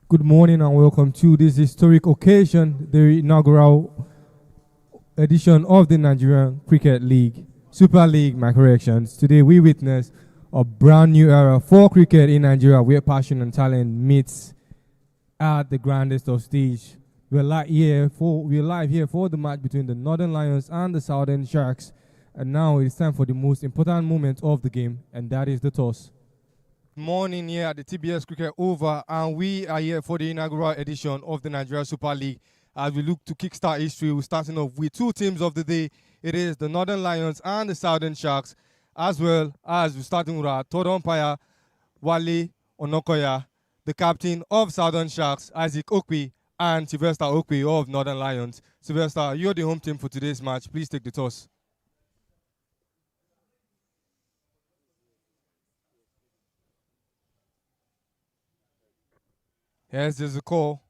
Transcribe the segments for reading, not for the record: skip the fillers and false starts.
Good morning and welcome to this historic occasion, the inaugural edition of the Nigerian Cricket League, Super League, my corrections. Today we witness a brand new era for cricket in Nigeria where passion and talent meets at the grandest of stage. We're live here for the match between the Northern Lions and the Southern Sharks. And now it's time for the most important moment of the game, and that is the toss. Morning here at the TBS Cricket Over, and we are here for the inaugural edition of the Nigeria Super League. As we look to kickstart history, we're starting off with two teams of the day. It is the Northern Lions and the Southern Sharks, as well as we're starting with our third umpire, Wale Onokoya, the captain of Southern Sharks, Isaac Okwi, and Sylvester Okwi of Northern Lions. Sylvester, you're the home team for today's match. Please take the toss. Yes, there's a call.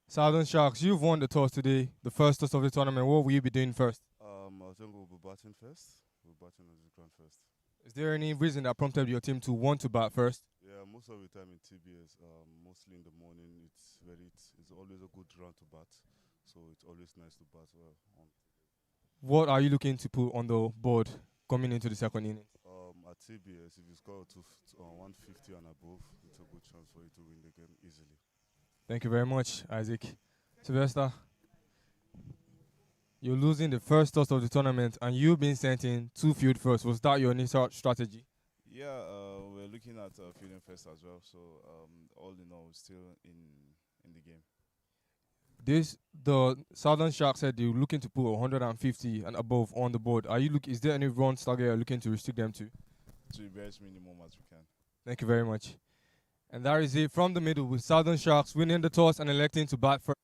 Southern Sharks, you've won the toss today, the first toss of the tournament. What will you be doing first? I think we'll be batting first. We'll be batting on the ground first. Is there any reason that prompted your team to want to bat first? Yeah, most of the time in TBS, mostly in the morning, it's always a good round to bat. So it's always nice to bat well. What are you looking to put on the board coming into the second inning? At TBS, if you score 150 and above, it's a good chance for you to win the game easily. Thank you very much, Isaac. Sylvester, you're losing the first toss of the tournament and you've been sent in to field first. Was that your initial strategy? Yeah, we're looking at fielding first as well. So all in all, we're still in the game. The Southern Sharks said they're looking to put 150 and above on the board. Is there any runs target you're looking to restrict them to? To the best minimum as we can. Thank you very much. And that is it from the middle with Southern Sharks winning the toss and electing to bat first.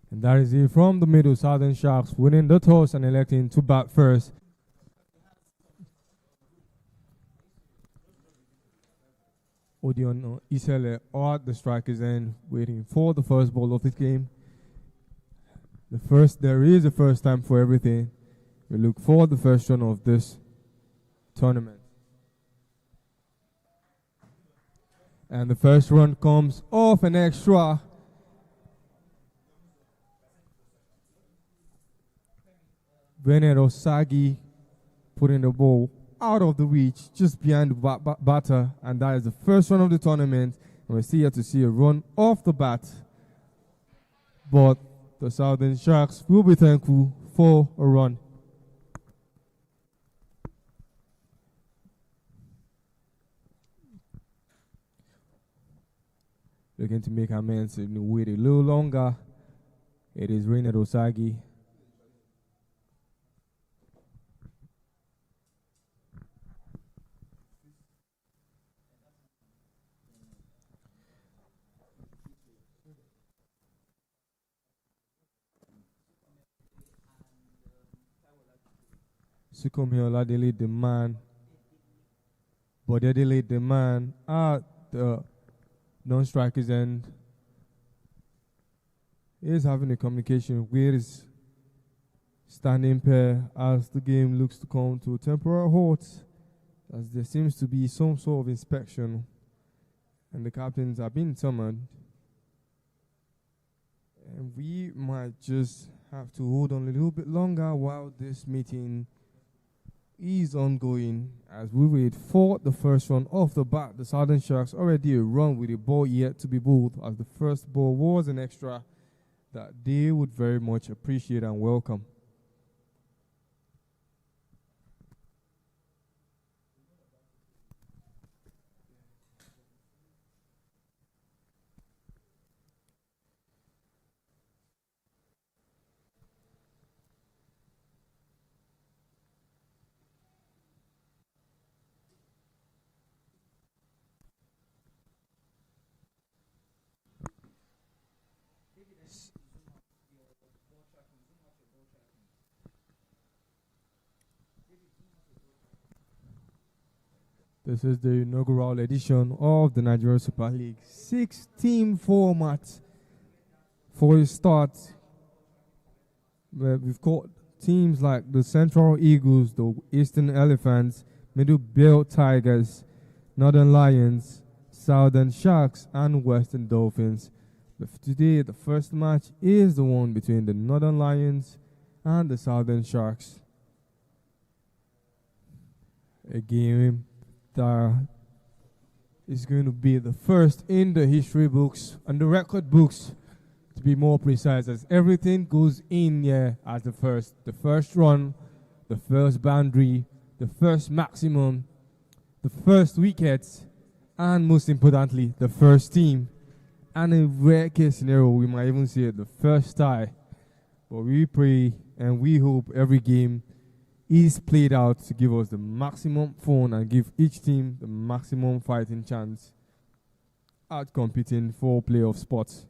And that is it from the middle, Southern Sharks winning the toss and electing to bat first. Odion Isele are the strikers and waiting for the first ball of this game. There is a first time for everything. We look for the first run of this tournament. And the first run comes off an extra. Bernard Osagi putting the ball out of the reach, just behind the batter, and that is the first run of the tournament. And we're still here to see a run off the bat. But the Southern Sharks will be thankful for a run. Looking to make amends and wait a little longer. It is Reynard Osagi. Sukumiola delayed the man, but they delayed the man at the non-strikers end. He is having a communication with his standing pair as the game looks to come to a temporary halt, as there seems to be some sort of inspection and the captains are being summoned. And we might just have to hold on a little bit longer while this meeting is ongoing as we wait for the first run off the bat. The Southern Sharks already a run with a ball yet to be bowled, as the first ball was an extra that they would very much appreciate and welcome. This is the inaugural edition of the Nigeria Super League. 6-team format for a start. We've got teams like the Central Eagles, the Eastern Elephants, Middle Belt Tigers, Northern Lions, Southern Sharks, and Western Dolphins. But today, the first match is the one between the Northern Lions and the Southern Sharks. A game that is going to be the first in the history books and the record books, to be more precise, as everything goes in here as the first run, the first boundary, the first maximum, the first wickets, and most importantly, the first team. And in rare case scenario, we might even say the first tie. But we pray and we hope every game is played out to give us the maximum fun and give each team the maximum fighting chance at competing for playoff spots.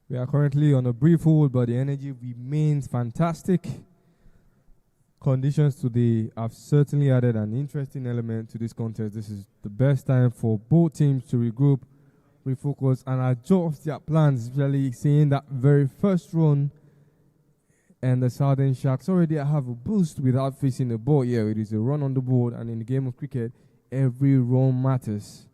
We are currently on a brief hold, but the energy remains fantastic. Conditions today have certainly added an interesting element to this contest. This is the best time for both teams to regroup, refocus, and adjust their plans, especially seeing that very first run. And the Southern Sharks already have a boost without facing the ball. Yeah, it is a run on the board, and in the game of cricket, every run matters.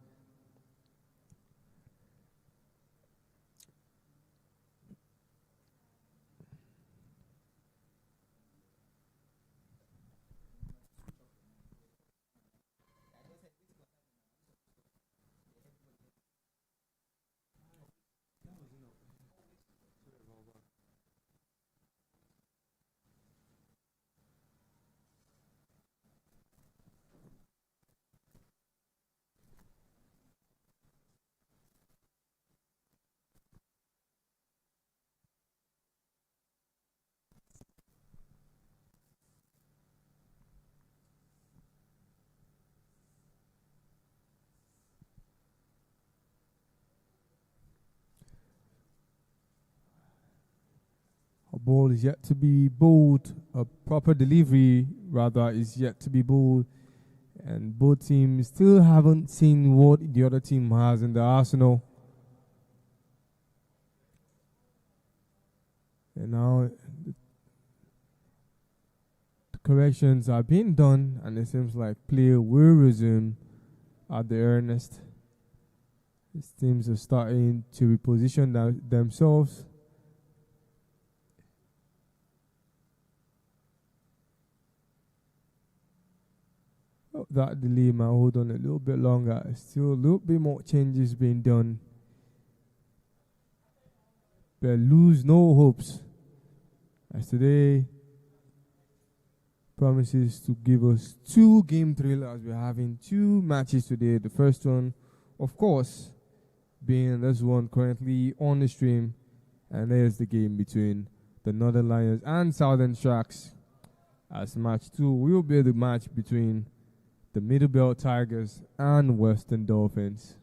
A ball is yet to be bowled. A proper delivery, rather, is yet to be bowled. And both teams still haven't seen what the other team has in the arsenal. And now the corrections are being done, and it seems like play will resume at the earnest. These teams are starting to reposition themselves. That delay might hold on a little bit longer. Still a little bit more changes being done. But lose no hopes, as today promises to give us 2 game thrillers. We're having 2 matches today. The first one, of course, being this one currently on the stream, and there's the game between the Northern Lions and Southern Sharks, as match 2 will be the match between the Middle Belt Tigers and Western Dolphins.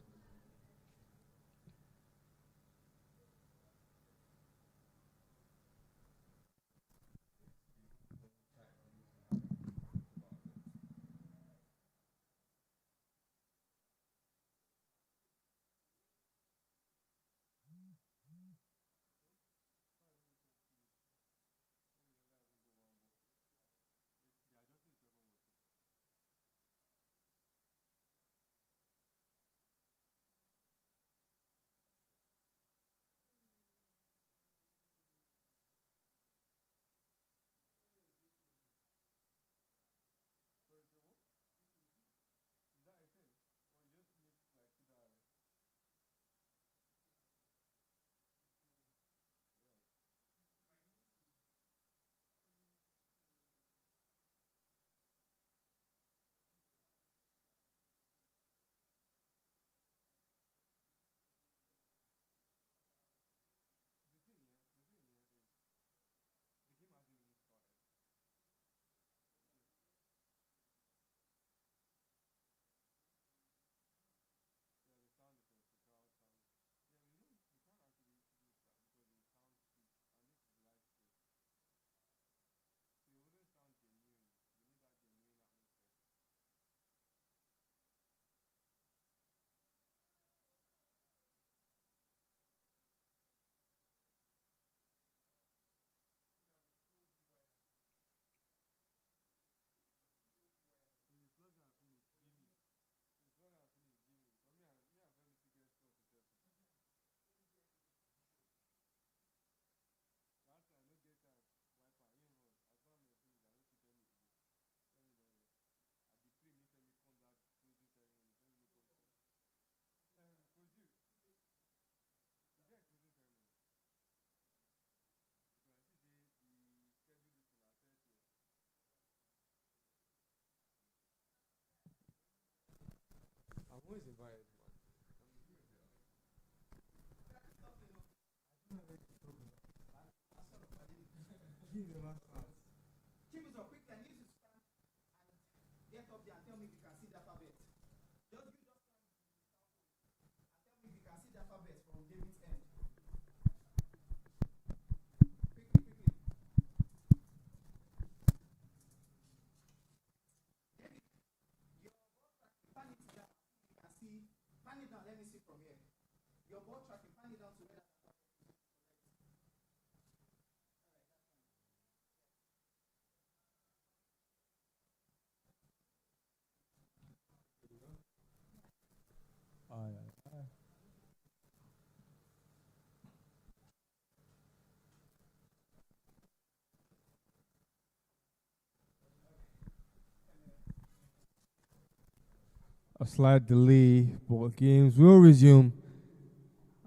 A slight delay, but games will resume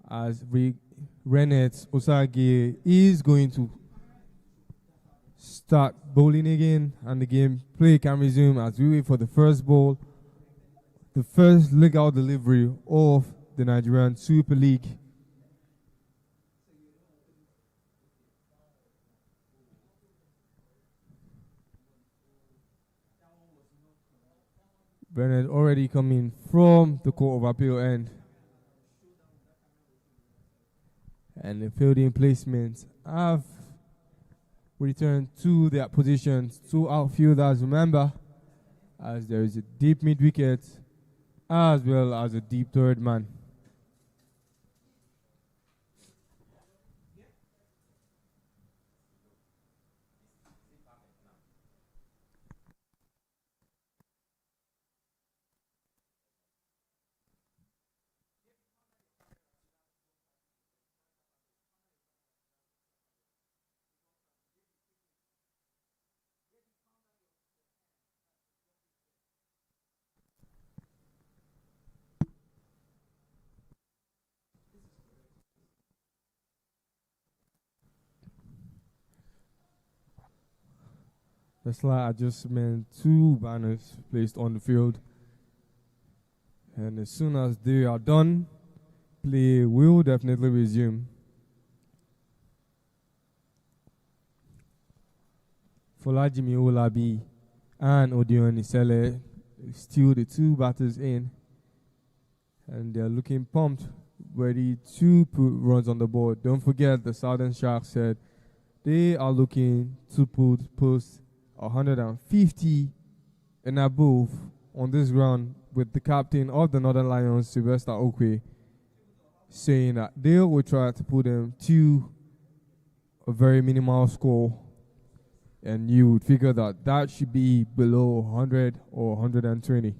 as Rennet Osage is going to start bowling again, and the game play can resume as we wait for the first ball, the first leg out delivery of the Nigerian Super League. Bernard already coming from the Court of Appeal end. And the fielding placements have returned to their positions. Two outfielders, remember, as there is a deep mid wicket as well as a deep third man. The slight adjustment, two banners placed on the field. And as soon as they are done, play will definitely resume. Folajimi Olabi and Odion Isele still the two batters in, and they're looking pumped, ready to put runs on the board. Don't forget, the Southern Sharks said they are looking to post 150 and above on this ground, with the captain of the Northern Lions, Sylvester Okwe, saying that they will try to put them to a very minimal score, and you would figure that that should be below 100 or 120.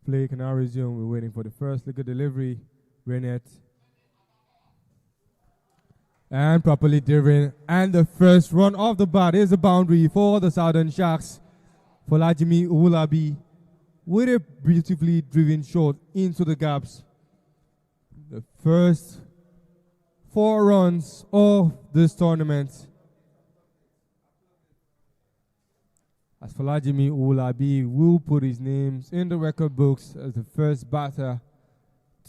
Play can now resume. We're waiting for the first liquor delivery. Renette. And properly driven. And the first run of the bat is a boundary for the Southern Sharks. Folajimi Ulabi with a beautifully driven shot into the gaps. The first 4 runs of this tournament. As Folajimi Ulabi will put his names in the record books as the first batter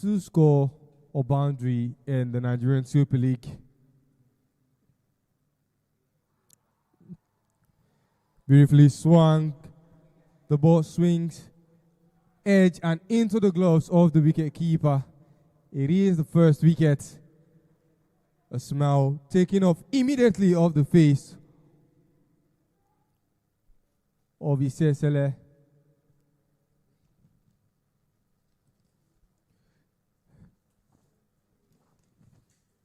to score a boundary in the Nigerian Super League. Beautifully swung. The ball swings, edge and into the gloves of the wicket keeper. It is the first wicket. A smile taken off immediately off the face of Isesele.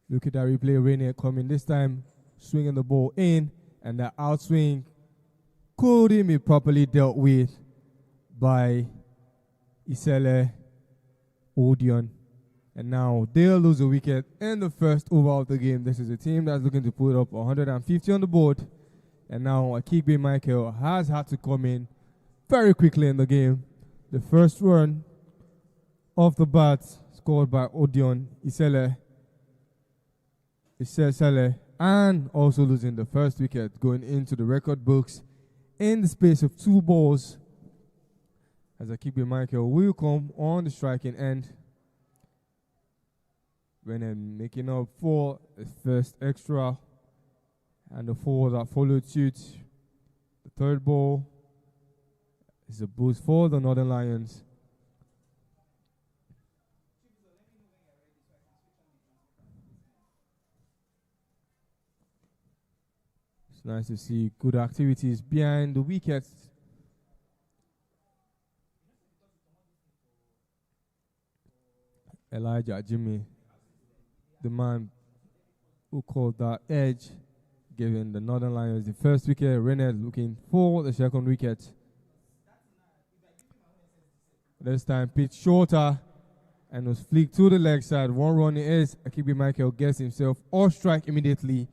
Look at that replay. Rainier coming this time, swinging the ball in, and the outswing couldn't be properly dealt with by Isele Odion. And now they'll lose a wicket in the first over of the game. This is a team that's looking to put up 150 on the board. And now Akigbe Michael has had to come in very quickly in the game. The first run off the bat scored by Odion Isele, and also losing the first wicket, going into the record books in the space of 2 balls. As Akigbe Michael will come on the striking end. When making up for the first extra and the 4 that followed suit. The third ball is a boost for the Northern Lions. It's nice to see good activities behind the wickets. Elijah Jimmy, the man who called that edge, giving the Northern Lions the first wicket. Renner looking for the second wicket. This time pitch shorter and was flicked to the leg side. 1 run is Akigbe Michael gets himself off strike immediately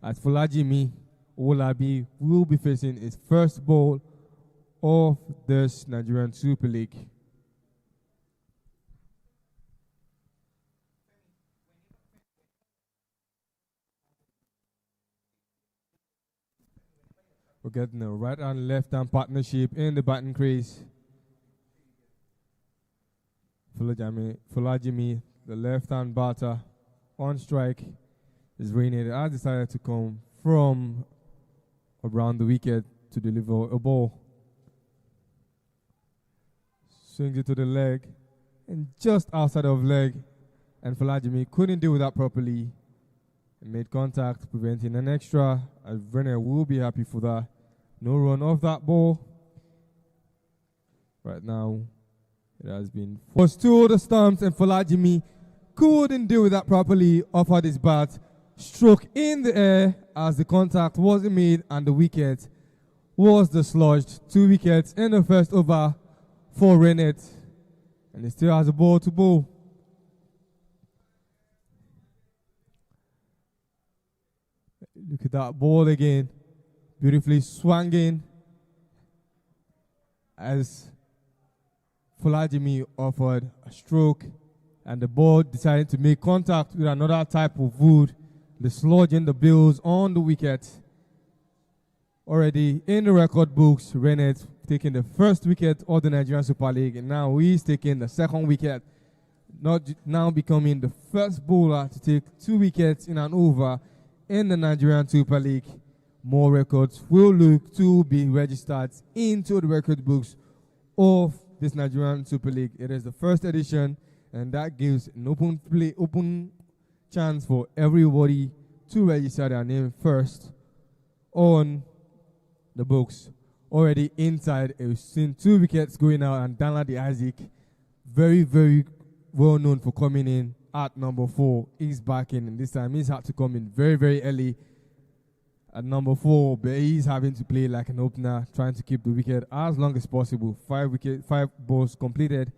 as Folajimi Olabi will be facing his first ball of this Nigerian Super League. We're getting a right and left hand partnership in the batting crease. Folajimi, the left hand batter on strike, is Rained has decided to come from around the wicket to deliver a ball. Swings it to the leg and just outside of leg, and Folajimi couldn't deal with that properly and made contact, preventing an extra. As Renner will be happy for that. No run off that ball. Right now, it has been forced to the stumps, and Folajimi couldn't deal with that properly. Offered his bat, struck in the air as the contact wasn't made, and the wicket was dislodged. 2 wickets in the first over for Rennet, and he still has a ball to bowl. Look at that ball again, beautifully swinging as Folajimi offered a stroke, and the ball decided to make contact with another type of wood, dislodging the bills on the wicket. Already in the record books, Rennet taking the first wicket of the Nigerian Super League, and now he's taking the second wicket, now becoming the first bowler to take 2 wickets in an over in the Nigerian Super League. More records will look to be registered into the record books of this Nigerian Super League. It is the first edition, and that gives an open chance for everybody to register their name first on the books. Already inside, we've seen 2 wickets going out, and Danladi Isaac, very, very well known for coming in at number 4, is back in, and this time he's had to come in very, very early at number 4, but he's having to play like an opener, trying to keep the wicket as long as possible. 5 balls completed,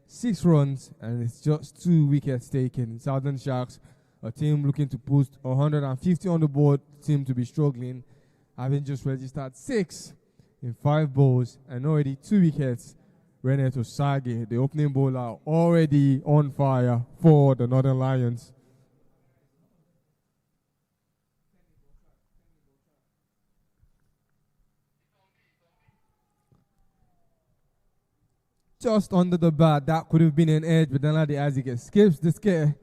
6 runs, and it's just 2 wickets taken. Southern Sharks, a team looking to post 150 on the board, seem to be struggling, having just registered 6 in 5 balls and already 2 wickets. Renato Sage, the opening bowler, already on fire for the Northern Lions. Just under the bat, that could have been an edge, but Danladi Isaac escapes the scare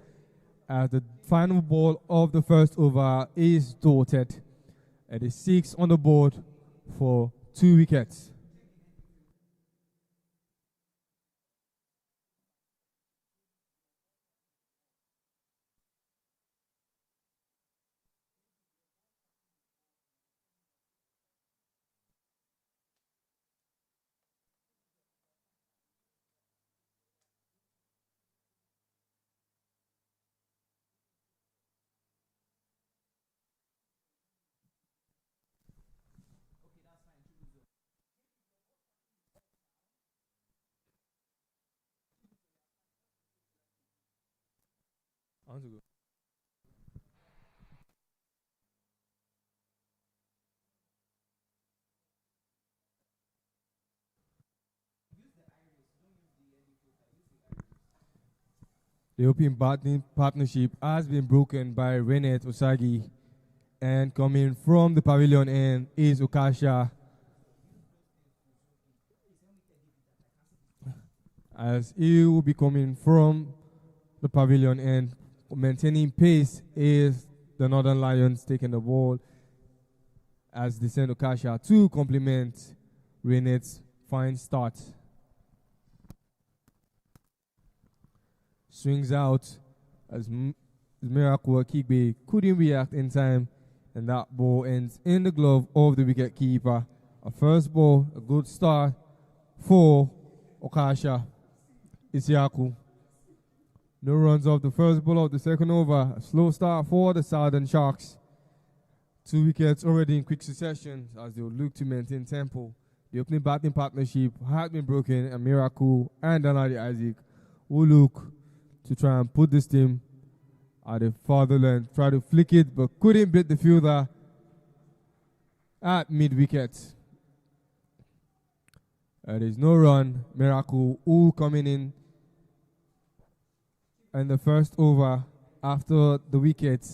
as the final ball of the first over is dotted. It is 6 on the board for 2 wickets. want to go. The opening batting partnership has been broken by Renette Osagi, and coming from the pavilion end is Okasha, as he will be coming from the pavilion end. Maintaining pace is the Northern Lions taking the ball as they send Okasha to complement Renette's fine start. Swings out as Miracle Akigbe couldn't react in time, and that ball ends in the glove of the wicket keeper. A first ball, a good start for Okasha Isiaku. No runs off the first ball of the second over. A slow start for the Southern Sharks. 2 wickets already in quick succession as they will look to maintain tempo. The opening batting partnership had been broken, and Miracle and Danadi Isaac will look to try and put this team at the fatherland, try to flick it, but couldn't beat the fielder at mid-wicket. There's no run. Miracle all coming in the first over after the wicket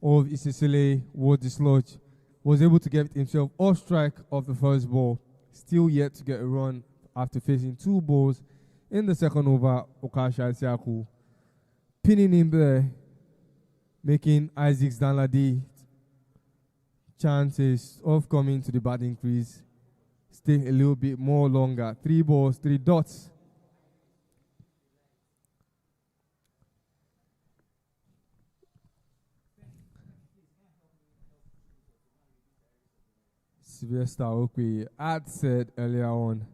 of Isisile was dislodged, was able to get himself off strike of the first ball. Still yet to get a run after facing 2 balls in the second over. Okasha Isiaku pinning him there, making Isaac Danladi chances of coming to the batting crease stay a little bit more longer. 3 balls, 3 dots. Sylvester Okwe had said earlier on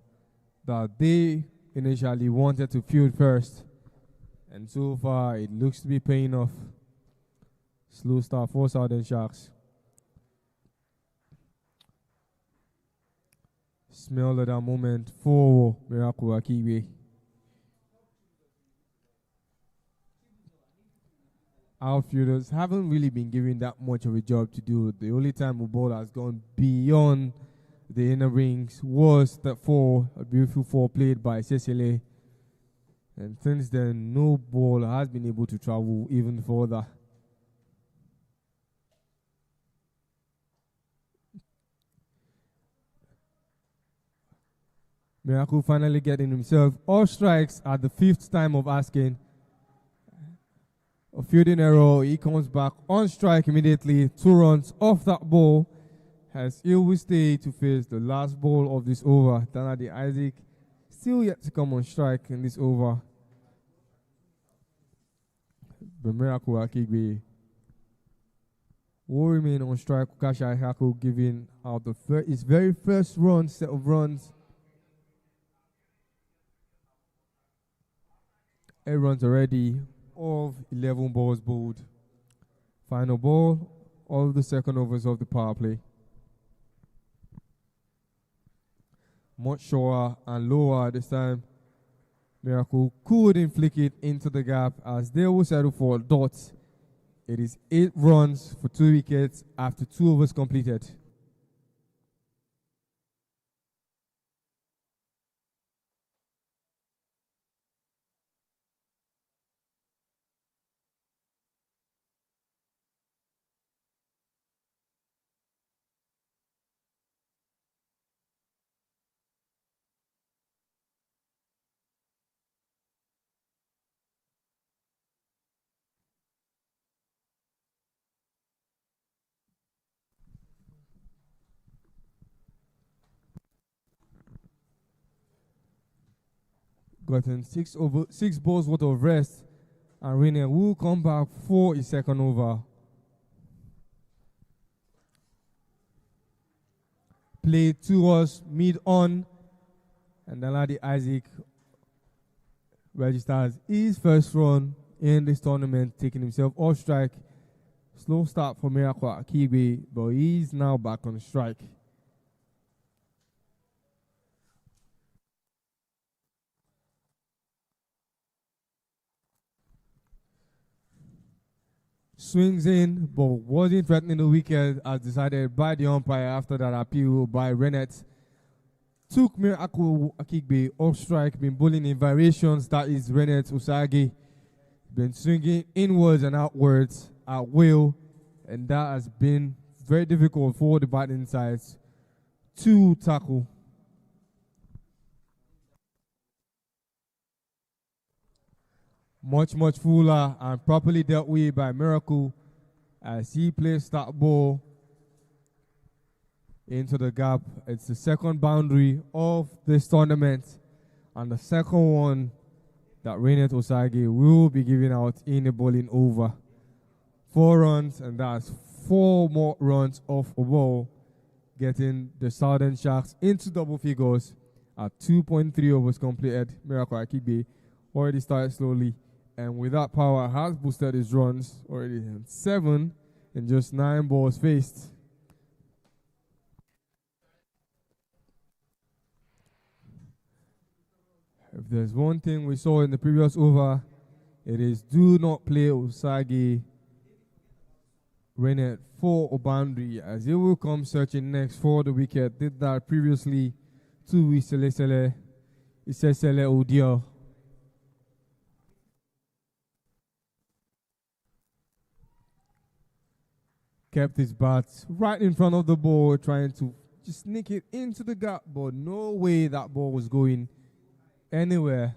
that they initially wanted to field first, and so far it looks to be paying off. Slow start for Southern Sharks. Smell of that moment for Miracle Akiwe. Outfielders haven't really been given that much of a job to do. The only time a ball has gone beyond the inner rings was that 4, a beautiful 4 played by Cecile. And since then, no ball has been able to travel even further. Miracle finally getting himself all strikes at the 5th time of asking. A fielding error, he comes back on strike immediately. 2 runs off that ball as he will stay to face the last ball of this over. Danadi Isaac still yet to come on strike in this over. But Miracle Akigbe will remain on strike. Okasha Isiaku giving out his very first set of runs. 8 runs already of 11 balls bowled. Final ball of the second overs of the power play. Much shorter and lower this time. Miracle couldn't flick it into the gap as they will settle for dots. It is 8 runs for 2 wickets after 2 overs completed. Gotten 6 balls worth of rest, and Rainier will come back for his second over. Played towards mid-on, and Danladi Isaac registers his first run in this tournament, taking himself off strike. Slow start for Miracle Akigbe, but he's now back on strike. swings in, but wasn't threatening the wicket as decided by the umpire after that appeal by Rennet. Took Miracle Akigbe off strike, been bowling in variations. That is Rennet Usagi. Been swinging inwards and outwards at will, and that has been very difficult for the batting sides to tackle. Much fuller and properly dealt with by Miracle as he placed that ball into the gap. It's the second boundary of this tournament and the second one that Rennet Osage will be giving out in a bowling over. 4 runs, and that's 4 more runs off a ball, getting the Southern Sharks into double figures at 2.3 overs completed. Miracle Akigbe already started slowly, and with that power has boosted his runs already in 7 in just 9 balls faced. If there's one thing we saw in the previous over, it is do not play Usagi Rennet for a boundary, as he will come searching next for the wicket. Did that previously to Isesele Odio. Kept his bat right in front of the ball, trying to just sneak it into the gap, but no way that ball was going anywhere.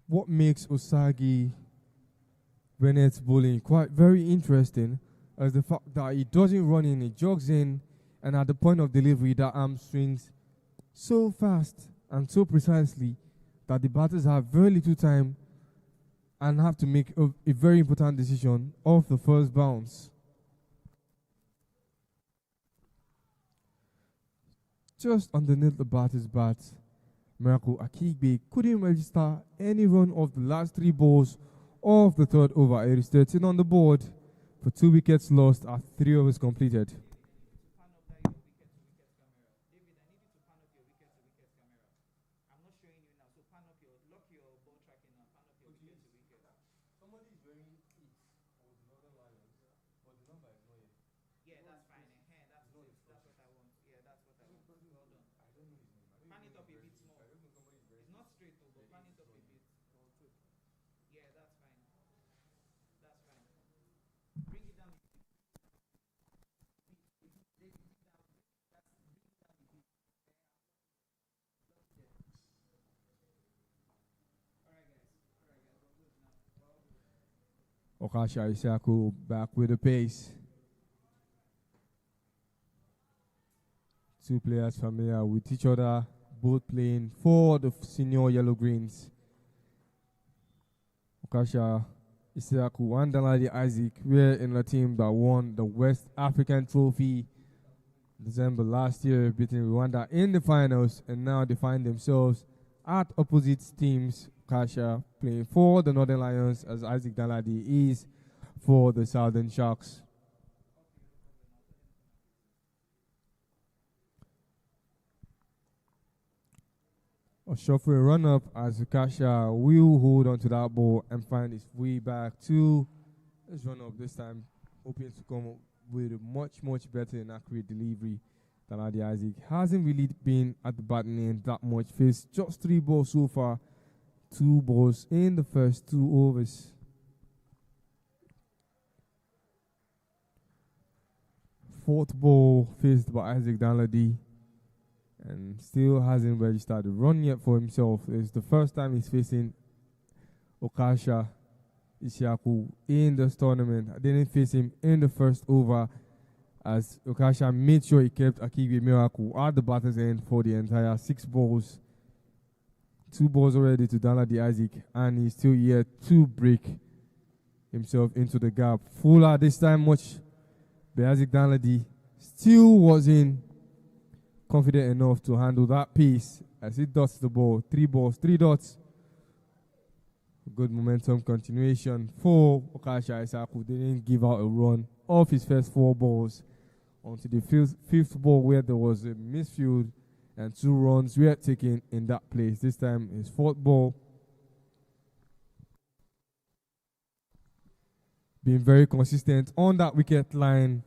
What makes Osagi Rennett's bowling quite very interesting is the fact that he doesn't run in, he jogs in, and at the point of delivery, that arm swings so fast and so precisely that the batters have very little time and have to make a very important decision off the first bounce. Just underneath the batter's bat, Miracle Akigbe couldn't register any run of the last 3 balls of the third over. It is 13 on the board for 2 wickets lost at 3 overs completed. Okasha Isaku back with the pace. 2 players familiar with each other, both playing for the senior Yellow Greens. Okasha Isaku and Danladi Isaac were in a team that won the West African Trophy December last year, beating Rwanda in the finals, and now they find themselves at opposite teams. Kasha playing for the Northern Lions as Isaac Daladi is for the Southern Sharks. A shuffle run up as Kasha will hold on to that ball and find his way back to his run up this time, hoping to come up with a much better and accurate delivery. Daladi Isaac hasn't really been at the batting end that much, faced just 3 balls so far. 2 balls in the first 2 overs. Fourth ball faced by Isaac Danladi, and still hasn't registered a run yet for himself. It's the first time he's facing Okasha Ishiaku in this tournament. I didn't face him in the first over, as Okasha made sure he kept Akigbe Miracle at the batter's end for the entire 6 balls. 2 balls already to Danladi Isaac, and he's still yet to break himself into the gap. Fuller this time much, but Isaac Danladi still wasn't confident enough to handle that piece as he dots the ball. 3 balls, 3 dots. Good momentum continuation for Okasha Isaku. They didn't give out a run of his first 4 balls onto the fifth ball where there was a misfield and 2 runs were taken in that place. This time his 4th ball. Being very consistent on that wicket line,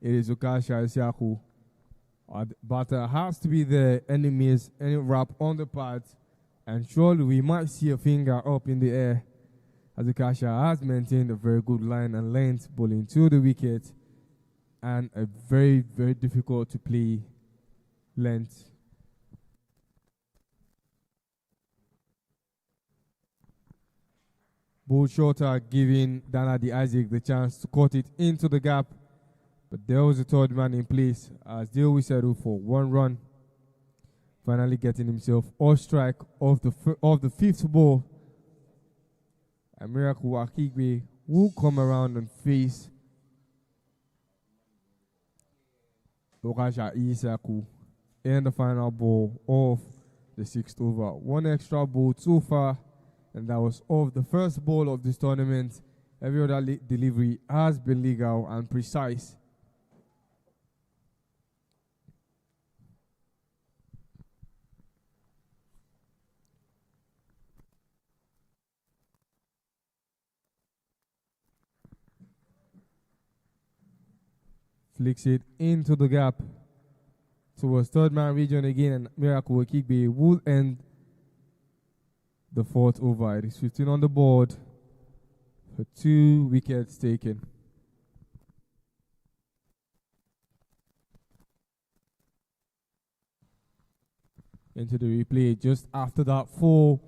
it is Okasha Isiaku. Batter has to be there, enemies, any wrap on the pad, and surely we might see a finger up in the air as Okasha has maintained a very good line and length, bowling to the wicket, and a very, very difficult to play length. Bull shorter, giving Danladi Isaac the chance to cut it into the gap. But there was a 3rd man in place as Dewi settled for 1 run. Finally getting himself off strike of the 5th ball. And Miracle Akigbe will come around and face Okasha Isaku in the final ball of the 6th over. 1 extra ball so far, and that was off the first ball of this tournament. Every other delivery has been legal and precise. Flicks it into the gap towards 3rd man region again, and Miracle Akigbe will end the 4th over. It is 15 on the board for 2 wickets taken. Into the replay just after that 4,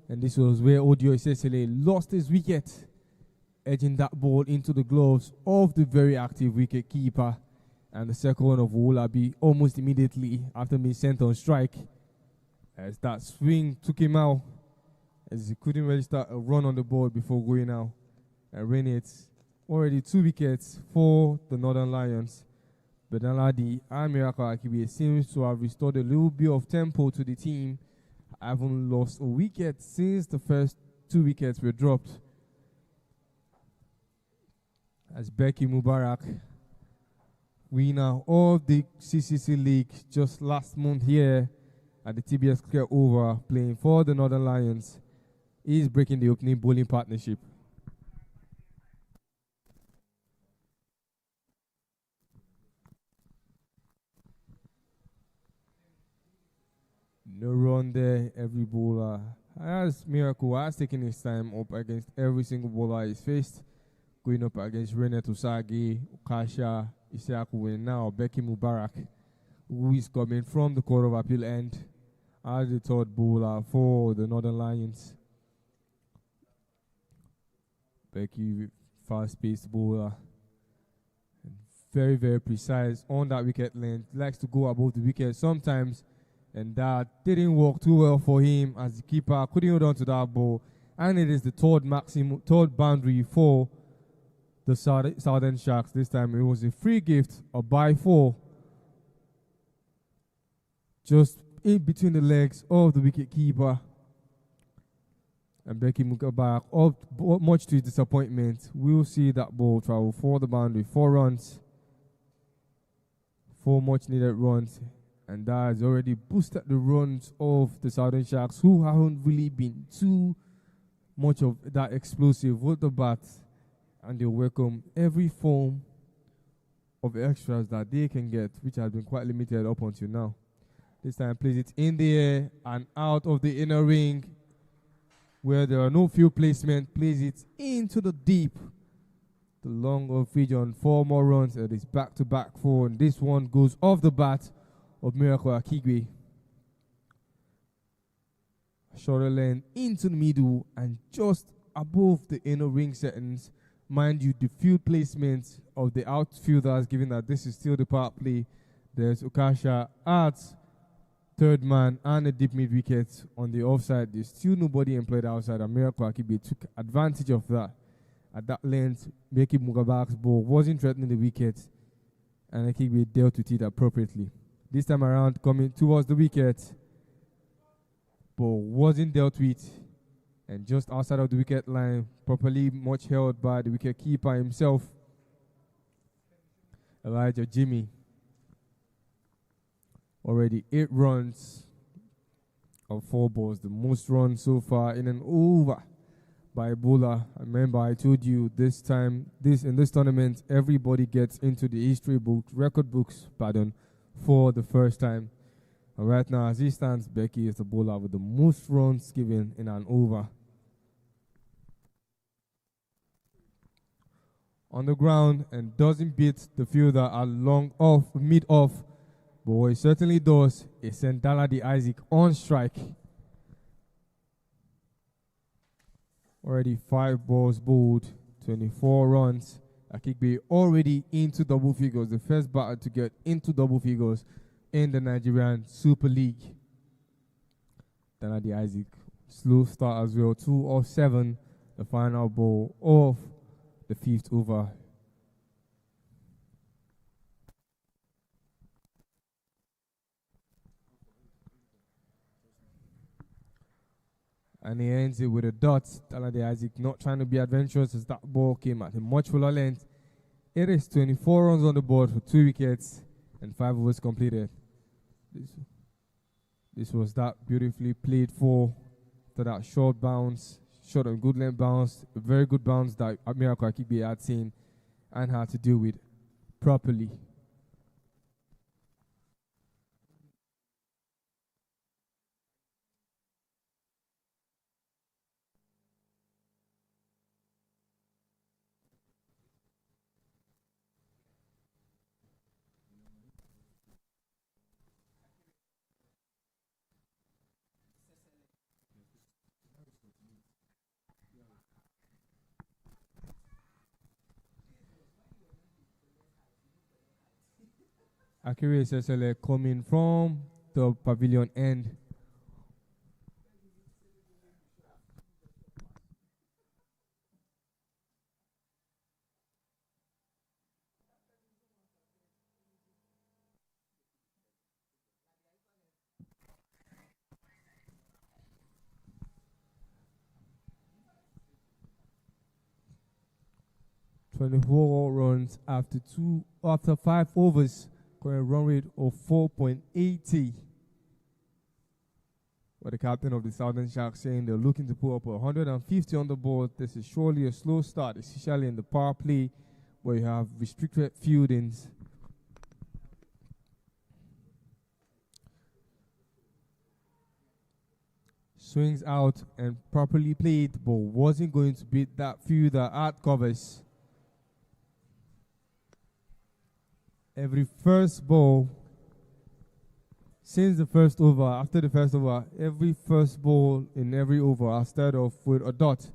and this was where Odio Isesele lost his wicket, edging that ball into the gloves of the very active wicket keeper. And the second one of Wolabi almost immediately after being sent on strike, as that swing took him out, as he couldn't register a run on the board before going out. And Renate, already 2 wickets for the Northern Lions. But Danladi and Miracle Akibe seems to have restored a little bit of tempo to the team. Haven't lost a wicket since the first 2 wickets were dropped. As Becky Mubarak, winner of the CCC League just last month here at the TBS Cricket Over, playing for the Northern Lions, is breaking the opening bowling partnership. No run there, every bowler. As Miracle has taken his time up against every single bowler he's faced, going up against Renet Usagi, Okasha Isiaku, and now Becky Mubarak, who is coming from the Court of Appeal end as the 3rd bowler for the Northern Lions. Becky, fast-paced bowler, very, very precise on that wicket length. Likes to go above the wicket sometimes, and that didn't work too well for him as the keeper couldn't hold on to that ball. And it is the 3rd boundary for the Southern Sharks. This time it was a free gift, a by 4, just in between the legs of the wicket keeper. And Becky Mubarak, much to his disappointment, will see that ball travel for the boundary. 4 runs, 4 much needed runs, and that has already boosted the runs of the Southern Sharks, who haven't really been too much of that explosive with the bat, and they welcome every form of extras that they can get, which has been quite limited up until now. This time plays it in the air and out of the inner ring, where there are no field placement, plays it into the deep, the long off region. 4 more runs, and it's back-to-back 4, and this one goes off the bat of Miracle Akigbe. Shorter lane into the middle and just above the inner ring settings. Mind you, the field placement of the outfielders, given that this is still the power play, there's Okasha at 3rd man and a deep mid wicket on the offside. There's still nobody employed outside, and Miracle Akigbe took advantage of that. At that length, Becky Mubarak's ball wasn't threatening the wicket, and Akigbe dealt with it appropriately. This time around, coming towards the wicket, ball wasn't dealt with, and just outside of the wicket line, properly much held by the wicket keeper himself. Elijah Jimmy. Already 8 runs of 4 balls, the most runs so far in an over by bowler. Remember, I told you in this tournament, everybody gets into the record books, for the first time. And right now, as he stands, Becky is the bowler with the most runs given in an over. On the ground and doesn't beat the fielder at mid-off. But what he certainly does is send Daladi Isaac on strike. Already 5 balls bowled, 24 runs. Akigbe already into double figures, the first batter to get into double figures in the Nigerian Super League. Daladi Isaac, slow start as well, 2 off 7, the final ball of the 5th over. And he ends it with a dot. Daladi Isaac not trying to be adventurous as that ball came at a much fuller length. It is 24 runs on the board for 2 wickets and 5 overs completed. This was that beautifully played for to that short and good length bounce, a very good bounce that Miracle Akigbe had seen and had to deal with properly. Akiri Sesele coming from the pavilion end. "24 runs after 5 overs, current run rate of 4.80. But the captain of the Southern Sharks saying they're looking to put up 150 on the board. This is surely a slow start, especially in the power play where you have restricted fieldings. Swings out and properly played, but wasn't going to beat that fielder at covers. Every first ball, since the first over, after the first over, every first ball in every over I started off with a dot.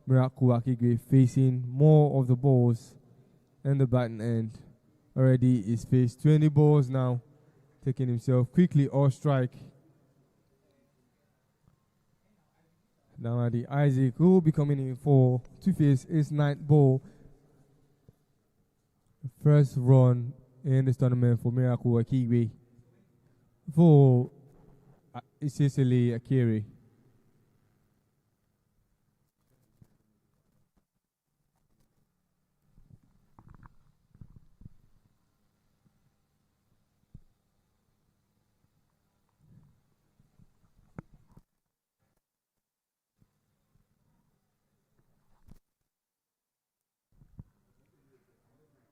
Miracle Akigbe facing more of the balls in the batting end. Already he's faced 20 balls now, taking himself quickly off strike. Now the Isaac who will be coming in to face his 9th ball. First run in this tournament for Miracle Akigbe for Isesele Akere.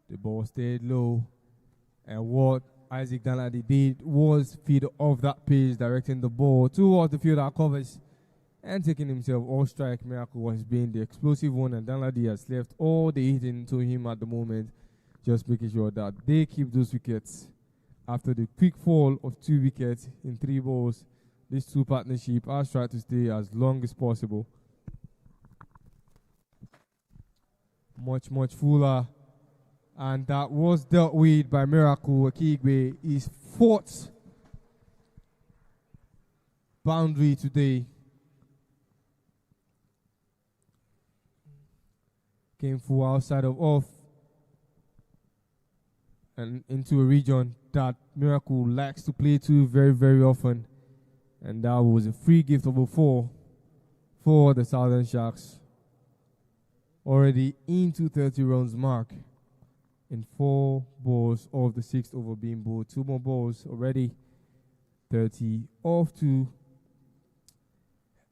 The ball stayed low, and what Isaac Daladi did was feed off that pitch, directing the ball towards the fielder covers and taking himself off strike. Miracle was being the explosive one, and Daladi has left all the hitting to him at the moment, just making sure that they keep those wickets. After the quick fall of 2 wickets in 3 balls, these two partnership has tried to stay as long as possible. Much fuller. And that was dealt with by Miracle Akigbe, his 4th boundary today. Came full outside of off and into a region that Miracle likes to play to very, very often. And that was a free gift of a 4 for the Southern Sharks. Already into 30 runs mark. in 4 balls of the sixth over being bowled. 2 more balls already. 30 off to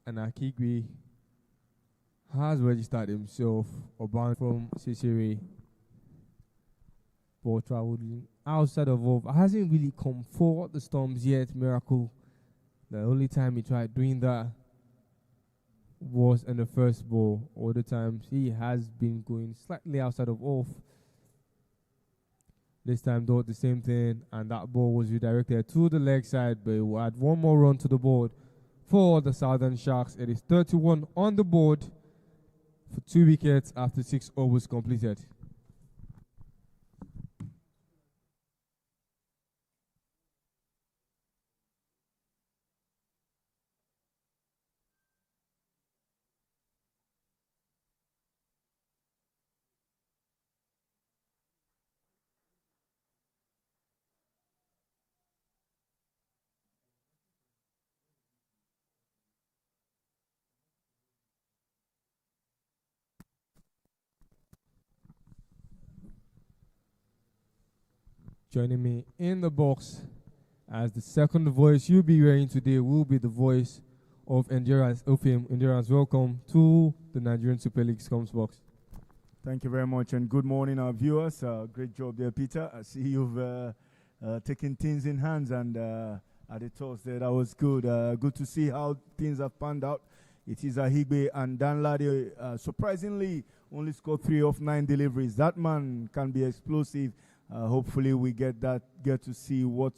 and Akigwe has registered himself a bound from Cicere. Ball traveling outside of off. Hasn't really come for the Storms yet, Miracle. The only time he tried doing that was in the first ball. All the times he has been going slightly outside of off. This time though the same thing, and that ball was redirected to the leg side, but it will add 1 more run to the board for the Southern Sharks. It is 31 on the board for 2 wickets after 6 overs completed. Joining me in the box as the second voice you'll be hearing today will be the voice of Endurance Ofim. Endurance, welcome to the Nigerian Super League Scums box. Thank you very much, and good morning, our viewers. Great job there, Peter. I see you've taken things in hands, and at the toss there, that was good. Good to see how things have panned out. It is Ahigbe and Danladi, surprisingly, only scored 3 of 9 deliveries. That man can be explosive. Hopefully we get to see what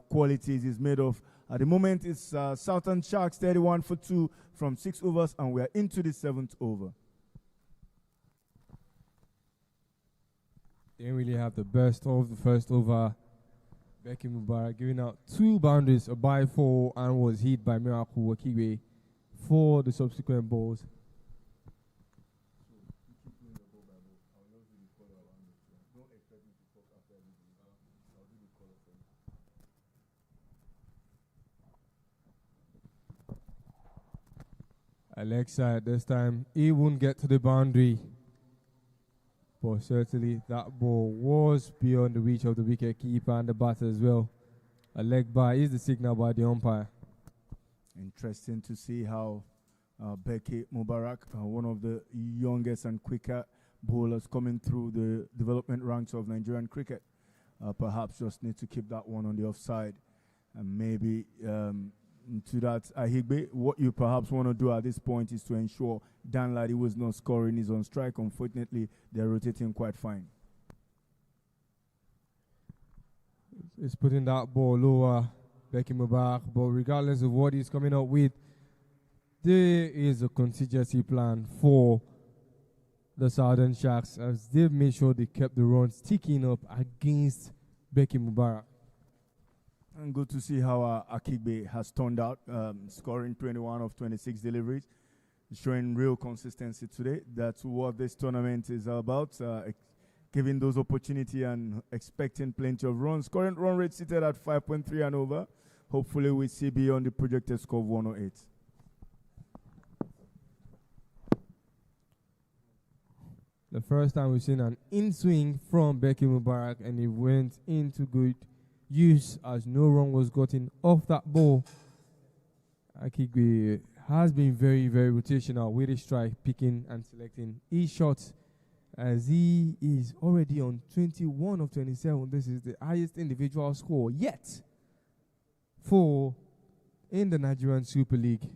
qualities he's made of. At the moment, it's Southern Sharks 31 for 2 from 6 overs, and we are into the 7th over. Didn't really have the best of the first over. Becky Mubarak giving out 2 boundaries, a by 4, and was hit by Miracle Wakigwe for the subsequent balls. Alexa, this time he won't get to the boundary, but certainly that ball was beyond the reach of the wicket keeper and the batter as well. A leg by is the signal by the umpire. Interesting to see how Becky Mubarak, one of the youngest and quicker bowlers coming through the development ranks of Nigerian cricket, perhaps just need to keep that one on the offside, and maybe to that Ahigbe, what you perhaps want to do at this point is to ensure Danladi was not scoring, is on strike. Unfortunately, they're rotating quite fine. It's putting that ball lower, Becky Mubarak, but regardless of what he's coming up with, there is a contingency plan for the Southern Sharks as they've made sure they kept the runs ticking up against Becky Mubarak. And good to see how Akigbe has turned out, scoring 21 of 26 deliveries, showing real consistency today. That's what this tournament is about, giving those opportunity and expecting plenty of runs. Current run rate seated at 5.3 and over. Hopefully we see beyond the projected score of 108. The first time we've seen an in-swing from Becky Mubarak, and it went into good use as no run was gotten off that ball. Akigwe has been very, very rotational with his strike, picking and selecting his shots as he is already on 21 of 27. This is the highest individual score yet for in the Nigerian Super League.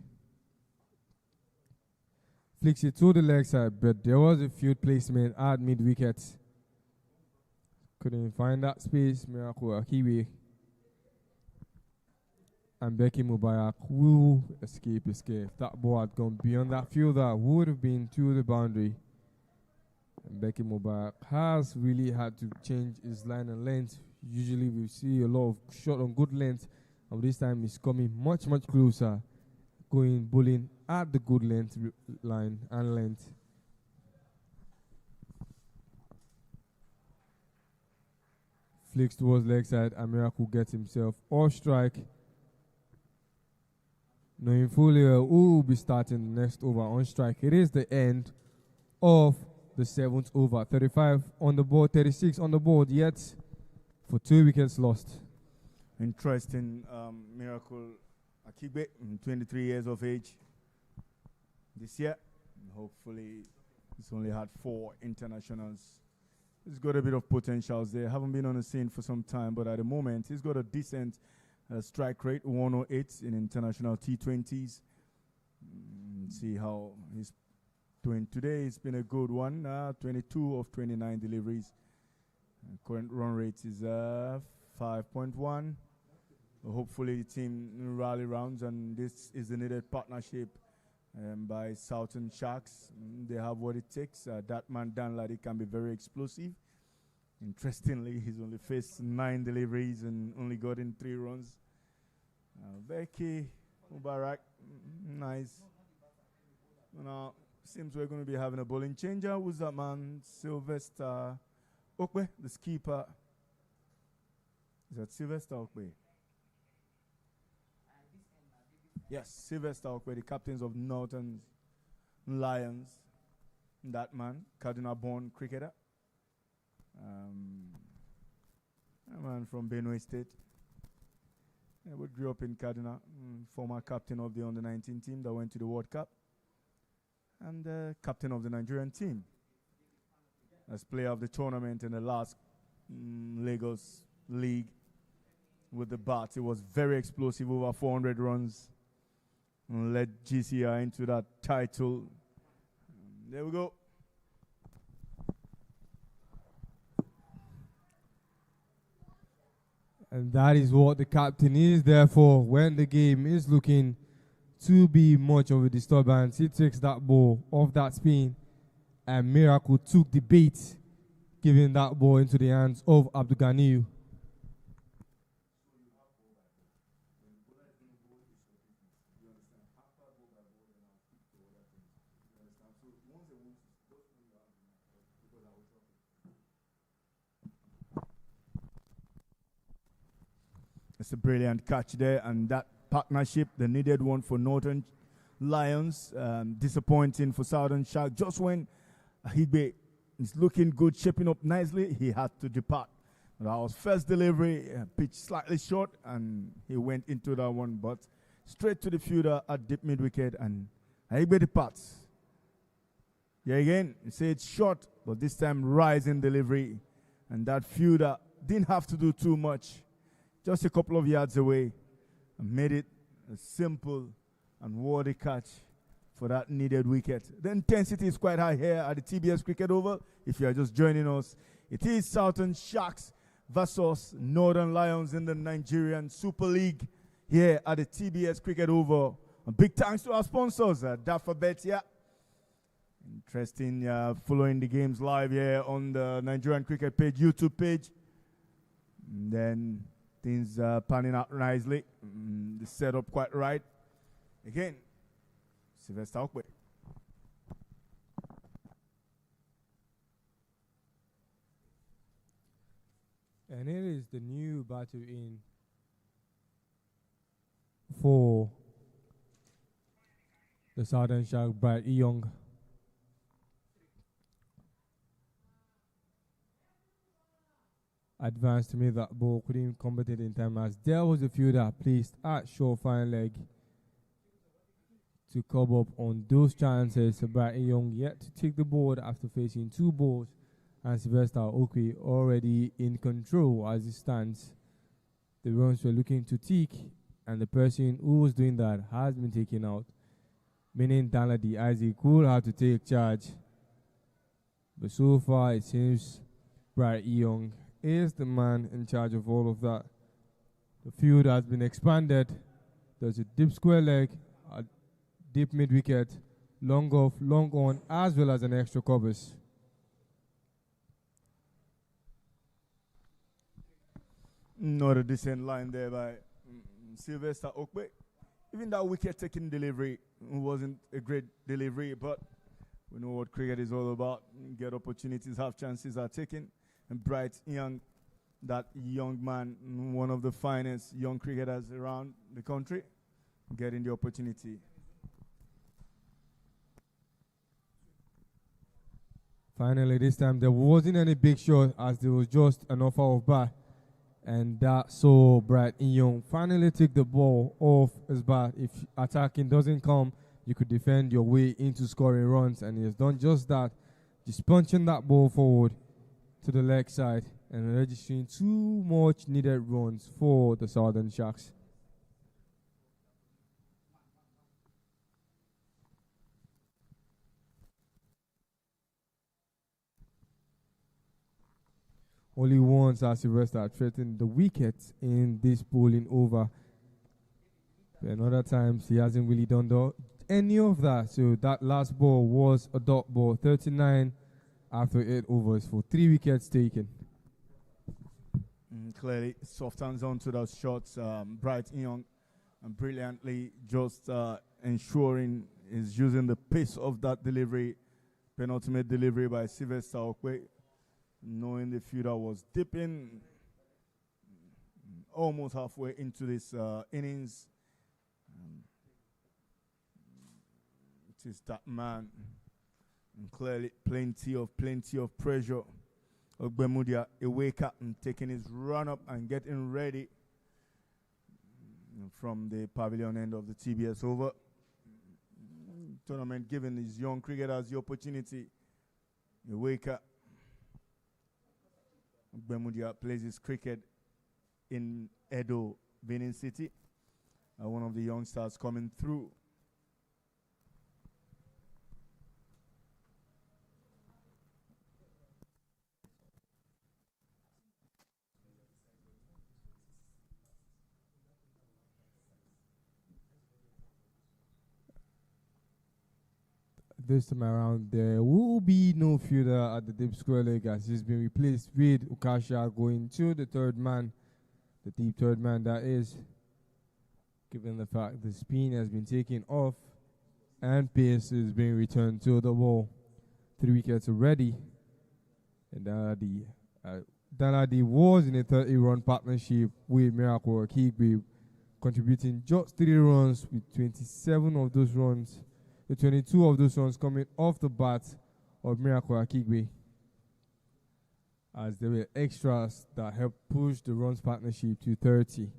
Flicks it to the leg side, but there was a field placement at mid-wicket. Couldn't find that space. Miracle Akiwe and Becky Mubarak will escape. If that ball had gone beyond that fielder, would have been to the boundary. And Becky Mubarak has really had to change his line and length. Usually we see a lot of shot on good length, and this time he's coming much, much closer, going bowling at the good length line and length. Flicks towards leg side, and Miracle gets himself off strike. Knowing fully who will be starting the next over on strike. It is the end of the 7th over. 35 on the board, 36 on the board, yet for 2 wickets lost. Interesting Miracle Akigbe, 23 years of age this year. Hopefully, he's only had 4 internationals. He's got a bit of potentials there. Haven't been on the scene for some time, but at the moment, he's got a decent strike rate, 108 in international T20s. See how he's doing today. It's been a good one. 22 of 29 deliveries. Current run rate is 5.1. Hopefully the team rally rounds, and this is the needed partnership by Southern Sharks. They have what it takes. That man Dan Laddie can be very explosive. Interestingly, he's only faced 9 deliveries and only got in 3 runs. Becky Mubarak, nice. Now, seems we're going to be having a bowling changer. Who's that man? Sylvester Okwe, the skipper. Is that Sylvester Okwe? Yes, Sylvester Okwe, the captains of Northern Lions. That man, Kaduna-born cricketer. A man from Benue State. We grew up in Kaduna. Former captain of the under-19 team that went to the World Cup. And captain of the Nigerian team. As player of the tournament in the last Lagos League with the bat. He was very explosive, over 400 runs. And led GCI into that title. There we go. And that is what the captain is there for. When the game is looking to be much of a disturbance, he takes that ball off that spin, and Miracle took the bait, giving that ball into the hands of Abdul Ganiyu. It's a brilliant catch there, and that partnership, the needed one for Northern Lions. Disappointing for Southern Shark. Just when Higbe is looking good, shaping up nicely, he had to depart. That was first delivery, pitch slightly short, and he went into that one, but straight to the fielder at deep mid wicket, and Higbe departs. Yeah, again, you say it's short, but this time rising delivery, and that fielder didn't have to do too much. Just a couple of yards away, and made it a simple and worthy catch for that needed wicket. The intensity is quite high here at the TBS Cricket Oval. If you are just joining us, it is Southern Sharks versus Northern Lions in the Nigerian Super League here at the TBS Cricket Oval. And big thanks to our sponsors, Dafabet. Yeah, interesting following the games live here on the Nigerian Cricket page, YouTube page. And then things panning out nicely. The setup quite right. Again, Sylvester Okwe. And it is the new battle in for the Southern Shark, Bright Young. Advanced to make that ball, couldn't complete it in time, as there was a fielder placed at short fine leg to cover up on those chances. Bright Young yet to take the board after facing 2 balls, and Sylvester Okwe already in control as it stands. The runs were looking to tick, and the person who was doing that has been taken out, meaning Danladi Isaac could have to take charge. But so far it seems Bright Young is the man in charge of all of that. The field has been expanded. There's a deep square leg, a deep mid wicket, long off, long on, as well as an extra covers. Not a decent line there by Sylvester Okwe. Even that wicket-taking delivery wasn't a great delivery, but we know what cricket is all about. Get opportunities, have chances are taken. And Bright Young, that young man, one of the finest young cricketers around the country, getting the opportunity. Finally, this time there wasn't any big shot as there was just an offer of bat. And that saw Bright Young finally take the ball off his bat. If attacking doesn't come, you could defend your way into scoring runs. And he has done just that, just punching that ball forward to the leg side and registering 2 much needed runs for the Southern Sharks. Only once as Sylvester threatened the wickets in this bowling over. And other times he hasn't really done any of that. So that last ball was a dot ball, 39 after 8 overs for 3 wickets taken. Clearly, soft hands on to those shots. Bright Young brilliantly just ensuring is using the pace of that delivery, penultimate delivery by Sylvester Okwe, knowing the fielder was dipping almost halfway into this innings. It is that man, and clearly plenty of pressure. Ogbemudia, a wake up and taking his run up and getting ready from the pavilion end of the TBS over tournament, giving these young cricketers the opportunity. A wake up. Ogbemudia plays his cricket in Edo, Benin City. One of the youngsters coming through. This time around, there will be no fielder at the deep square leg as he's been replaced with Ukasha going to the third man, the deep third man that is, given the fact the spin has been taken off and pace is being returned to the ball. 3 wickets already. And Danadi was in a 30-run partnership with Miracle Akigbe, contributing just 3 runs with 27 of those runs. The 22 of those runs coming off the bat of Miracle Akigbe, as there were extras that helped push the runs partnership to 30.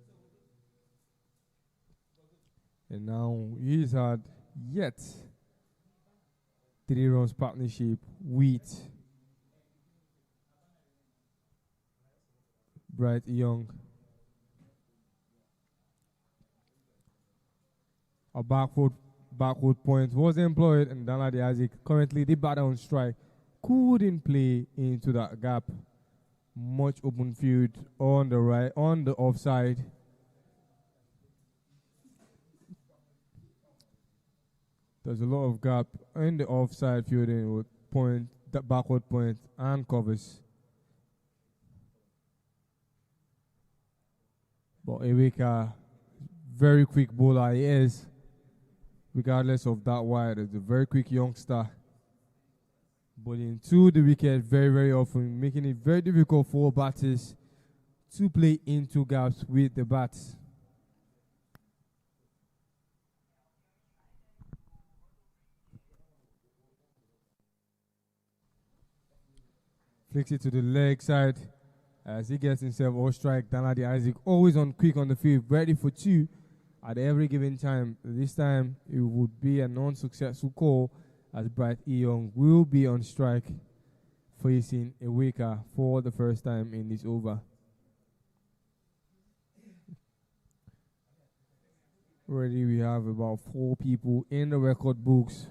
And now he's had yet 3 runs partnership with Bright Young. A backward point was employed, and Danladi Isaac, currently the batter on strike, couldn't play into that gap. Much open field on the right, on the offside. There's a lot of gap in the offside fielding with point, the backward point, and covers. But Eweka, very quick bowler he is. Regardless of that wide, it's a very quick youngster. Bowling to the wicket very, very often, making it very difficult for batters to play into gaps with the bats. Flicks it to the leg side as he gets himself all strike. Danladi Isaac always on quick on the field, ready for 2. At every given time. This time it would be a non-successful call as Bright Young will be on strike facing a Weka for the first time in this over. Already we have about 4 people in the record books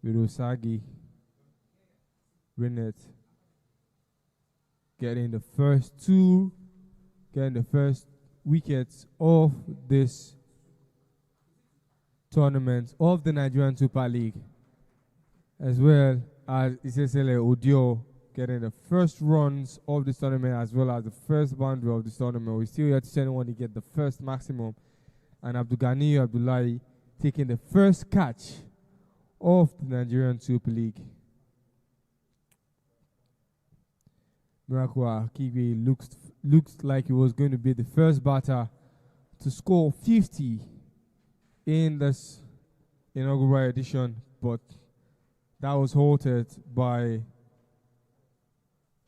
with Osagi, Rennet getting the first wickets of this tournament of the Nigerian Super League, as well as Isesele Odio getting the first runs of this tournament as well as the first boundary of this tournament. We still have to send one to get the first maximum, and Abdulgani Abdullahi taking the first catch of the Nigerian Super League. Miracle Akigbe looks like he was going to be the first batter to score 50 in this inaugural edition, but that was halted by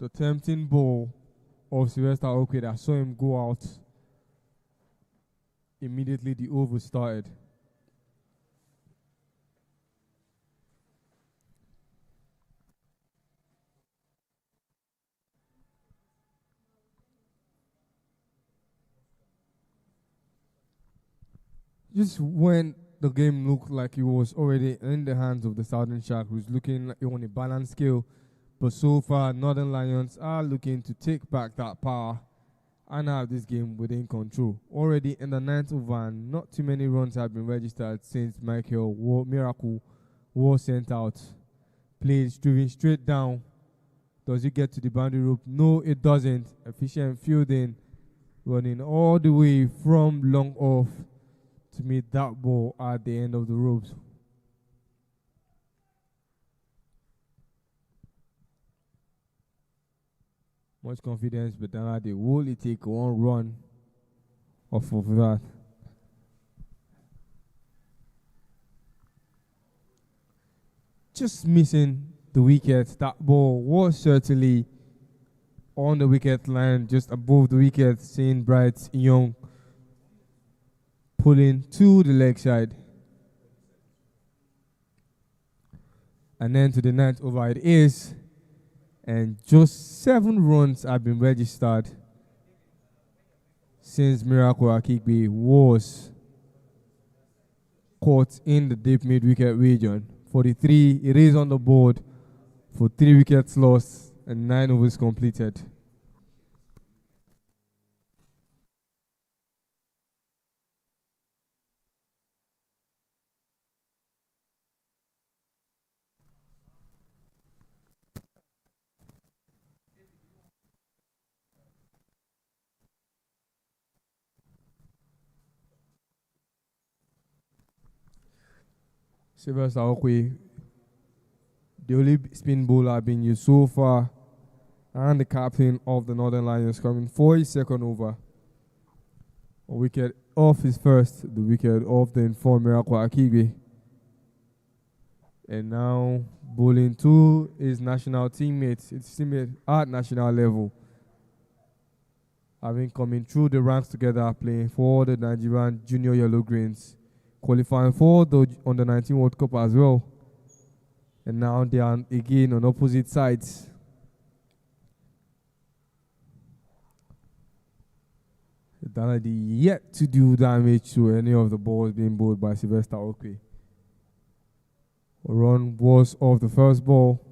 The tempting ball of Sylvester Okwe that saw him go out. Immediately the over started. Just when the game looked like it was already in the hands of the Southern Shark, who's looking like on a balanced scale, but so far Northern Lions are looking to take back that power and have this game within control. Already in the ninth over, not too many runs have been registered since Miracle was sent out. Played driven straight down. Does it get to the boundary rope? No, it doesn't. Efficient fielding, running all the way from long off to meet that ball at the end of the ropes. Much confidence, but then they will only take one run off of that. Just missing the wicket. That ball was certainly on the wicket line, just above the wicket, seeing Bright Young pulling to the leg side. And then to the ninth over it is. And just 7 runs have been registered since Miracle Akigbe was caught in the deep mid-wicket region. 43, it is on the board for 3 wickets lost and 9 overs completed. Sylvester Okwe, the only spin bowler being used so far, and the captain of the Northern Lions coming for his second over. A wicket off his first, the wicket off the informed Miracle Akigbe. And now bowling to his national teammates, his teammate at national level. Having coming through the ranks together, playing for the Nigerian Junior Yellow Greens, qualifying for the Under-19 World Cup as well. And now they are again on opposite sides. Danadi yet to do damage to any of the balls being bowled by Sylvester Okwe. A run was off the first ball.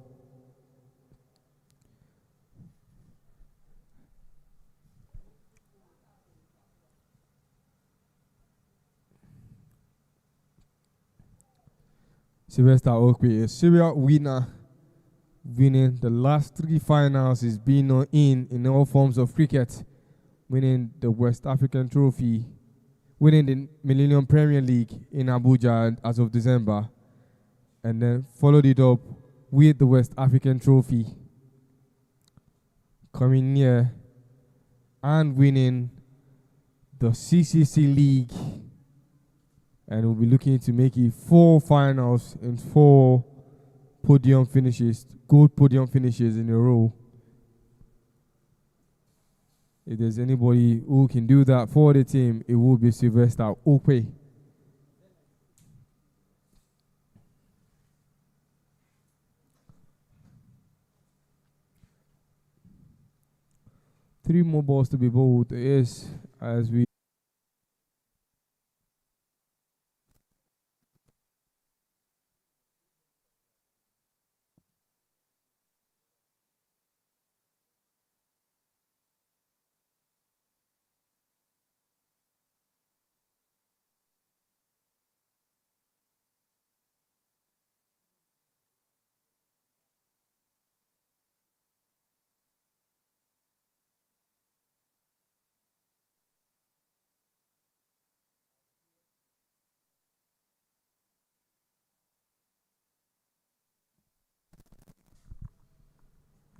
Sylvester Okwe, a serial winner, winning the last 3 finals he's been in all forms of cricket, winning the West African Trophy, winning the Millennium Premier League in Abuja as of December, and then followed it up with the West African Trophy, coming near and winning the CCC League. And we'll be looking to make it 4 finals and 4 podium finishes, gold podium finishes in a row. If there's anybody who can do that for the team, it will be Sylvester Okwe. Three more balls to be bowled is as we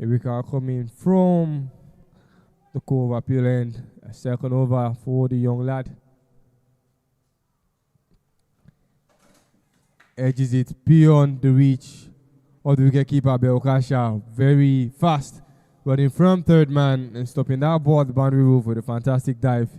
Erika coming from the Cove appeal end. A second over for the young lad. Edges it beyond the reach of the wicketkeeper Belkasha. Very fast running from third man and stopping that ball at the boundary roof with a fantastic dive.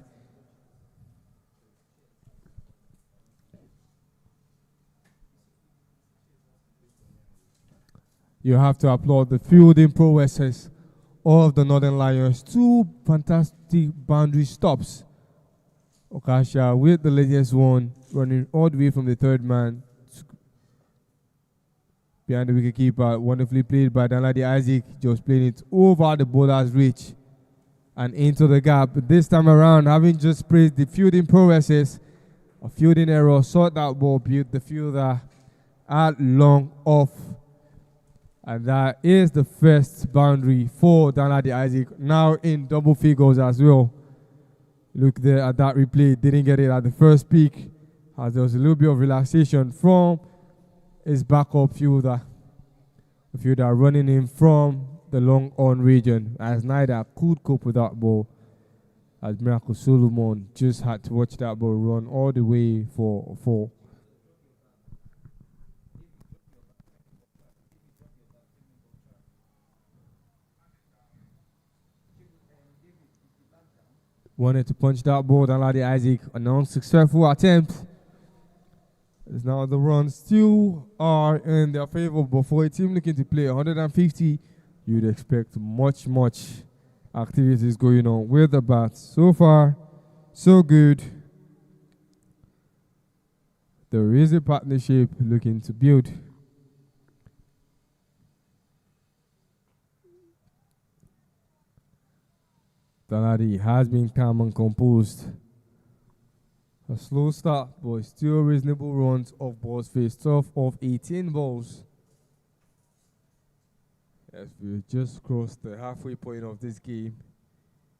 You have to applaud the fielding prowesses of the Northern Lions. 2 fantastic boundary stops. Okasha with the latest one, running all the way from the third man behind the wicketkeeper. Wonderfully played by Danladi Isaac, just playing it over the bowler's reach and into the gap. This time around, having just praised the fielding prowesses, a fielding error, sought that ball, beat the fielder at long off. And that is the first boundary for Danladi Isaac, now in double figures as well. Look there at that replay, didn't get it at the first peak, as there was a little bit of relaxation from his backup fielder. The fielder running in from the long on region, as neither could cope with that ball, as Miracle Solomon just had to watch that ball run all the way for 4. Wanted to punch that ball, Danladi Isaac, an unsuccessful attempt. As now the runs still are in their favor, but for a team looking to play 150, you'd expect much activities going on with the bats. So far, so good. There is a partnership looking to build. Danladi has been calm and composed. A slow start, but still reasonable runs of balls faced off of 18 balls. As we just crossed the halfway point of this game,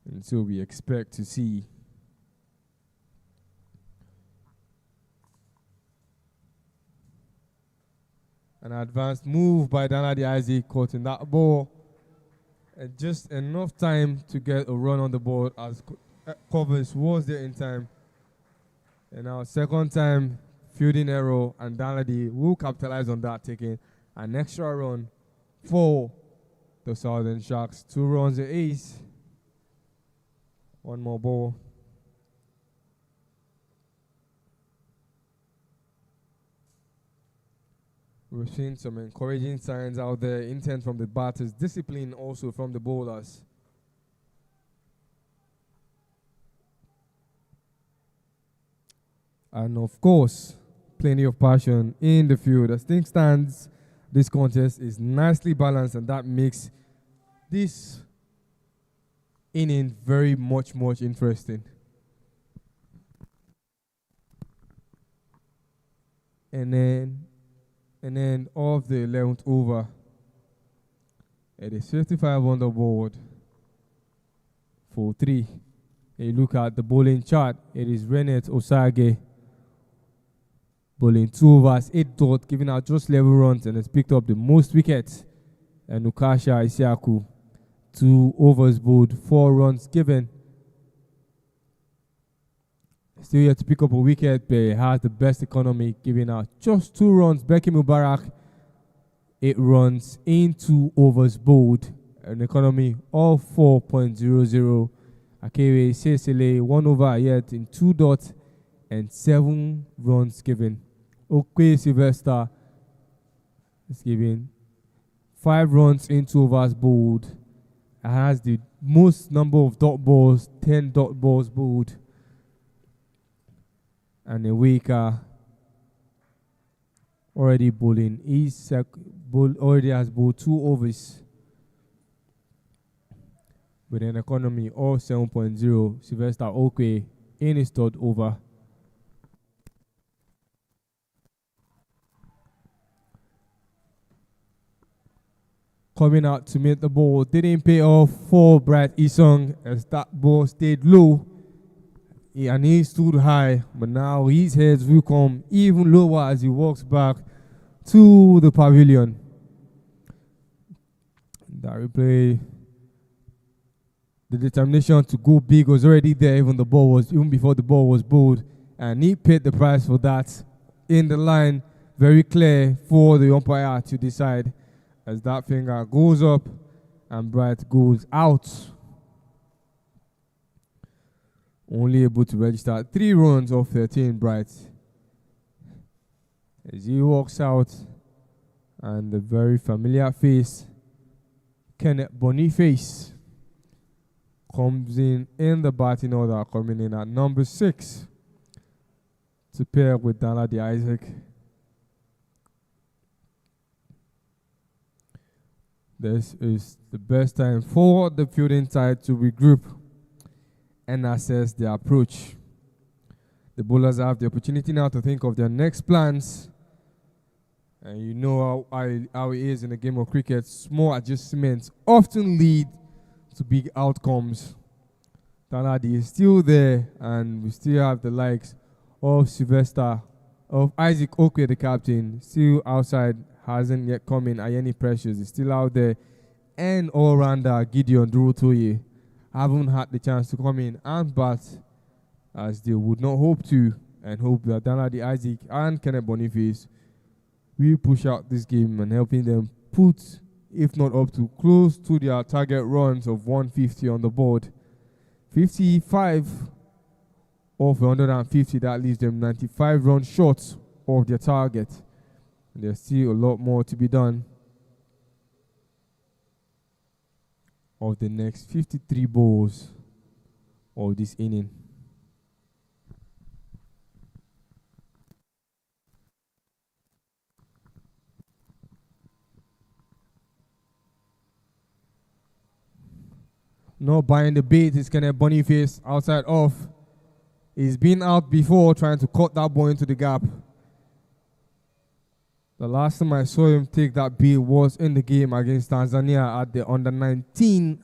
and so we expect to see an advanced move by Danladi Isaac, caught in that ball. And just enough time to get a run on the board as Covers was there in time. And now second time fielding error, and Danladi will capitalize on that, taking an extra run for the Southern Sharks. 2 runs an ace. 1 more ball. We're seeing some encouraging signs out there. Intent from the batters, discipline also from the bowlers. And of course, plenty of passion in the field. As things stands, this contest is nicely balanced, and that makes this inning very much interesting. And then off the 11th over, it is 55 on the board for 3. A look at the bowling chart. It is Rennet Osage bowling 2 overs, 8 dot, giving out just 11 runs, and has picked up the most wickets. And Ukasha Isiaku, 2 overs bowled, 4 runs given. Still yet to pick up a wicket, but he has the best economy, giving out just 2 runs. Becky Mubarak, 8 runs in 2 overs bowled, an economy of 4.00. Akewe Sesele, 1 over yet in 2 dots and 7 runs given. Okwe Sylvester is giving 5 runs in 2 overs bowled. It has the most number of dot balls, 10 dot balls bowled. And a Waker already bowling. He already has bowled 2 overs with an economy of 7.0. Sylvester Okwe in his 3rd over. Coming out to meet the ball, didn't pay off for Bright Isong as that ball stayed low. And he stood high, but now his heads will come even lower as he walks back to the pavilion. That replay, the determination to go big was already there even before the ball was bowled, and he paid the price for that. In the line, very clear for the umpire to decide as that finger goes up and Bright goes out. Only able to register 3 runs off 13, Bright. As he walks out, and the very familiar face, Kenneth Boniface, comes in the batting order, coming in at number 6 to pair with Danladi Isaac. This is the best time for the fielding side to regroup and assess their approach. The bowlers have the opportunity now to think of their next plans. And you know how it is in a game of cricket. Small adjustments often lead to big outcomes. Danladi is still there, and we still have the likes of Sylvester, of Isaac Okwe, the captain, still outside, hasn't yet come in at any pressures. He's still out there. And all-rounder Gideon Durotoye haven't had the chance to come in and bat as they would not hope to, and hope that Danladi Isaac and Kenneth Boniface will push out this game and helping them put, if not up to, close to their target runs of 150 on the board. 55 of 150, that leaves them 95 runs short of their target. And there's still a lot more to be done. Of the next 53 balls of this inning. Not buying the bait is Kenneth Boniface outside off. He's been out before trying to cut that ball into the gap. The last time I saw him take that bait was in the game against Tanzania at the under-19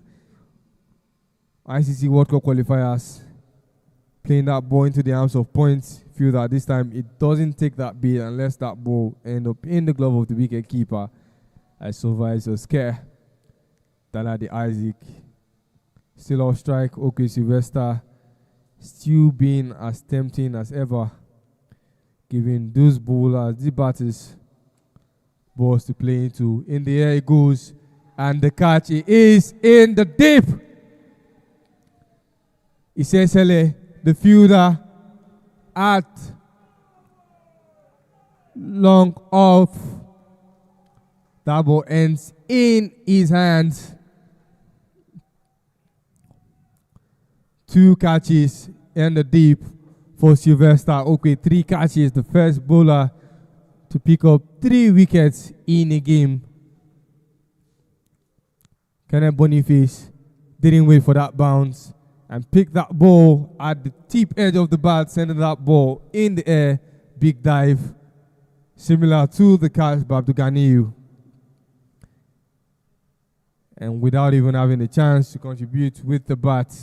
ICC World Cup qualifiers. Playing that ball into the arms of points. Feel that this time it doesn't take that bait unless that ball ends up in the glove of the wicket keeper. As survives a scare. Danladi Isaac still off strike. Okay, Sylvester still being as tempting as ever, giving those bowlers, the batters, balls to play into. In the air it goes, and the catch is in the deep. Isesele, the fielder, at long off. That ball ends in his hands. 2 catches in the deep for Sylvester. Okay, 3 catches. The first bowler to pick up 3 wickets in a game. Kenneth Boniface didn't wait for that bounce and picked that ball at the tip edge of the bat, sending that ball in the air. Big dive, similar to the catch by Abdul. And without even having a chance to contribute with the bat,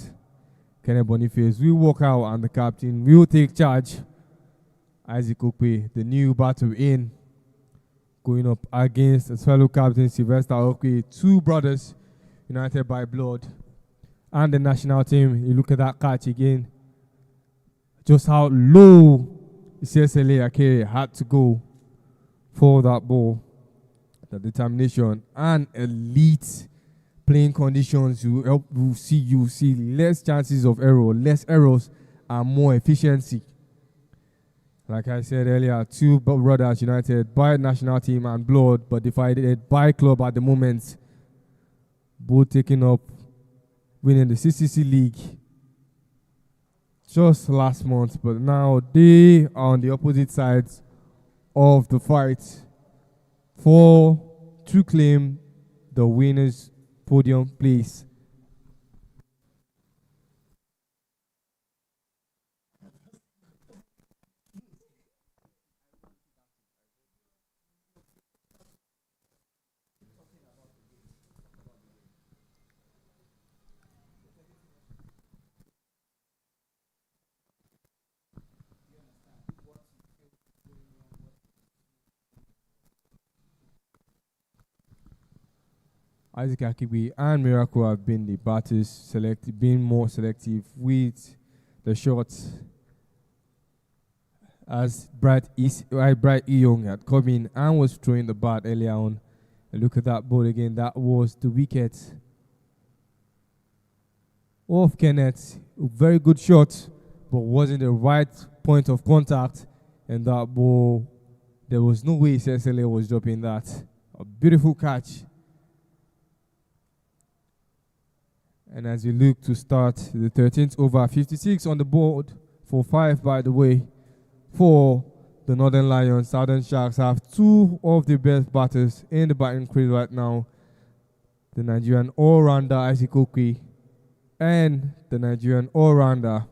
Kenneth Boniface will walk out and the captain will take charge. Isaac Okwe, the new battle in, going up against his fellow captain Sylvester Okwe, 2 brothers united by blood, and the national team. You look at that catch again, just how low Isesele Akere had to go for that ball. The determination and elite playing conditions will see less chances of error, less errors, and more efficiency. Like I said earlier, 2 brothers united by national team and blood, but divided by club at the moment. Both taking up winning the CCC League just last month, but now they are on the opposite sides of the fight to claim the winners' podium place. Isaac Akibi and Miracle have been the batters being more selective with the shots. As Bright E. Young had come in and was throwing the bat earlier on. And look at that ball again. That was the wicket off Kenneth. Very good shot, but wasn't the right point of contact. And that ball, there was no way Cecily was dropping that. A beautiful catch. And as we look to start the 13th over, 56 on the board for 5, by the way, for the Northern Lions. Southern Sharks have two of the best batters in the batting crease right now. The Nigerian all-rounder Isaac Okwi and the Nigerian all-rounder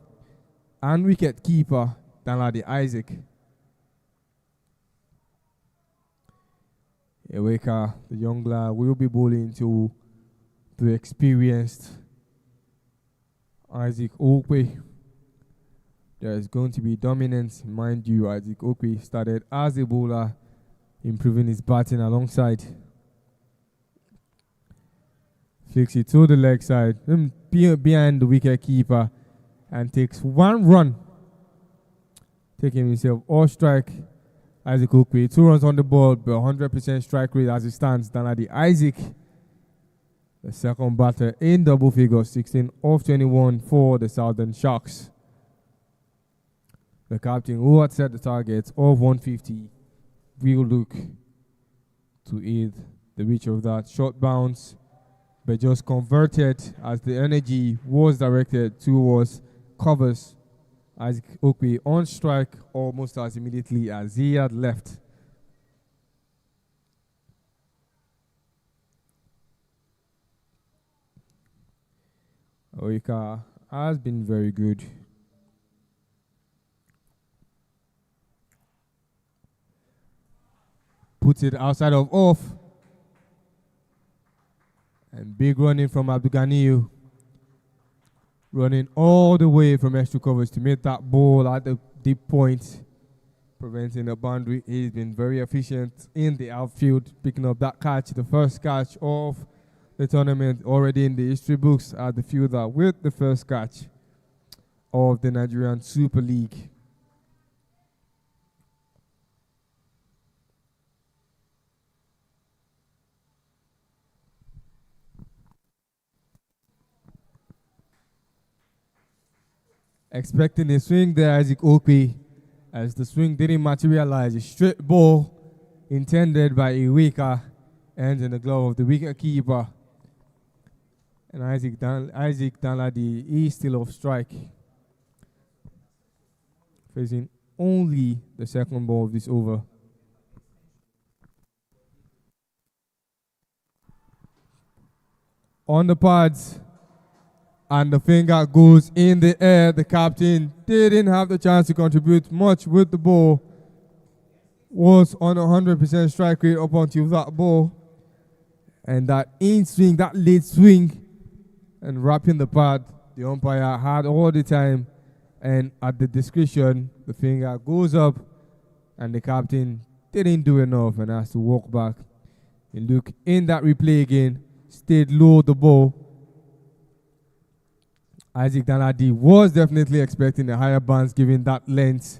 and wicket keeper Danladi Isaac. Eweka, the young lad, will be bowling to the experienced Isaac Okwi. There is going to be dominance, mind you. Isaac Okwi started as a bowler, improving his batting alongside. Flicks it to the leg side, behind the wicket keeper, and takes one run, taking himself off strike. Isaac Okwi, 2 runs on the board, but 100% strike rate as it stands. Danladi Isaac, the second batter in double figures, 16 off 21 for the Southern Sharks. The captain, who had set the target of 150, will look to aid the reach of that short bounce, but just converted as the energy was directed towards covers. Isaac Okwi on strike almost as immediately as he had left. Oika has been very good. Puts it outside of off. And big running from Abdulganiyu. Running all the way from extra covers to make that ball at the deep point, preventing the boundary. He's been very efficient in the outfield, picking up that catch, the first catch of the tournament, already in the history books at the fielder with the first catch of the Nigerian Super League. Expecting a swing there, Isaac Okwi, as the swing didn't materialize. A straight ball intended by Iweka ends in the glove of the wicket keeper. And Isaac Danladi is still off strike, facing only the second ball of this over. On the pads, and the finger goes in the air. The captain didn't have the chance to contribute much with the ball. Was on 100% strike rate up until that ball. And that in swing, that late swing, and wrapping the pad, the umpire had all the time. And at the discretion, the finger goes up, and the captain didn't do enough and has to walk back. And look in that replay again, stayed low the ball. Isaac Danladi was definitely expecting a higher bounce given that length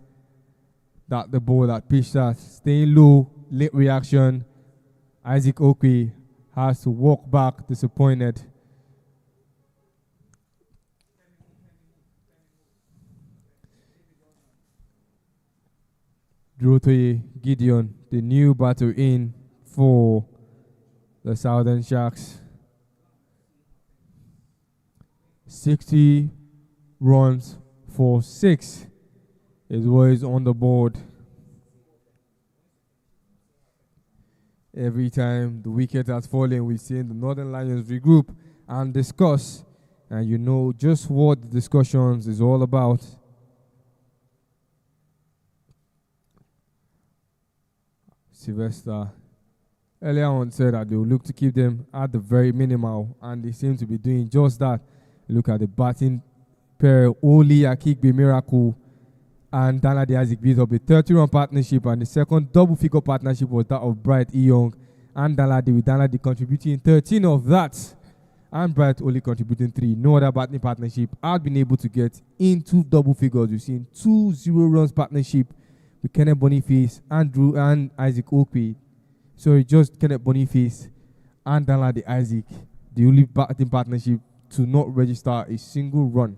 that the ball that pitched at. Staying low, late reaction. Isaac Okwi has to walk back disappointed. Drotoye Gideon, the new batter in for the Southern Sharks. 60 runs for 6 is what is on the board. Every time the wicket has fallen, we've seen the Northern Lions regroup and discuss, and you know just what the discussions is all about. Sylvester earlier on said that they will look to keep them at the very minimal, and they seem to be doing just that. Look at the batting pair, Oli Akigbe Miracle and Danladi Isaac beat up a 30-run partnership, and the second double-figure partnership was that of Bright Iyong and Danladi, with Danladi contributing 13 of that, and Bright only contributing 3. No other batting partnership had been able to get into double figures. We've seen 2 0-runs partnership with Kenneth Boniface and Isaac Okwi. Sorry, just Kenneth Boniface and Danladi Isaac. The only batting partnership to not register a single run.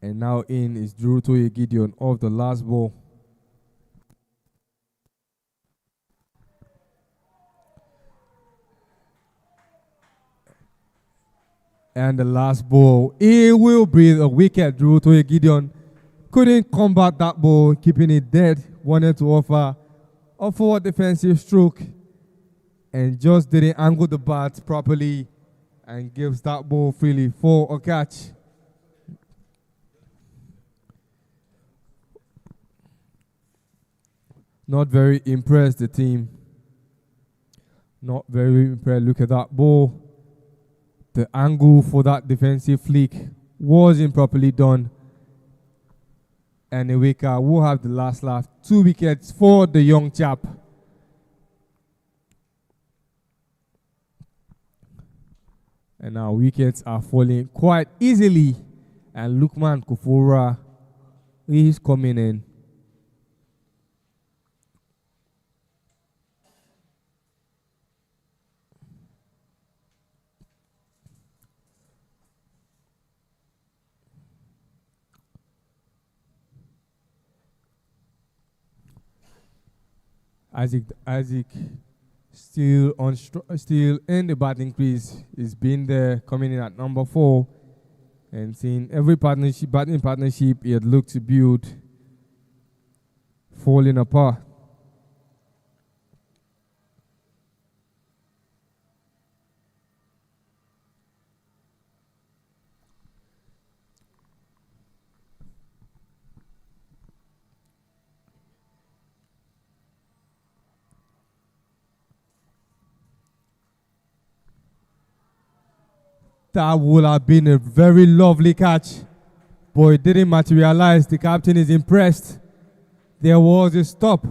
And now in is Drew Toye Gideon off the last ball. And the last ball, it will be a wicket. Drew Toye Gideon couldn't combat that ball, keeping it dead. Wanted to offer a forward defensive stroke and just didn't angle the bat properly and gives that ball freely for a catch. Not very impressed, the team. Not very impressed. Look at that ball. The angle for that defensive flick wasn't properly done. And Eweka will have the last laugh. 2 wickets for the young chap. And now wickets are falling quite easily. And Lukman Kufura is coming in. Isaac still in the batting crease. He's been there, coming in at number 4, and seeing every batting partnership he had looked to build falling apart. That would have been a very lovely catch, but it didn't materialize. The captain is impressed. There was a stop.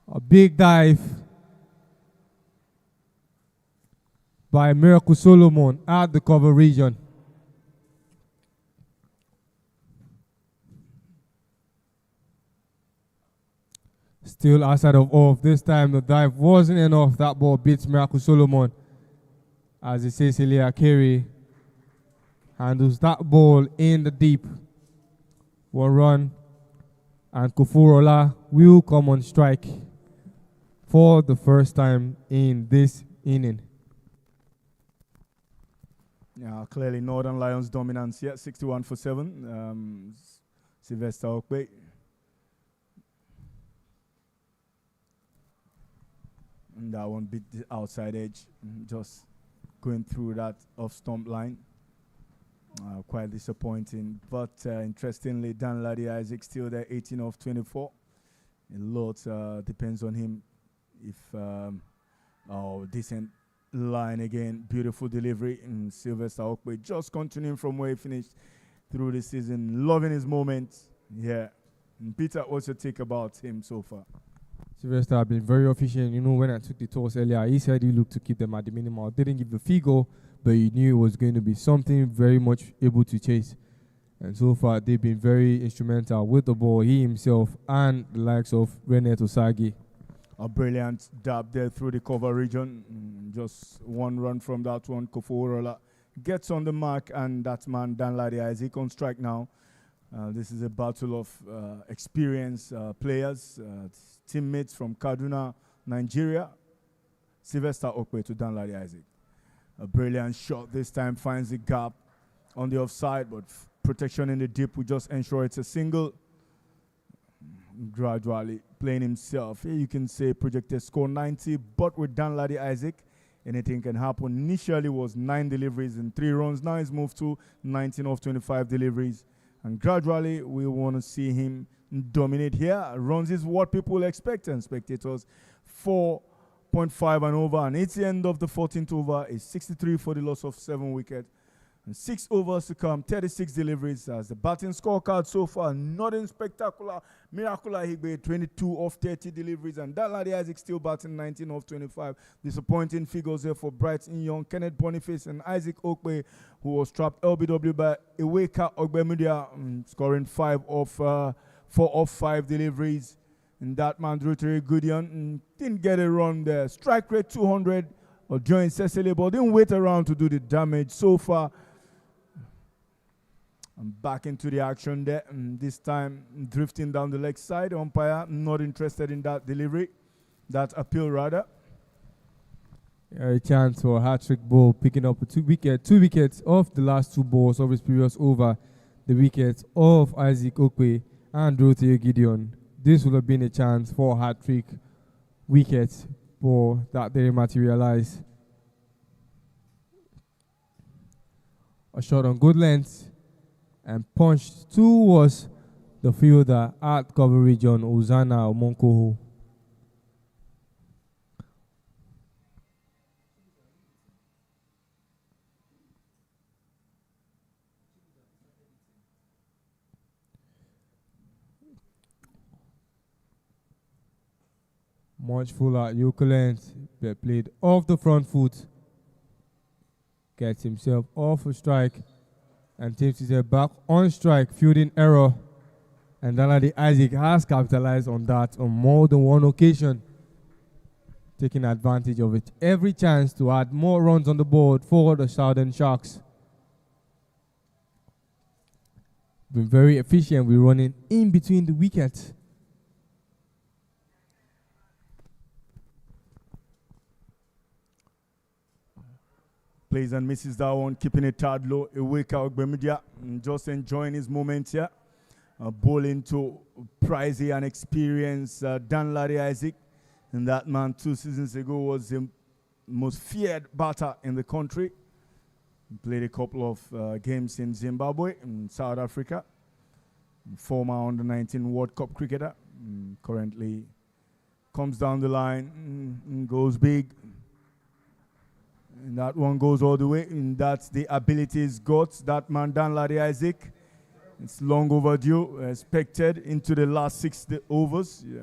A big dive by Miracle Solomon at the cover region. Still outside of off. This time the dive wasn't enough. That ball beats Miracle Solomon. As it says, Elia Carey handles that ball in the deep. 1 run, and Kufurola will come on strike for the first time in this inning. Yeah, clearly Northern Lions dominance here, 61 for 7. Sylvester Okwe. And that one beat the outside edge, just going through that off-stump line. Quite disappointing. But interestingly, Dan Laddie Isaac still there, 18 of 24. A lot depends on him. If decent line again, beautiful delivery. And Sylvester Okwe just continuing from where he finished through the season. Loving his moment. Yeah. And Peter, what's your take about him so far? Sylvester have been very efficient. You know, when I took the toss earlier, he said he looked to keep them at the minimal. Didn't give the figure, but he knew it was going to be something very much able to chase. And so far, they've been very instrumental with the ball, he himself and the likes of René Osagi. A brilliant dab there through the cover region. Just 1 run from that one. Kofuorola gets on the mark, and that man, Dan Laddie Isaac, on strike now. This is a battle of experienced players, teammates from Kaduna, Nigeria. Sylvester Okwe to Dan Laddie Isaac. A brilliant shot this time, finds the gap on the offside, but protection in the deep will just ensure it's a single. Gradually playing himself. Here you can say projected score 90, but with Dan Laddie Isaac, anything can happen. Initially was 9 deliveries and 3 runs. Now he's moved to 19 of 25 deliveries. And gradually we want to see him dominate here. Runs is what people expect, and spectators 4.5 and over. And it's the end of the 14th over. It's 63 for the loss of 7 wickets. And 6 overs to come, 36 deliveries as the batting scorecard so far. Nothing spectacular. Miracle Higbe, 22 of 30 deliveries. And Dan Laddie Isaac still batting 19 of 25. Disappointing figures there for Brighton Young, Kenneth Boniface, and Isaac Okwe, who was trapped LBW by Eweka Ogbemudia, scoring 4 of 5 deliveries. And that man drew to Gideon. Didn't get a run there. Strike rate 200 or join Cecily, but didn't wait around to do the damage so far. I'm back into the action there. And this time drifting down the leg side. Umpire not interested in that delivery. That appeal rather. A chance for a hat-trick ball, picking up two wickets off the last two balls of his previous over. The wickets of Isaac Okwe and Dorothea Gideon. This would have been a chance for a hat-trick wicket, but that didn't materialize. A shot on good length and punched towards the fielder at coverage on Uzana Omonkoho. Much fuller Euclid played off the front foot. Gets himself off a strike and tips himself back on strike. Fielding error. And Danladi Isaac has capitalized on that on more than one occasion. Taking advantage of it. Every chance to add more runs on the board for the Southern Sharks. Been very efficient with running in between the wickets. Plays and misses that one, keeping it tad low. A wake out Bemedia, just enjoying his moment here. Bowling to pricey and experienced Danladi Isaac. And that man 2 seasons ago was the most feared batter in the country. He played a couple of games in Zimbabwe and South Africa. Former under-19 World Cup cricketer. Currently comes down the line and goes big. And that one goes all the way, and that's the ability he's got. That man, Danladi Isaac, it's long overdue, expected into the last 6 overs. Yeah.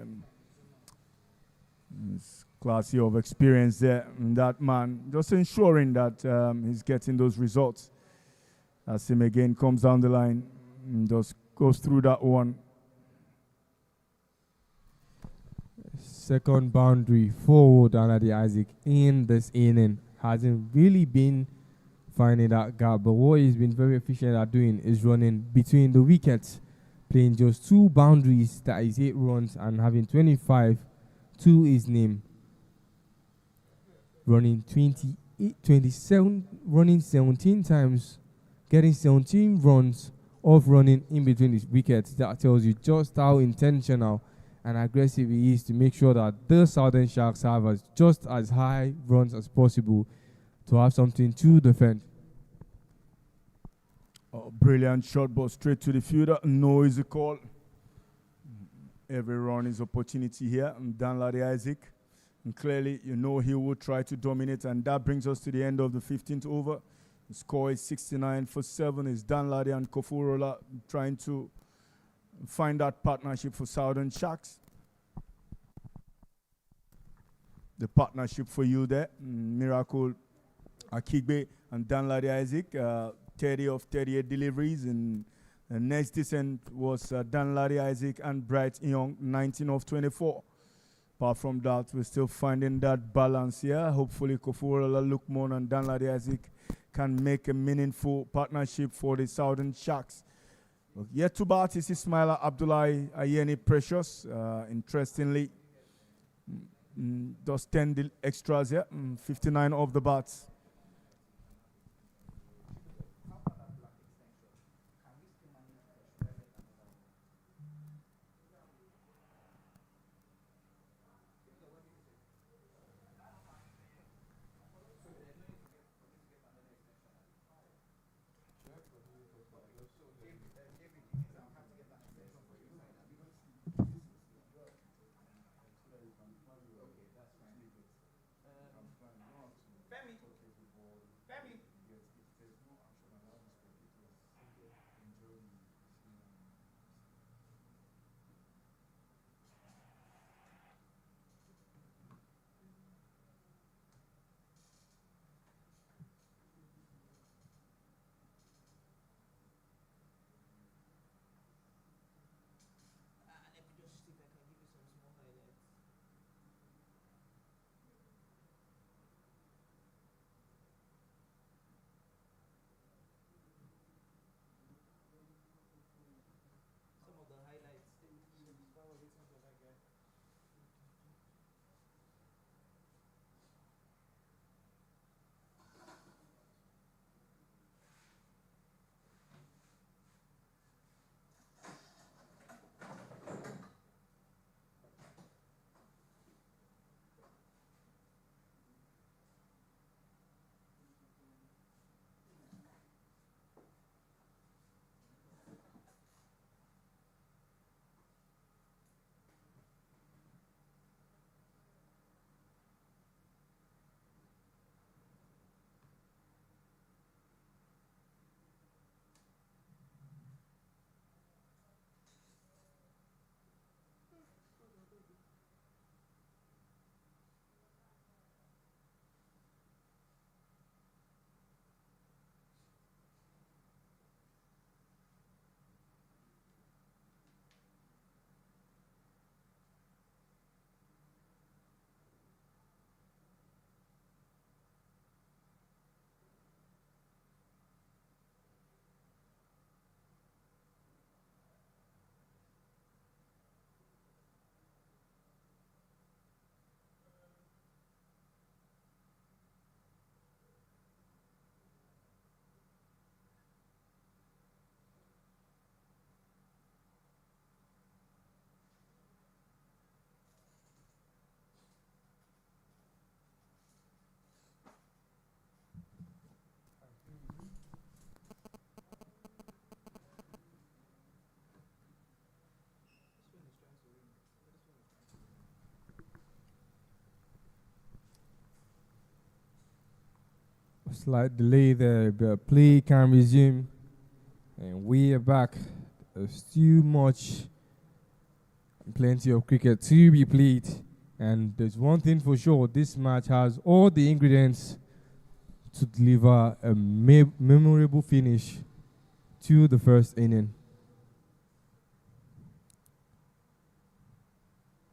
It's classy of experience there. And that man, just ensuring that he's getting those results. As him again comes down the line and just goes through that one. Second boundary for Danladi Isaac in this inning. Hasn't really been finding that gap, but what he's been very efficient at doing is running between the wickets, playing just 2 boundaries, that is 8 runs, and having 25 to his name. Running 27, running 17 times, getting 17 runs off running in between his wickets. That tells you just how intentional and aggressive he is to make sure that the Southern Sharks have just as high runs as possible to have something to defend. Oh, brilliant shot, but straight to the fielder. No easy call. Every run is opportunity here. And Danladi Isaac. And clearly, you know he will try to dominate. And that brings us to the end of the 15th over. The score is 69 for 7. It's Danladi and Kofurola trying to find that partnership for Southern Sharks. The partnership for you there, Miracle Akigbe and Danladi Isaac, 30 of 38 deliveries, and the next descent was Danladi Isaac and Bright Young, 19 of 24. Apart from that, we're still finding that balance here. Hopefully Kofurola, Lukman and Danladi Isaac can make a meaningful partnership for the Southern Sharks. Yet to bat is Ismaila Abdullahi Ayeni Precious. Interestingly, does 10 extras here, 59 off the bats. Slight delay there, but play can resume. And we are back. There's too much, plenty of cricket to be played. And there's one thing for sure, this match has all the ingredients to deliver a memorable finish to the first inning.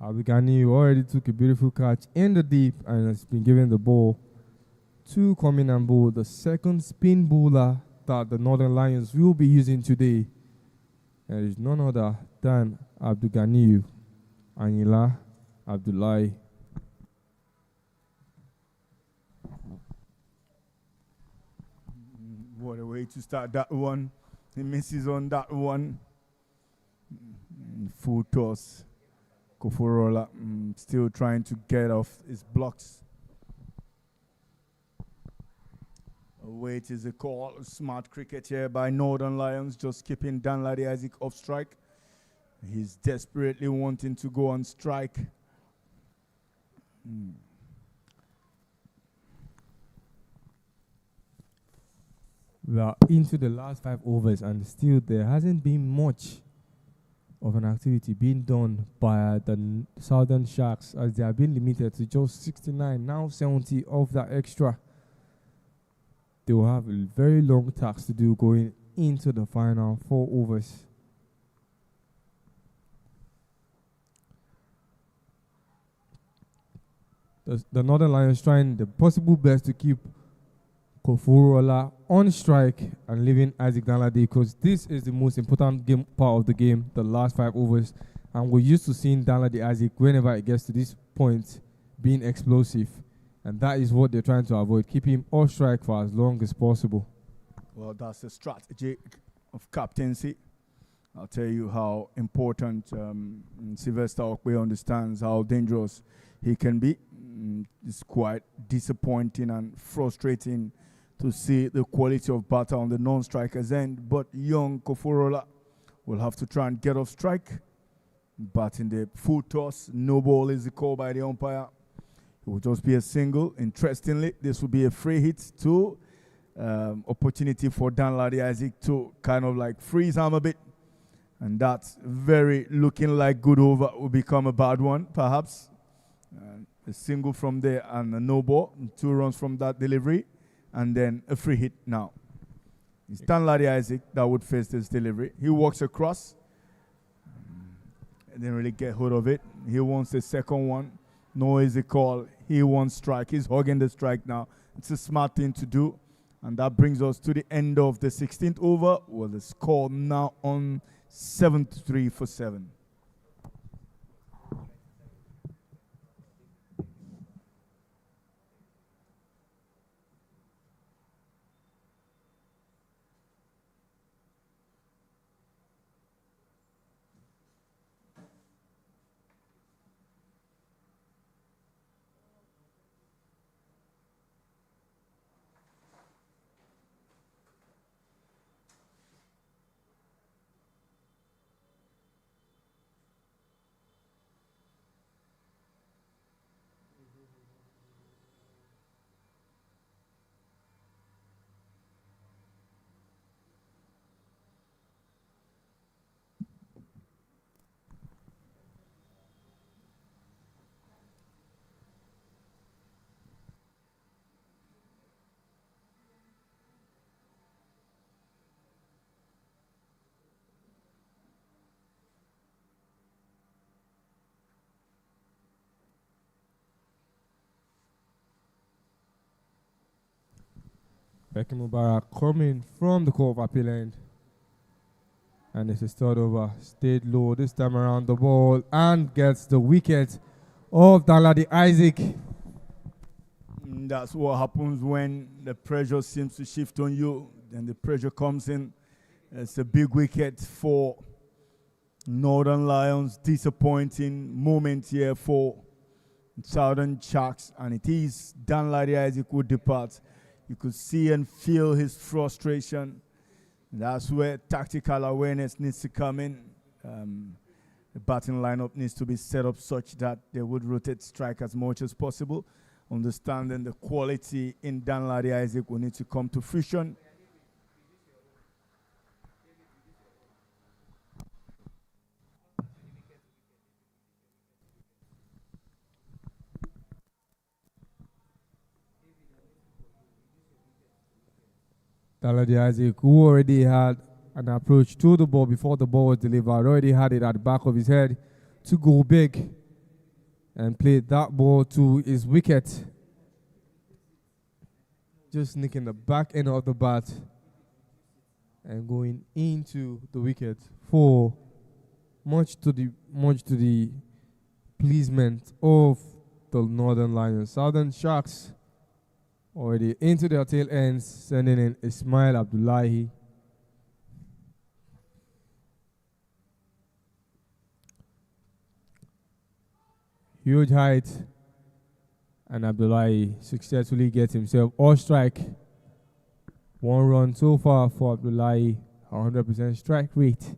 Abdulgani already took a beautiful catch in the deep and has been given the ball to come in and bowl the second spin bowler that the Northern Lions will be using today. There is none other than Abdulgani Anila Abdullahi. What a way to start that one. He misses on that one. Full toss. Koforola still trying to get off his blocks. Wait is a call. Smart cricket here by Northern Lions, just keeping Danladi Isaac off strike. He's desperately wanting to go on strike. We are into the last 5 overs and still there hasn't been much of an activity being done by the Southern Sharks, as they have been limited to just 69, now 70 of that extra. They will have a very long task to do going into the final 4 overs. The Northern Lions trying the possible best to keep Kofurola on strike and leaving Isaac Danladi, because this is the most important part of the game, the last 5 overs. And we're used to seeing Danladi Isaac whenever it gets to this point being explosive. And that is what they're trying to avoid, keep him off strike for as long as possible. Well, that's the strategy of captaincy. I'll tell you how important Sylvester Okwe understands how dangerous he can be. It's quite disappointing and frustrating to see the quality of batter on the non-striker's end. But young Koforola will have to try and get off strike. But in the full toss, no ball is the call by the umpire. It will just be a single. Interestingly, this will be a free hit to opportunity for Danladi Isaac to kind of like freeze him a bit. And that's very looking like good over will become a bad one, perhaps. A single from there and a no ball, and 2 runs from that delivery, and then a free hit now. It's Danladi Isaac that would face this delivery. He walks across. Didn't really get hold of it. He wants the second one. No easy call. He wants strike. He's hugging the strike now. It's a smart thing to do. And that brings us to the end of the 16th over. Well, the score now on 7-3 for 7. Becky Mubarak coming from the court of appeal end. And it's a start over. Stayed low this time around the ball and gets the wicket of Danladi Isaac. That's what happens when the pressure seems to shift on you. Then the pressure comes in. It's a big wicket for Northern Lions. Disappointing moment here for Southern Sharks. And it is Danladi Isaac who departs. You could see and feel his frustration. That's where tactical awareness needs to come in. The batting lineup needs to be set up such that they would rotate strike as much as possible. understanding the quality in Danladi Isaac will need to come to fruition. Danladi Isaac, who already had an approach to the ball before the ball was delivered, already had it at the back of his head to go big and played that ball to his wicket. Just nicking the back end of the bat and going into the wicket for much to the pleasement of the Northern Lions. Southern Sharks already into their tail ends, sending in Ismail Abdullahi. Huge height, and Abdullahi successfully gets himself all strike. 1 run so far for Abdullahi, 100% strike rate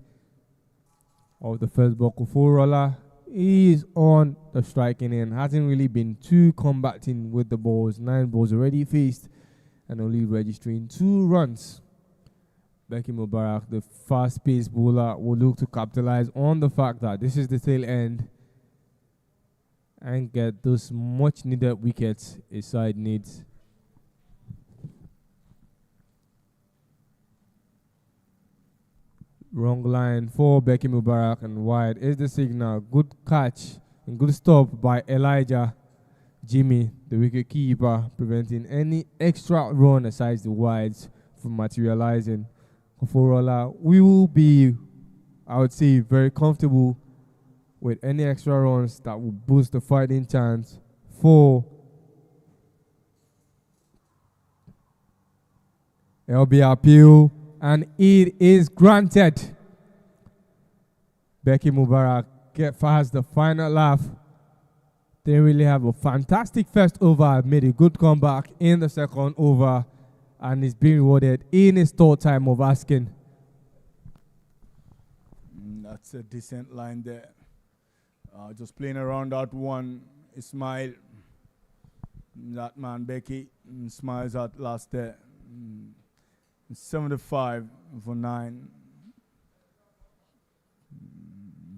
of the first ball. Kuforola is on the striking end, hasn't really been too combating with the balls. 9 balls already faced and only registering 2 runs. Becky Mubarak, the fast-paced bowler, will look to capitalize on the fact that this is the tail end and get those much-needed wickets his side needs. Wrong line for Becky Mubarak, and wide is the signal. Good catch and good stop by Elijah Jimmy, the wicket keeper, preventing any extra run aside the wides from materializing. Koforola will be, I would say, very comfortable with any extra runs that will boost the fighting chance for LB appeal, and it is granted. Becky Mubarak has the final laugh. They really have a fantastic first over, made a good comeback in the second over, and is being rewarded in his third time of asking. That's a decent line there. Just playing around that one, Ismail, that man Becky, smiles at last there. 75 for 9.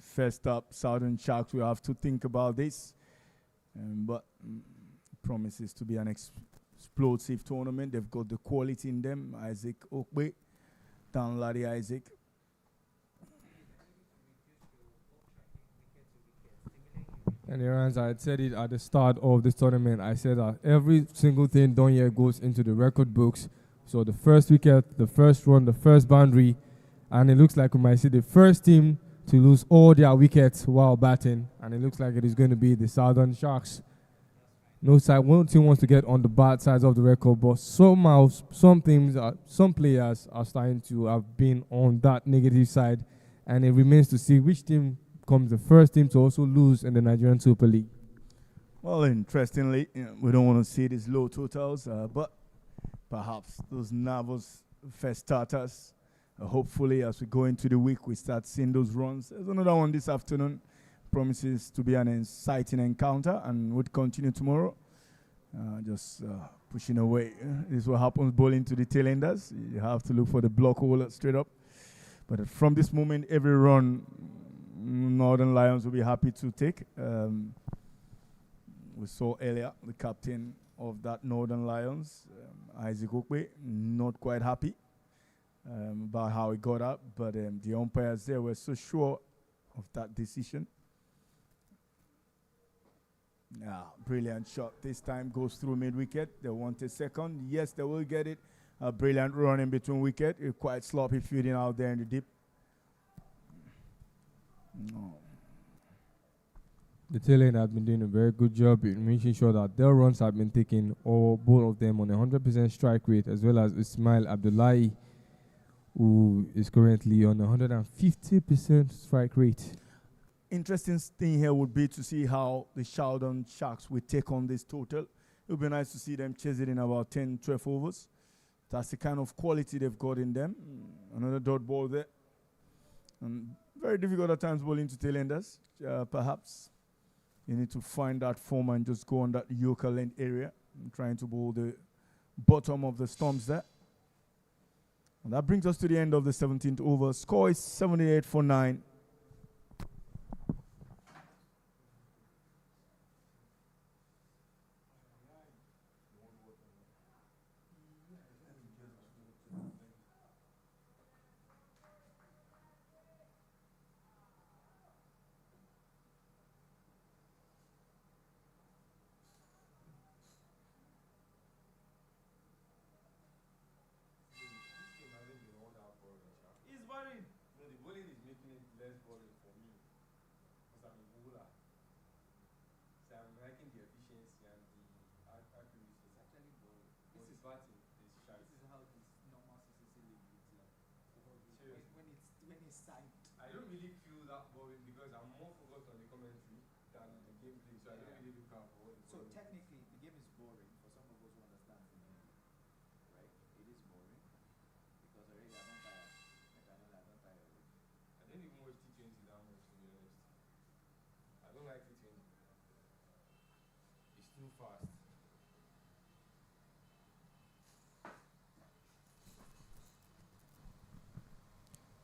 First up, Southern Sharks, we have to think about this. But promises to be an explosive tournament. They've got the quality in them. Isaac Okwe, Danladi Isaac. And Iran's, I had said it at the start of this tournament. I said that every single thing done here goes into the record books. So the first wicket, the first run, the first boundary, and it looks like we might see the first team to lose all their wickets while batting, and it looks like it is going to be the Southern Sharks. No team wants to get on the bad sides of the record, but somehow some players are starting to have been on that negative side, and it remains to see which team becomes the first team to also lose in the Nigerian Super League. Well, interestingly, we don't want to see these low totals, but perhaps those nervous first starters, hopefully as we go into the week, we start seeing those runs. There's another one this afternoon. Promises to be an exciting encounter, and would continue tomorrow. Just pushing away. This is what happens bowling to the tail enders. You have to look for the block hole straight up. But from this moment, every run, Northern Lions will be happy to take. We saw earlier the captain of that Northern Lions, Isaac Okwe, not quite happy about how he got up, but the umpires there were so sure of that decision. Yeah, brilliant shot. This time goes through mid-wicket. They want a second. Yes, they will get it. A brilliant run in between wicket. Quite sloppy fielding out there in the deep. No. The tail end have been doing a very good job in making sure that their runs have been taken, or both of them, on 100% strike rate, as well as Ismail Abdullahi, who is currently on 150% strike rate. Interesting thing here would be to see how the Southern Sharks will take on this total. It would be nice to see them chase it in about 10, 12 overs. That's the kind of quality they've got in them. Another dot ball there. Very difficult at times bowling to tail enders. Perhaps You need to find that form and just go on that yoker length area, trying to bowl the bottom of the stumps there. And that brings us to the end of the 17th over. Score is 78 for 9.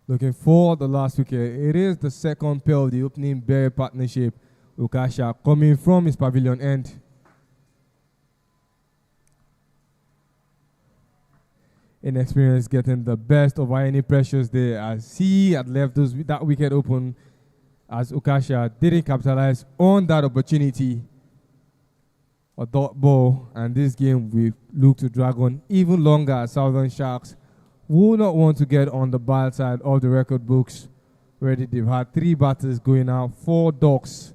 Looking for the last wicket. It is the second pair of the opening Berry partnership. Ukasha coming from his pavilion end. Inexperience getting the best of any pressures there as he had left that wicket open as Ukasha didn't capitalize on that opportunity. A dot ball, and this game we look to drag on even longer as Southern Sharks will not want to get on the bad side of the record books. Already they've had 3 batters going out, 4 ducks,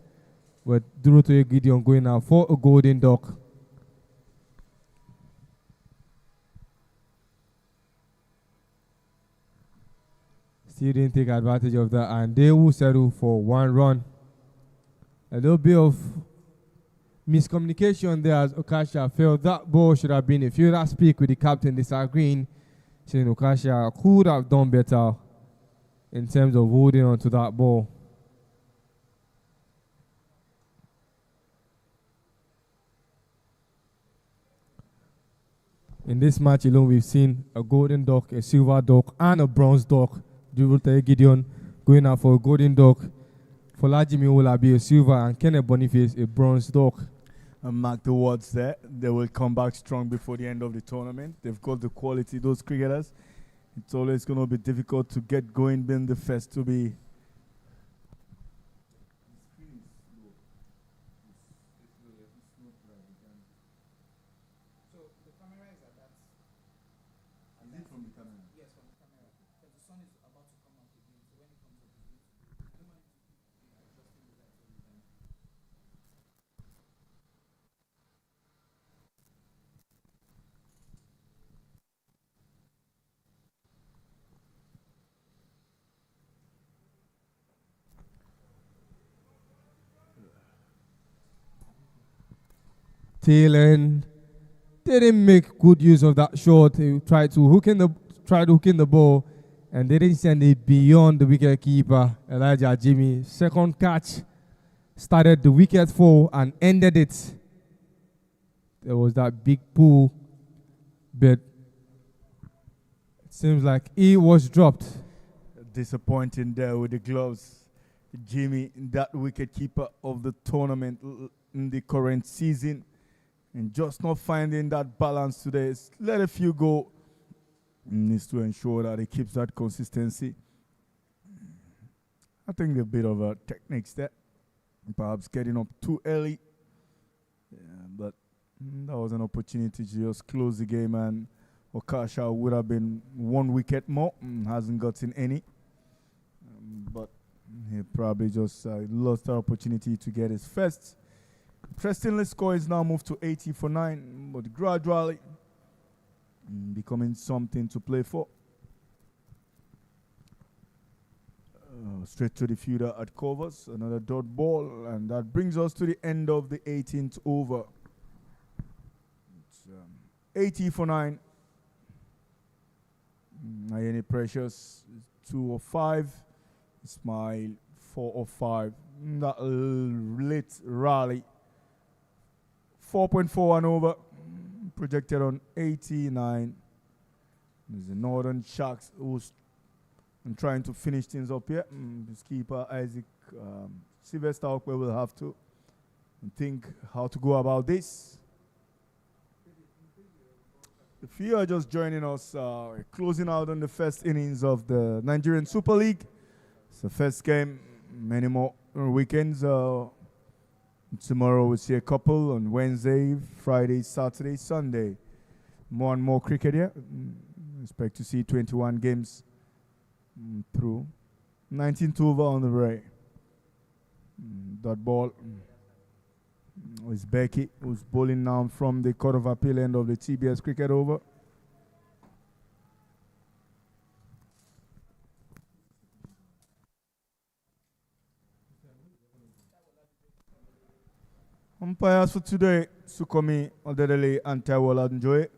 with Durotoye Gideon going out for a golden duck. Still didn't take advantage of that, and they will settle for 1 run. A little bit of miscommunication there as Okasha felt that ball should have been a fielder speak with the captain disagreeing, saying Okasha could have done better in terms of holding on to that ball. In this match alone, we've seen a golden duck, a silver duck, and a bronze duck. Durotoye Gideon going out for a golden duck. Folajimi Olabi a silver, and Kenneth Boniface a bronze duck. And mark the words there. They will come back strong before the end of the tournament. They've got the quality, those cricketers. It's always going to be difficult to get going, being the first to be. Tail end didn't make good use of that shot. He tried to hook in the ball, and they didn't send it beyond the wicket keeper Elijah Jimmy. Second catch started the wicket fall and ended it. There was that big pull, but it seems like he was dropped. Disappointing there with the gloves. Jimmy, that wicket keeper of the tournament in the current season, and just not finding that balance today. Let a few go. Needs to ensure that he keeps that consistency. I think a bit of a techniques there. Perhaps getting up too early. Yeah, but that was an opportunity to just close the game, and Okasha would have been 1 wicket more. Hasn't gotten any. But he probably just lost the opportunity to get his first. Interestingly, score is now moved to 80 for 9, but gradually becoming something to play for. Straight to the fielder at covers, another dot ball, and that brings us to the end of the 18th over. It's 80 for 9. Ayeni Precious 2 of 5. Ismail 4 or 5. That late rally. 4.41 over. Projected on 89. There's the Northern Sharks who's trying to finish things up here. His keeper Isaac Sylvester Okwe will have to think how to go about this. If you are just joining us, closing out on the first innings of the Nigerian Super League. It's the first game. Many more weekends. Tomorrow we'll see a couple on Wednesday, Friday, Saturday, Sunday. More and more cricket here. Expect to see 21 games through. 19th over on the right. That ball is Becky, who's bowling now from the Court of Appeal end of the TBS cricket over. Umpires for today, Sukomi Odedele and Taiwola Njoe.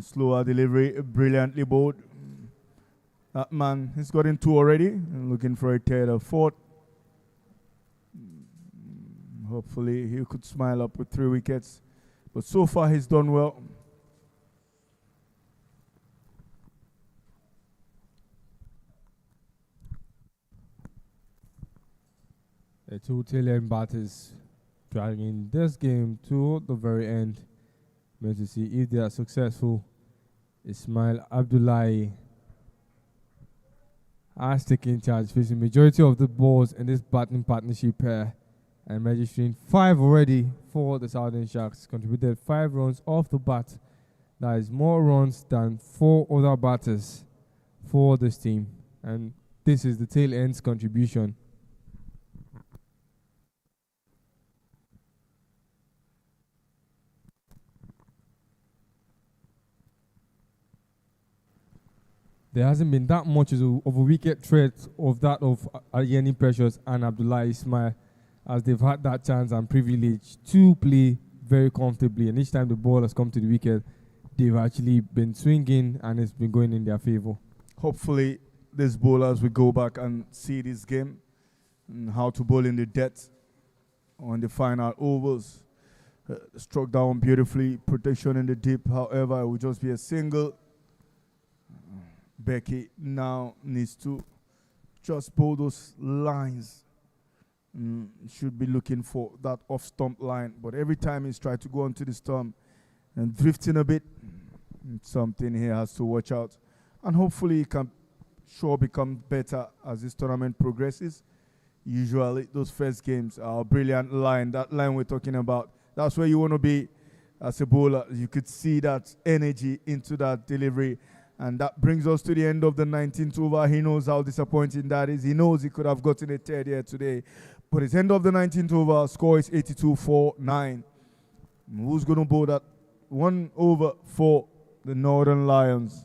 Slower delivery, brilliantly bowled. That man, he's got in 2 already, and looking for a third or fourth. Hopefully he could smile up with 3 wickets. But so far he's done well. The 2 tail-end batters dragging this game to the very end. Meant to see if they are successful. Ismail Abdullahi has taken charge, facing majority of the balls in this batting partnership pair and registering 5 already for the Southern Sharks. Contributed 5 runs off the bat. That is more runs than 4 other batters for this team. And this is the tail end's contribution. There hasn't been that much of a wicket threat of that of Ayeni Precious and Abdullah Ismail, as they've had that chance and privilege to play very comfortably. And each time the ball has come to the wicket, they've actually been swinging and it's been going in their favor. Hopefully, these bowlers will go back and see this game and how to bowl in the depth on the final overs. Struck down beautifully, protection in the deep. However, it will just be a single. Becky now needs to just bowl those lines. Should be looking for that off-stump line. But every time he's tried to go onto the stump and drifting a bit, it's something he has to watch out. And hopefully he can become better as this tournament progresses. Usually those first games are a brilliant line. That line we're talking about, that's where you want to be as a bowler. You could see that energy into that delivery. And that brings us to the end of the 19th over. He knows how disappointing that is. He knows he could have gotten a third here today. But it's end of the 19th over. Score is 82-4-9. Who's going to bowl that 1 over for the Northern Lions?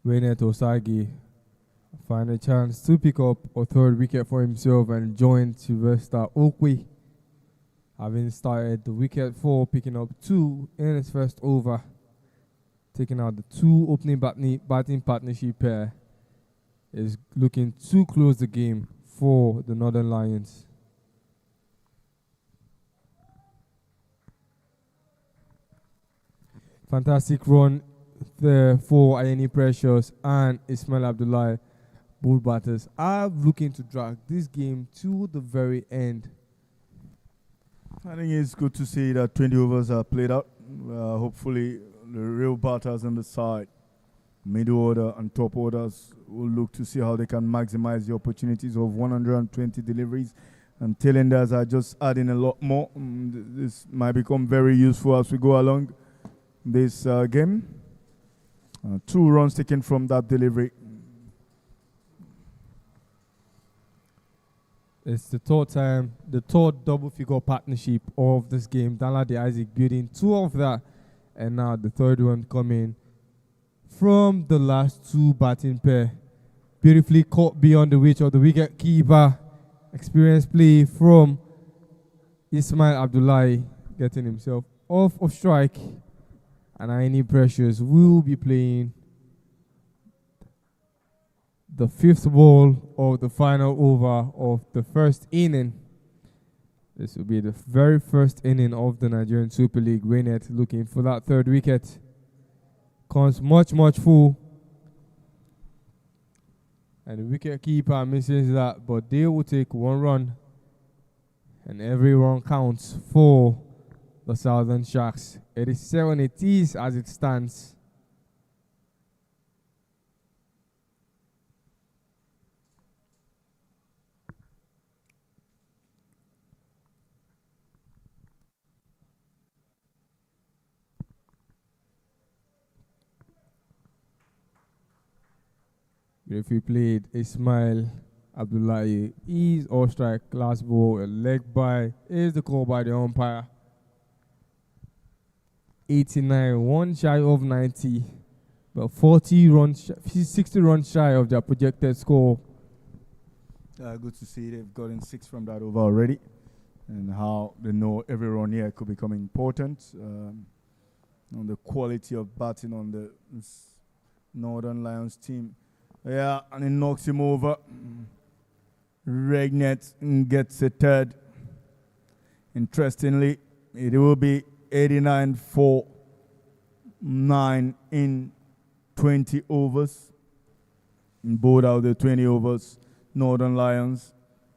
Waynet Osagi find a chance to pick up a 3rd wicket for himself and join Sylvester Okwe, having started the wicket for picking up 2 in his first over, taking out the 2 opening batting partnership pair. Is looking to close the game for the Northern Lions. Fantastic run there for Ayeni Precious and Ismail Abdullahi. Bull batters are looking to drag this game to the very end I think it's good to see that 20 overs are played out. Hopefully, the real batters on the side, middle order and top orders, will look to see how they can maximize the opportunities of 120 deliveries. And tailenders are just adding a lot more. This might become very useful as we go along this game. 2 runs taken from that delivery. It's the third time, the third double figure partnership of this game. Danladi Isaac building 2 of that, and now the third one coming from the last 2 batting pair. Beautifully caught beyond the reach of the wicket keeper. Experienced play from Ismail Abdullahi, getting himself off of strike. And Aini Precious will be playing the 5th ball of the final over of the first inning. This will be the very first inning of the Nigerian Super League. Waynet looking for that 3rd wicket. Comes much full. And the wicket keeper misses that, but they will take 1 run. And every run counts for the Southern Sharks. 87 it is as it stands. Beautifully played. Ismail Abdullahi is all strike. Last ball, a leg by is the call by the umpire. 89, 1 shy of 90, but 40 runs, 60 runs shy of their projected score. Good to see they've gotten 6 from that over already, and how they know every run here could become important. On the quality of batting on the Northern Lions team. Yeah, and it knocks him over. Regnet gets a 3rd. Interestingly, it will be 89 for 9 in 20 overs. In both out the 20 overs, Northern Lions.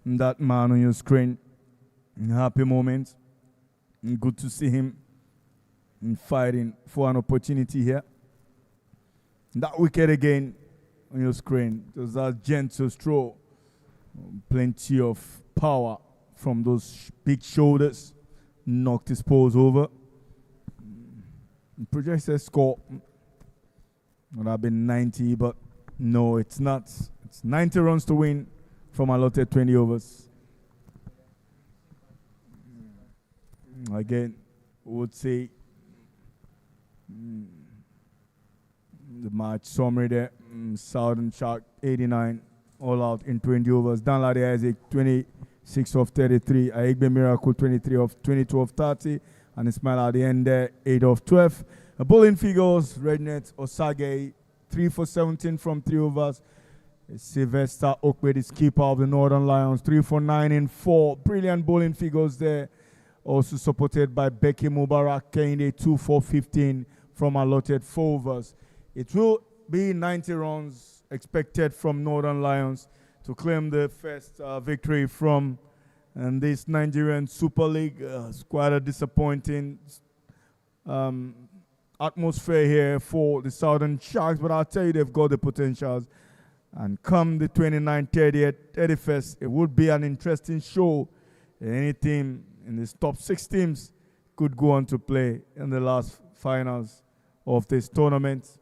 And that man on your screen, happy moment. And good to see him fighting for an opportunity here. That wicket again on your screen. It was that gentle stroke. Plenty of power from those big shoulders. Knocked his pose over. Projected score would have been 90, but no, it's not. It's 90 runs to win from allotted 20 overs. Again, would say the match summary there. Southern Shark 89 all out in 20 overs. Danladi Isaac 26 of 33. Aigbe Miracle 22 of 30. And Ismail at the end there 8 of 12. Bowling figures, Rednet Osage 3 for 17 from 3 overs. Sylvester Okwed is keeper of the Northern Lions 3 for 9 in 4. Brilliant bowling figures there. Also supported by Becky Mubarak Kende 2 for 15 from allotted 4 overs. It will be 90 runs expected from Northern Lions to claim the first victory from this Nigerian Super League. It's quite a disappointing atmosphere here for the Southern Sharks, but I'll tell you they've got the potentials. And come the 29th, 30th, 31st, it would be an interesting show. Any team in these top 6 teams could go on to play in the last finals of this tournament.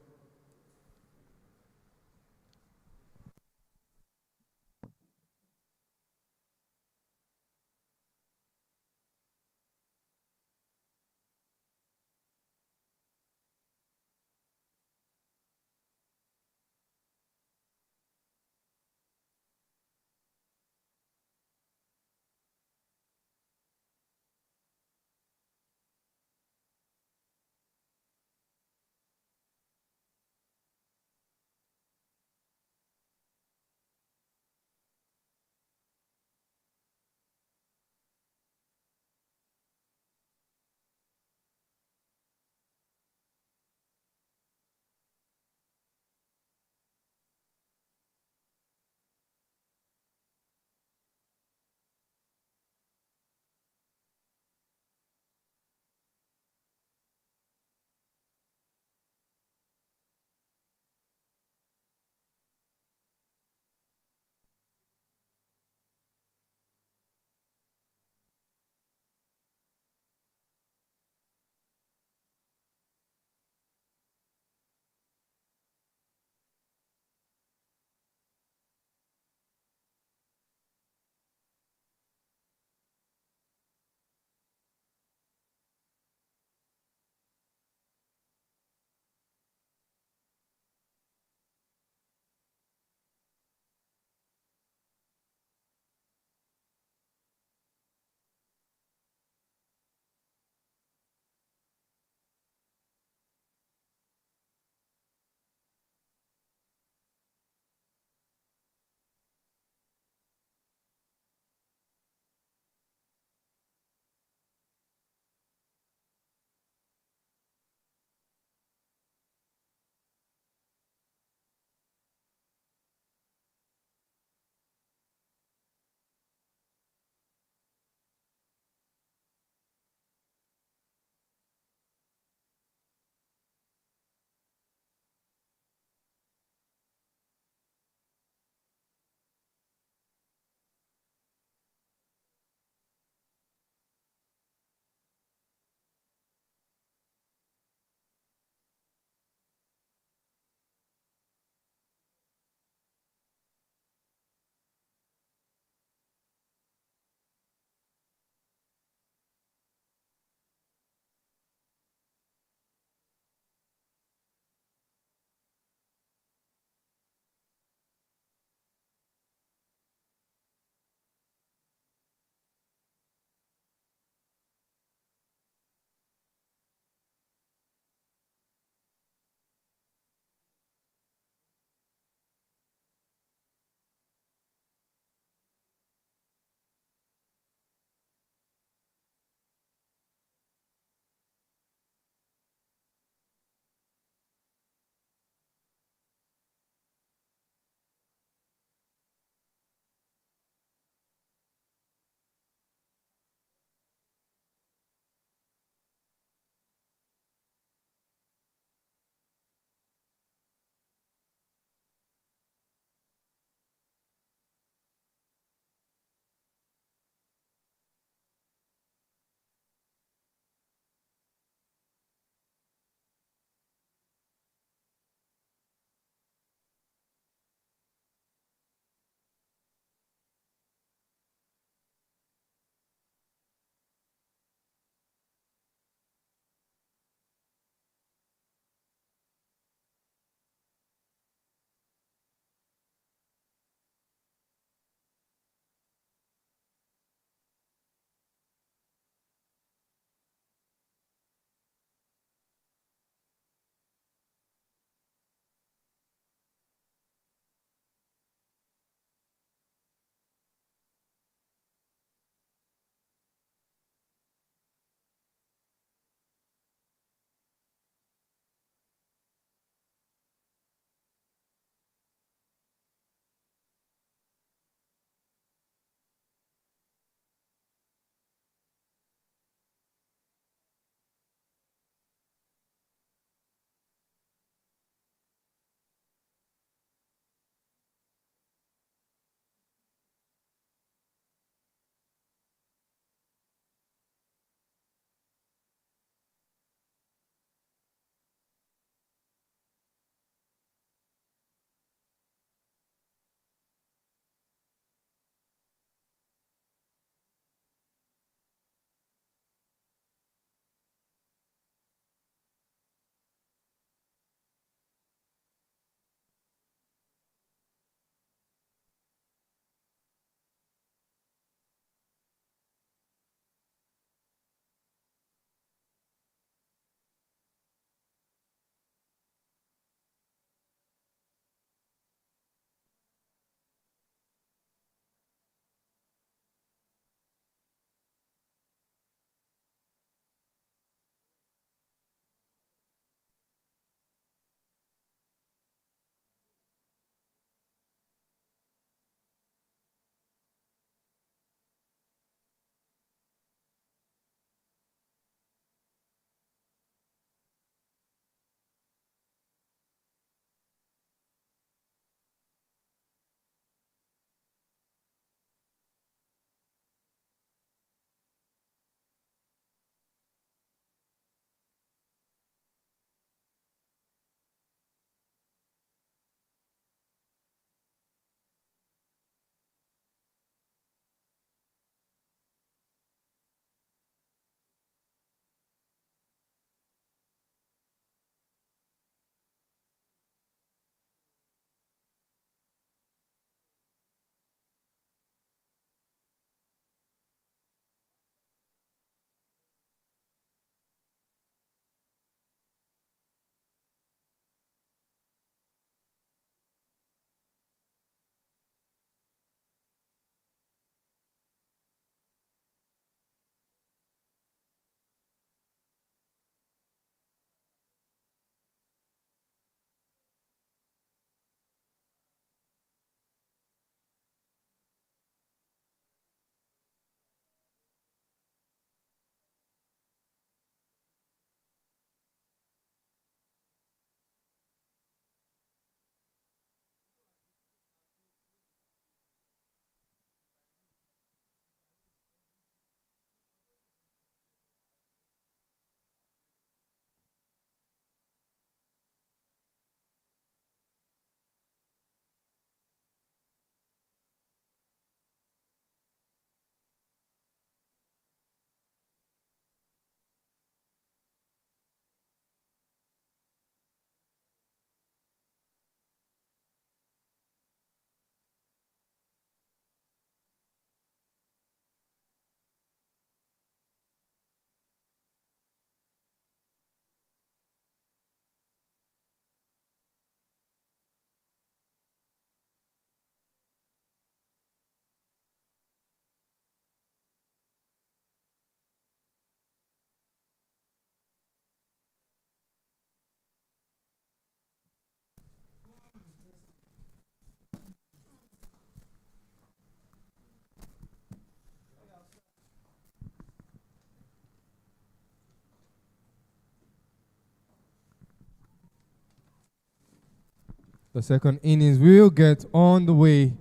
The second innings will get on the way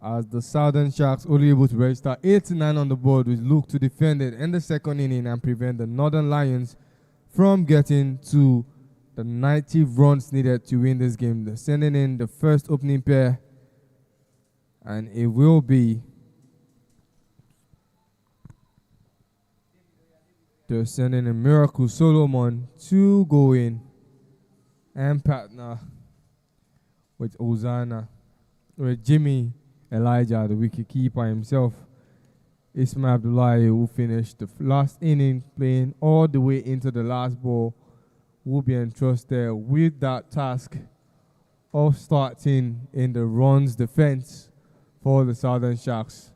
as the Southern Sharks only able to register 89 on the board, which look to defend it in the second inning and prevent the Northern Lions from getting to the 90 runs needed to win this game. They're sending in the first opening pair, and it will be they're sending in Miracle Solomon to go in and partner with Ozana, with Jimmy Elijah, the wicket keeper himself. Ismail Abdullahi, who finished the last inning playing all the way into the last ball, will be entrusted with that task of starting in the runs defense for the Southern Sharks.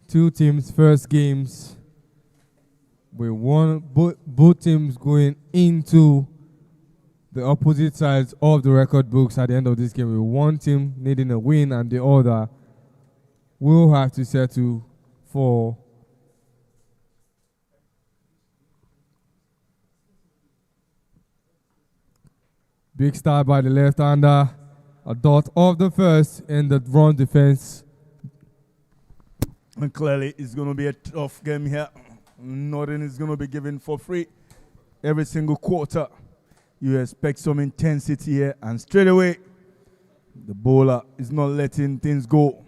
Two teams' first games, with both teams going into the opposite sides of the record books at the end of this game, with one team needing a win and the other will have to settle for big start by the left-hander, a dot of the first in the run defense. And clearly it's going to be a tough game here. Nothing is going to be given for free. Every single quarter, you expect some intensity here, and straight away, the bowler is not letting things go.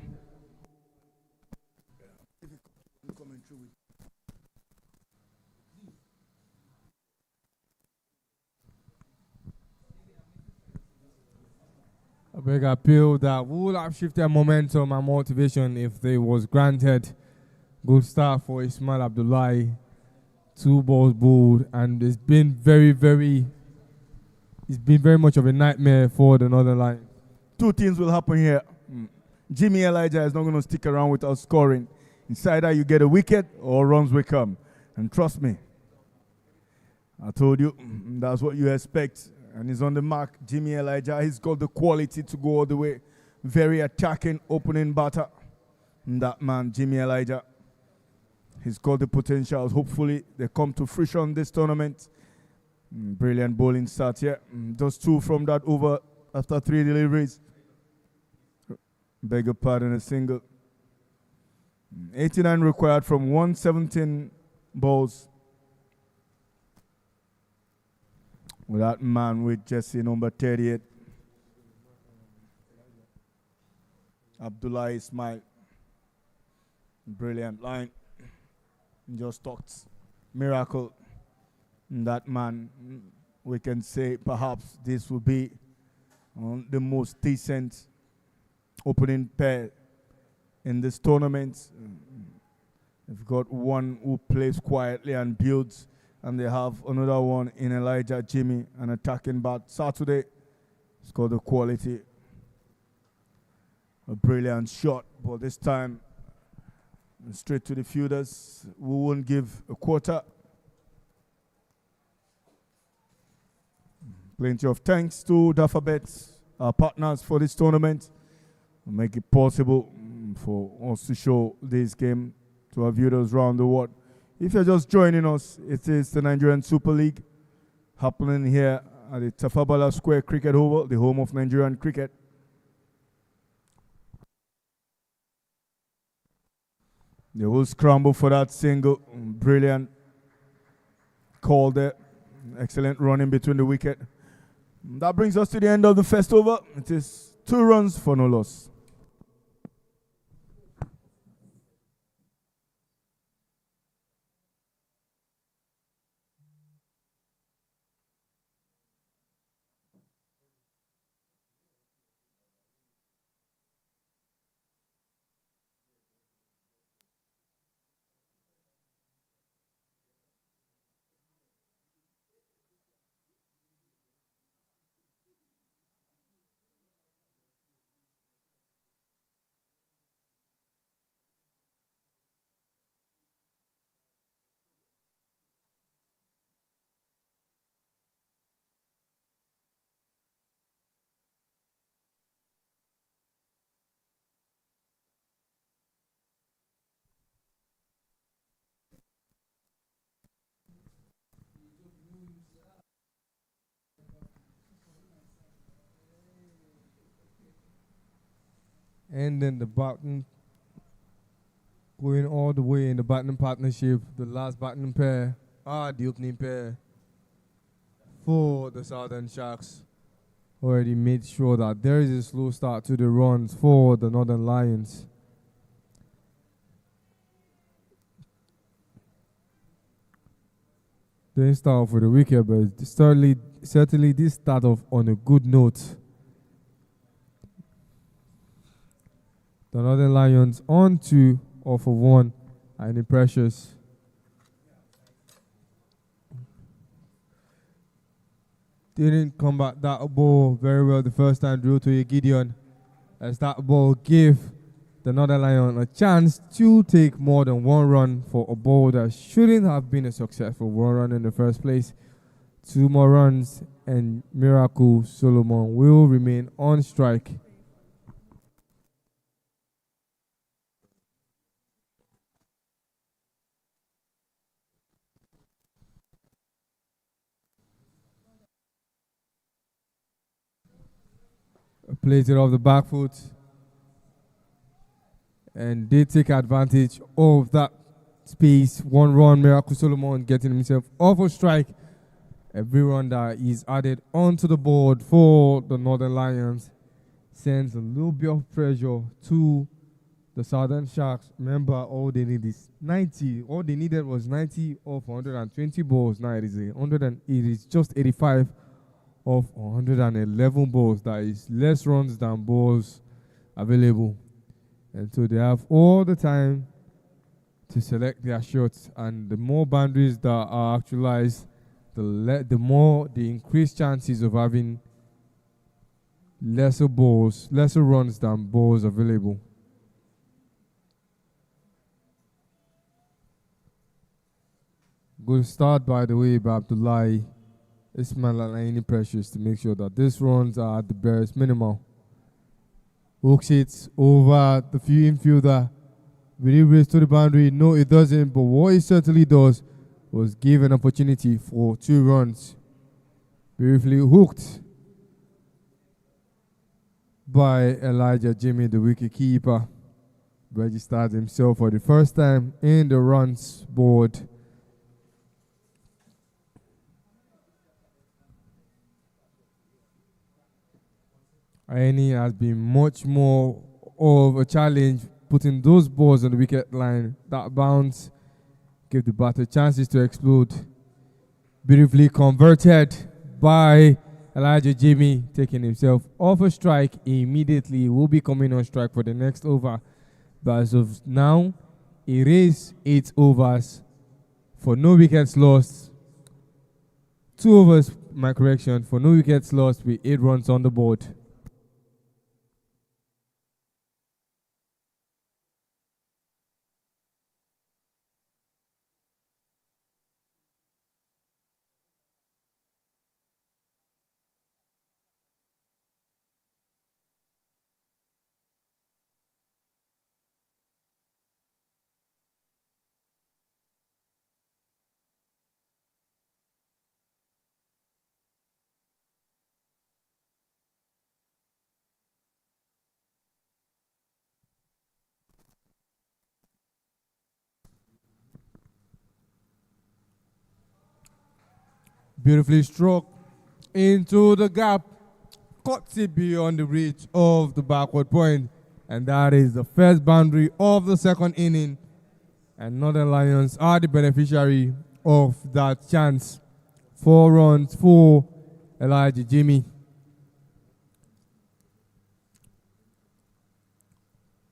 A big appeal that would have shifted momentum and motivation if they was granted. Good start for Ismail Abdullahi. 2 balls bowled, and it's been very much of a nightmare for the Northern Lions. Two things will happen here. Jimmy Elijah is not going to stick around without scoring. It's either you get a wicket or runs will come. And trust me, I told you, that's what you expect. And he's on the mark. Jimmy Elijah, he's got the quality to go all the way. Very attacking opening batter. And that man, Jimmy Elijah, he's got the potentials. Hopefully, they come to fruition this tournament. Brilliant bowling start here. Just 2 from that over after 3 deliveries. Beg your pardon, a single. 89 required from 117 balls. With that man with Jesse number 38. Abdullah Ismail. Brilliant line. Just talked. Miracle. That man, we can say perhaps this will be the most decent opening pair in this tournament. They've got one who plays quietly and builds, and they have another one in Elijah Jimmy, an attacking bat. Saturday, it's got the quality. A brilliant shot, but this time straight to the fielders. We won't give a quarter. Plenty of thanks to Dafabet, our partners for this tournament. Make it possible for us to show this game to our viewers around the world. If you're just joining us, it is the Nigerian Super League happening here at the Tafabala Square Cricket Oval, the home of Nigerian cricket. They will scramble for that single. Brilliant call there. Excellent running between the wicket. That brings us to the end of the first over. It is 2 runs for no loss. And then the batting going all the way in the batting partnership. The last batting pair are the opening pair for the Southern Sharks. Already made sure that there is a slow start to the runs for the Northern Lions. Didn't start off with a wicket, but certainly this start off on a good note. The Northern Lions on 2 off of 1 are any pressures. Didn't combat that ball very well the first time, drew to a Gideon, as that ball gave the Northern Lion a chance to take more than 1 run for a ball that shouldn't have been a successful 1 run in the first place. 2 more runs and Miracle Solomon will remain on strike. Plays it off the back foot. And they take advantage of that space. 1 run, Miracle Solomon getting himself off a strike. Every run that is added onto the board for the Northern Lions sends a little bit of pressure to the Southern Sharks. Remember, all they need is 90. All they needed was 90 of 120 balls. Now it is just 85 of 111 balls. That is less runs than balls available. And so they have all the time to select their shots, and the more boundaries that are actualized, the more the increased chances of having lesser runs than balls available. Good start, by the way, by Abdullahi Ismail and any pressures to make sure that these runs are at the barest minimal. Hooks it over the few infielder. Will it race to the boundary? No, it doesn't. But what it certainly does was give an opportunity for 2 runs. Beautifully hooked by Elijah Jimmy, the wicketkeeper. Registered himself for the first time in the runs board. Aini has been much more of a challenge putting those balls on the wicket line. That bounce gave the batter chances to explode. Beautifully converted by Elijah Jimmy, taking himself off a strike immediately. He will be coming on strike for the next over. But as of now, it is 8 overs for no wickets lost. 2 overs, my correction, for no wickets lost with 8 runs on the board. Beautifully struck into the gap. Cuts it beyond the reach of the backward point. And that is the first boundary of the second inning. And Northern Lions are the beneficiary of that chance. 4 runs for Elijah Jimmy.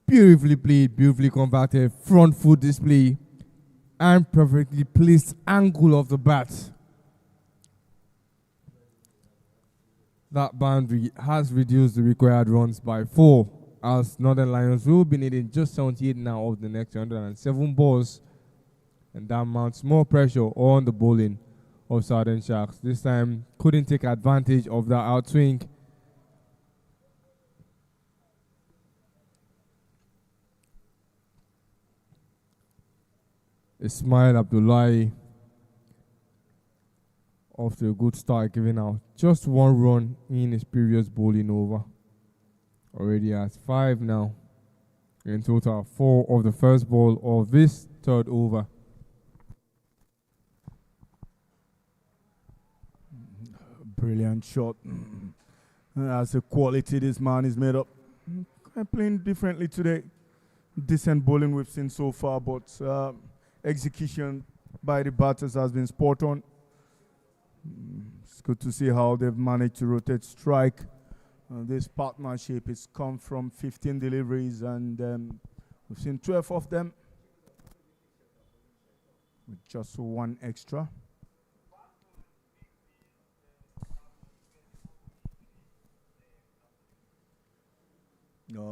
Beautifully played, beautifully converted, front foot display, and perfectly placed angle of the bat. That boundary has reduced the required runs by 4, as Northern Lions will be needing just 78 now of the next 107 balls, and that mounts more pressure on the bowling of Southern Sharks. This time couldn't take advantage of that outswing. Ismail Abdullahi, after a good start, giving out just 1 run in his previous bowling over. Already has 5 now. In total, 4 of the first ball of this third over. Brilliant shot. That's the quality this man is made up. Playing differently today. Decent bowling we've seen so far, but execution by the batters has been spot on. It's good to see how they've managed to rotate strike. This partnership has come from 15 deliveries, and we've seen 12 of them with just 1 extra.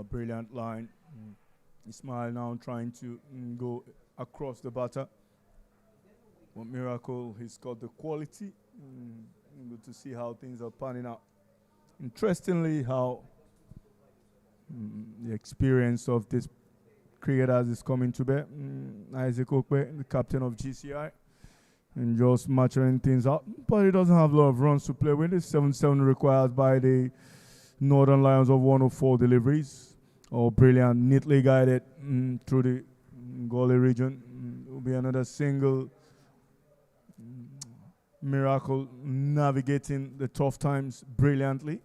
Brilliant line. Ismail now trying to go across the batter. But Miracle, he's got the quality. Good to see how things are panning out. Interestingly, how the experience of this cricketers is coming to bear. Isaac Okwe, the captain of GCI, and just maturing things out. But he doesn't have a lot of runs to play with. It's 7-7 required by the Northern Lions of 104 deliveries. Brilliant, neatly guided through the goalie region. Will be another single. Miracle navigating the tough times brilliantly.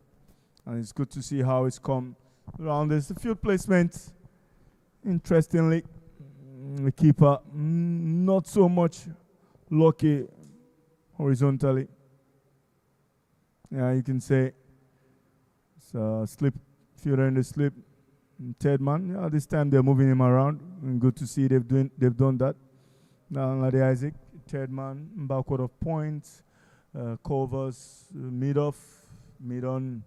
And it's good to see how it's come around this. The field placement, interestingly, the keeper not so much lucky horizontally. Yeah, you can say it's a slip, fielder in the slip. Third man, yeah, this time they're moving him around. And good to see they've done that. Now, Lady Isaac, third man, backward of points, covers, mid-off, mid-on,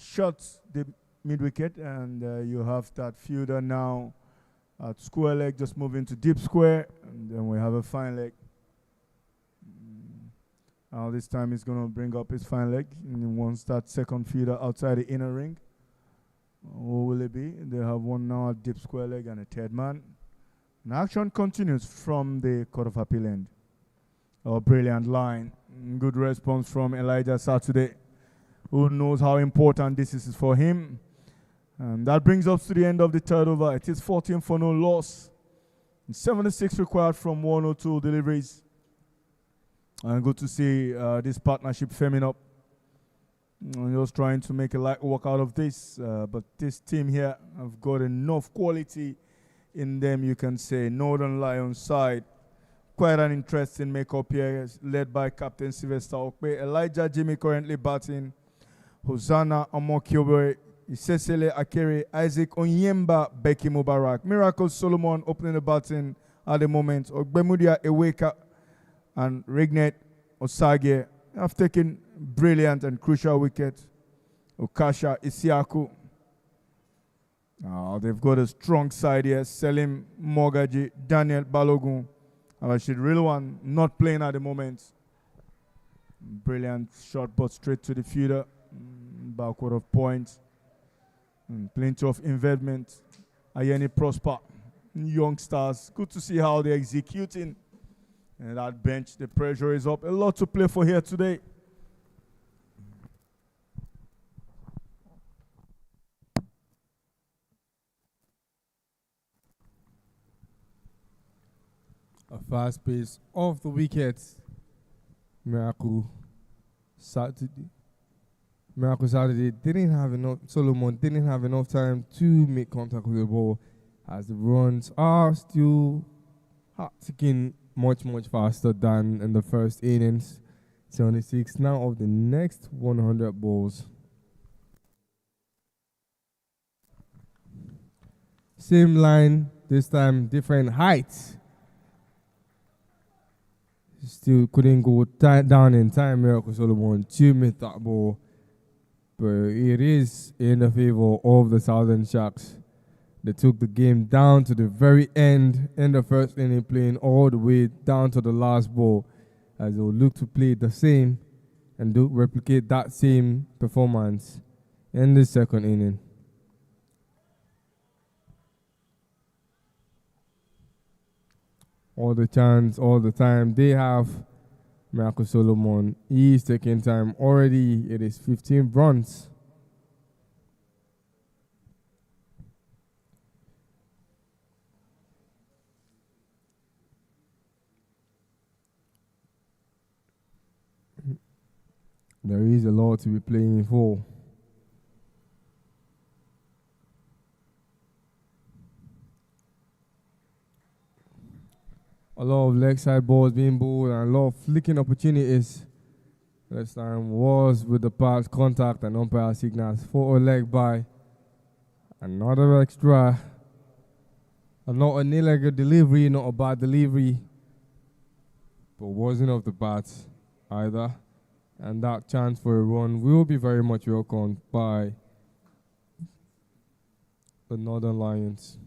shots the mid-wicket, and you have that fielder now at square leg, just moving to deep square, and then we have a fine leg. Now this time he's going to bring up his fine leg, and he wants that second fielder outside the inner ring. Who will it be? They have one now at deep square leg and a third man. And action continues from the Court of Appeal end. Brilliant line. Good response from Elijah Saturday, who knows how important this is for him. And that brings us to the end of the third over. It is 14 for no loss. 76 required from 102 deliveries. And good to see this partnership firming up. Just trying to make a light work out of this. But this team here have got enough quality in them, you can say. Northern Lions side. Quite an interesting makeup here, led by Captain Sylvester Okpe. Elijah Jimmy currently batting. Hosanna Amokyobe, Isesele Akere, Isaac Onyemba, Becky Mubarak. Miracle Solomon opening the batting at the moment. Ogbemudia Eweka and Rignet Osage have taken brilliant and crucial wicket. Okasha Isiaku. They've got a strong side here. Selim Mogaji, Daniel Balogun, Rashid Rilwan not playing at the moment. Brilliant shot, but straight to the fielder. Backward of points. Plenty of investment. Ayeni Prosper. Young stars. Good to see how they're executing. And that bench, the pressure is up. A lot to play for here today. A fast pace off the wickets. Miracle Saturday didn't have enough. Solomon didn't have enough time to make contact with the ball, as the runs are still ticking much faster than in the first innings. 76 now of the next 100 balls. Same line, this time different heights. Still couldn't go down in time. Miracle Solomon to make that ball, but it is in the favor of the Southern Sharks. They took the game down to the very end in the first inning, playing all the way down to the last ball, as they will look to play the same and replicate that same performance in the second inning. All the chance, all the time they have. Miracle Solomon, he's taking time already. It is 15 runs. There is a lot to be playing for. A lot of leg side balls being bowled and a lot of flicking opportunities. Last time was with the pass contact and umpire signals for a leg by. Another extra. Not an illegal delivery, not a bad delivery, but wasn't off the bat either. And that chance for a run will be very much welcomed by the Northern Lions.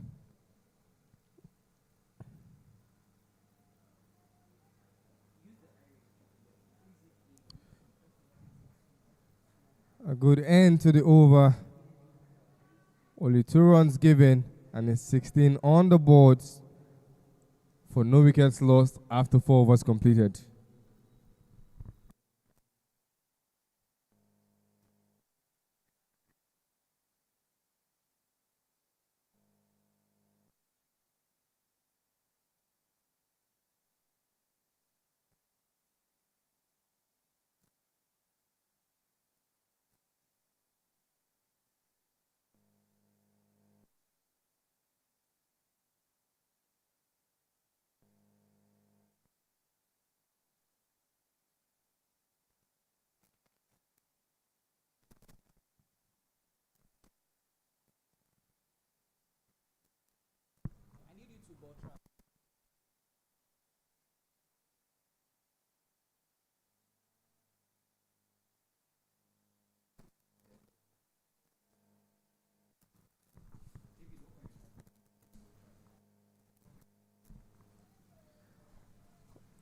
A good end to the over. Only 2 runs given, and it's 16 on the boards for no wickets lost after 4 overs completed.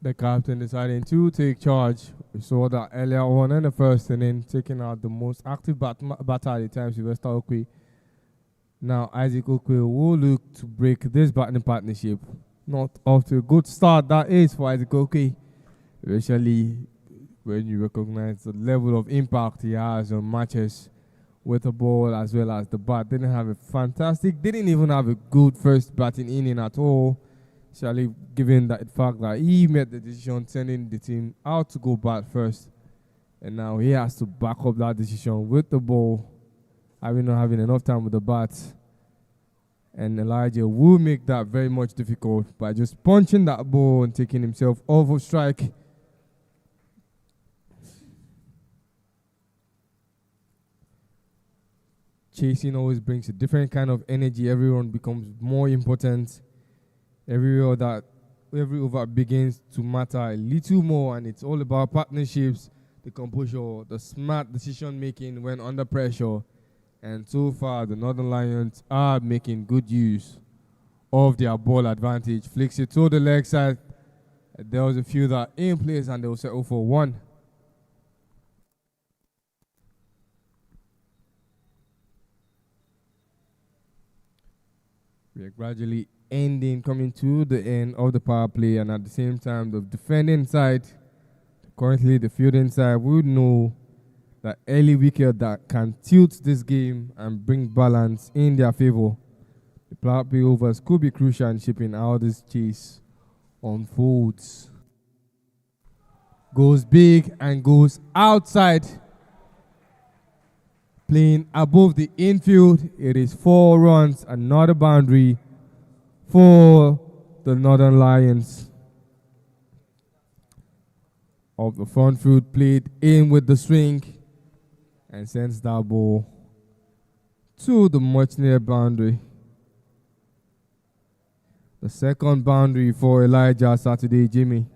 The captain deciding to take charge. We saw that earlier on in the first inning, taking out the most active batter at the time, Sylvester Okwe. Now Isaac Okwe will look to break this batting partnership. Not off to a good start, that is, for Isaac Okwe. Especially when you recognize the level of impact he has on matches with the ball as well as the bat. Didn't even have a good first batting inning at all. Especially given that the fact that he made the decision sending the team out to go bat first. And now he has to back up that decision with the ball, not having enough time with the bat. And Elijah will make that very much difficult by just punching that ball and taking himself off of strike. Chasing always brings a different kind of energy. Everyone becomes more important. Every over begins to matter a little more, and it's all about partnerships, the composure, the smart decision making when under pressure. And so far, the Northern Lions are making good use of their ball advantage. Flicks it to the leg side. There was a few that in place, and they will settle for 1. We are gradually coming to the end of the power play, and at the same time, the defending side, currently the fielding side, would know that early wicket that can tilt this game and bring balance in their favor. The power play overs could be crucial in shaping how this chase unfolds. Goes big and goes outside. Playing above the infield, it is 4 runs, another boundary for the Northern Lions. Of the front foot, played in with the swing and sends that ball to the much near boundary. The second boundary for Elijah Saturday Jimmy.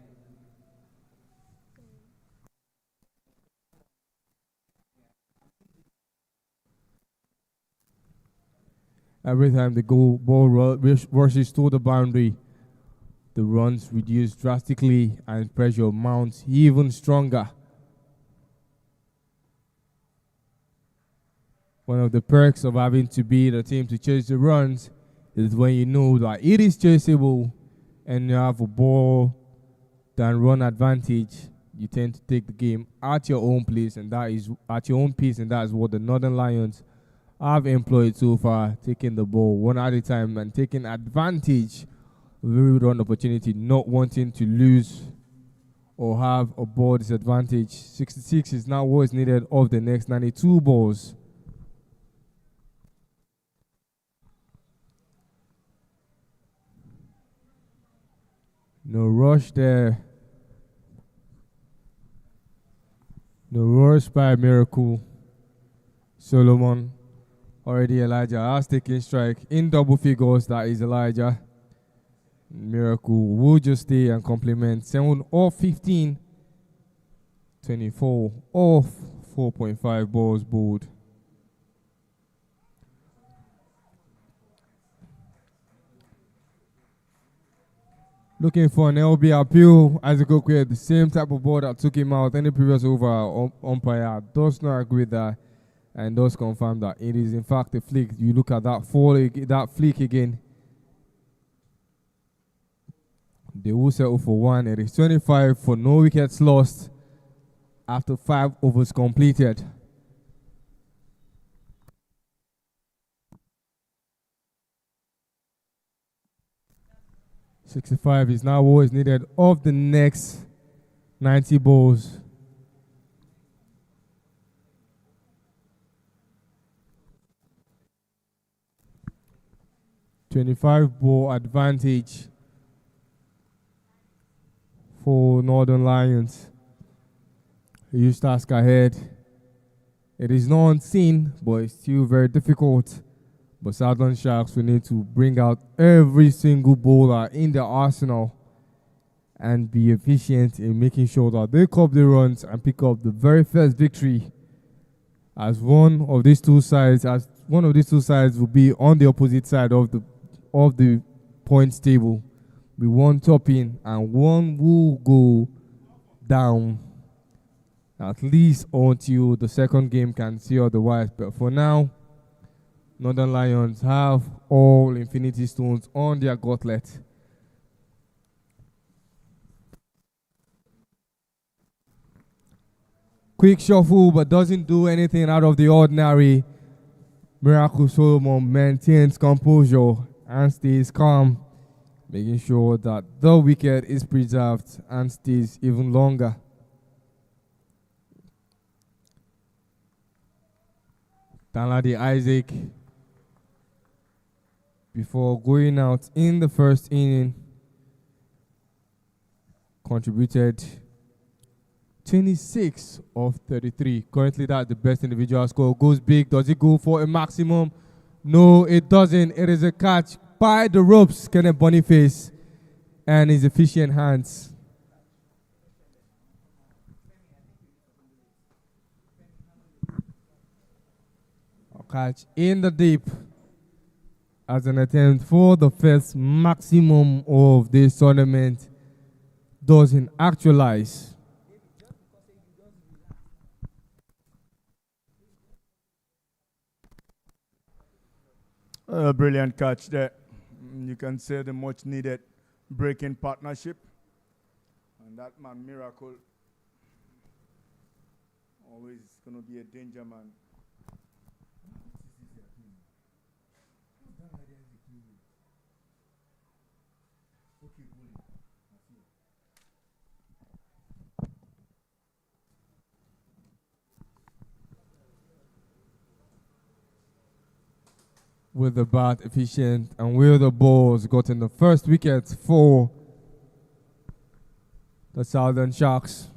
Every time the ball rushes to the boundary, the runs reduce drastically and pressure mounts even stronger. One of the perks of having to be the team to chase the runs is when you know that it is chaseable and you have a ball than run advantage, you tend to take the game at your own pace, and that is what the Northern Lions have employed so far, taking the ball one at a time and taking advantage of every run opportunity, not wanting to lose or have a ball disadvantage. 66 is now what is needed of the next 92 balls. No rush there. No rush by Miracle. Solomon. Already Elijah has taken strike in double figures. That is Elijah. Miracle will just stay and complement. 7 off 15. 24 off 4.5 balls bowled. Looking for an LB appeal. Isaac Okwe, the same type of ball that took him out any previous over. Umpire does not agree with that and does confirm that it is in fact a flick. You look at that flick again. They will settle for one. It is 25 for no wickets lost after 5 overs completed. .65 is now what is needed of the next 90 balls. .25 ball advantage for Northern Lions. A huge task ahead. It is not unseen, but it's still very difficult. But Southern Sharks will need to bring out every single bowler in their arsenal and be efficient in making sure that they cup the runs and pick up the very first victory. As one of these two sides will be on the opposite side of the points table, with one topping and one will go down. At least until the second game can see otherwise. But for now, Northern Lions have all Infinity Stones on their gauntlet. Quick shuffle, but doesn't do anything out of the ordinary. Miracle Solomon maintains composure and stays calm, making sure that the wicket is preserved and stays even longer. Danladi Isaac, before going out in the first inning, contributed 26 of 33. Currently, that's the best individual score. Goes big. Does it go for a maximum? No, it doesn't. It is a catch by the ropes, Kenneth Boniface, and his efficient hands. A catch in the deep as an attempt for the first maximum of this tournament doesn't actualize. A brilliant catch there. You can say the much needed breaking partnership. And that man, Miracle, always going to be a danger man. With the bat efficient and with the balls gotten the first wicket for the Southern Sharks.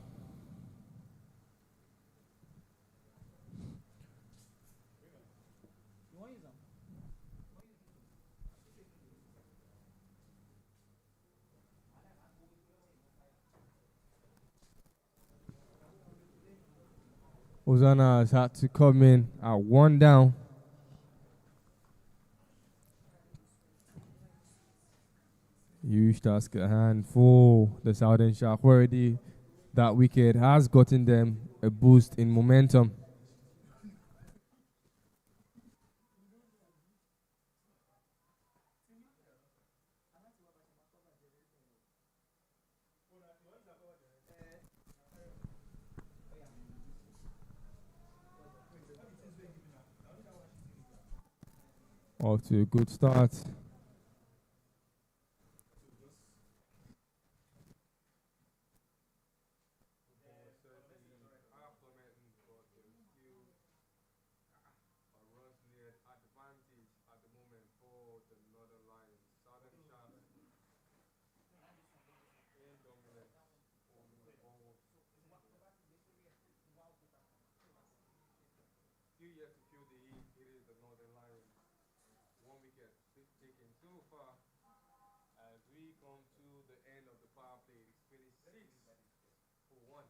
Ozana has had to come in at 1 down. Huge task at hand for the Southern Shark. Already that wicket has gotten them a boost in momentum. Off to a good start. yet to kill the heat. It is the Northern Lions. 1 wicket taken so far as we come to the end of the power play. It's 26 for 1.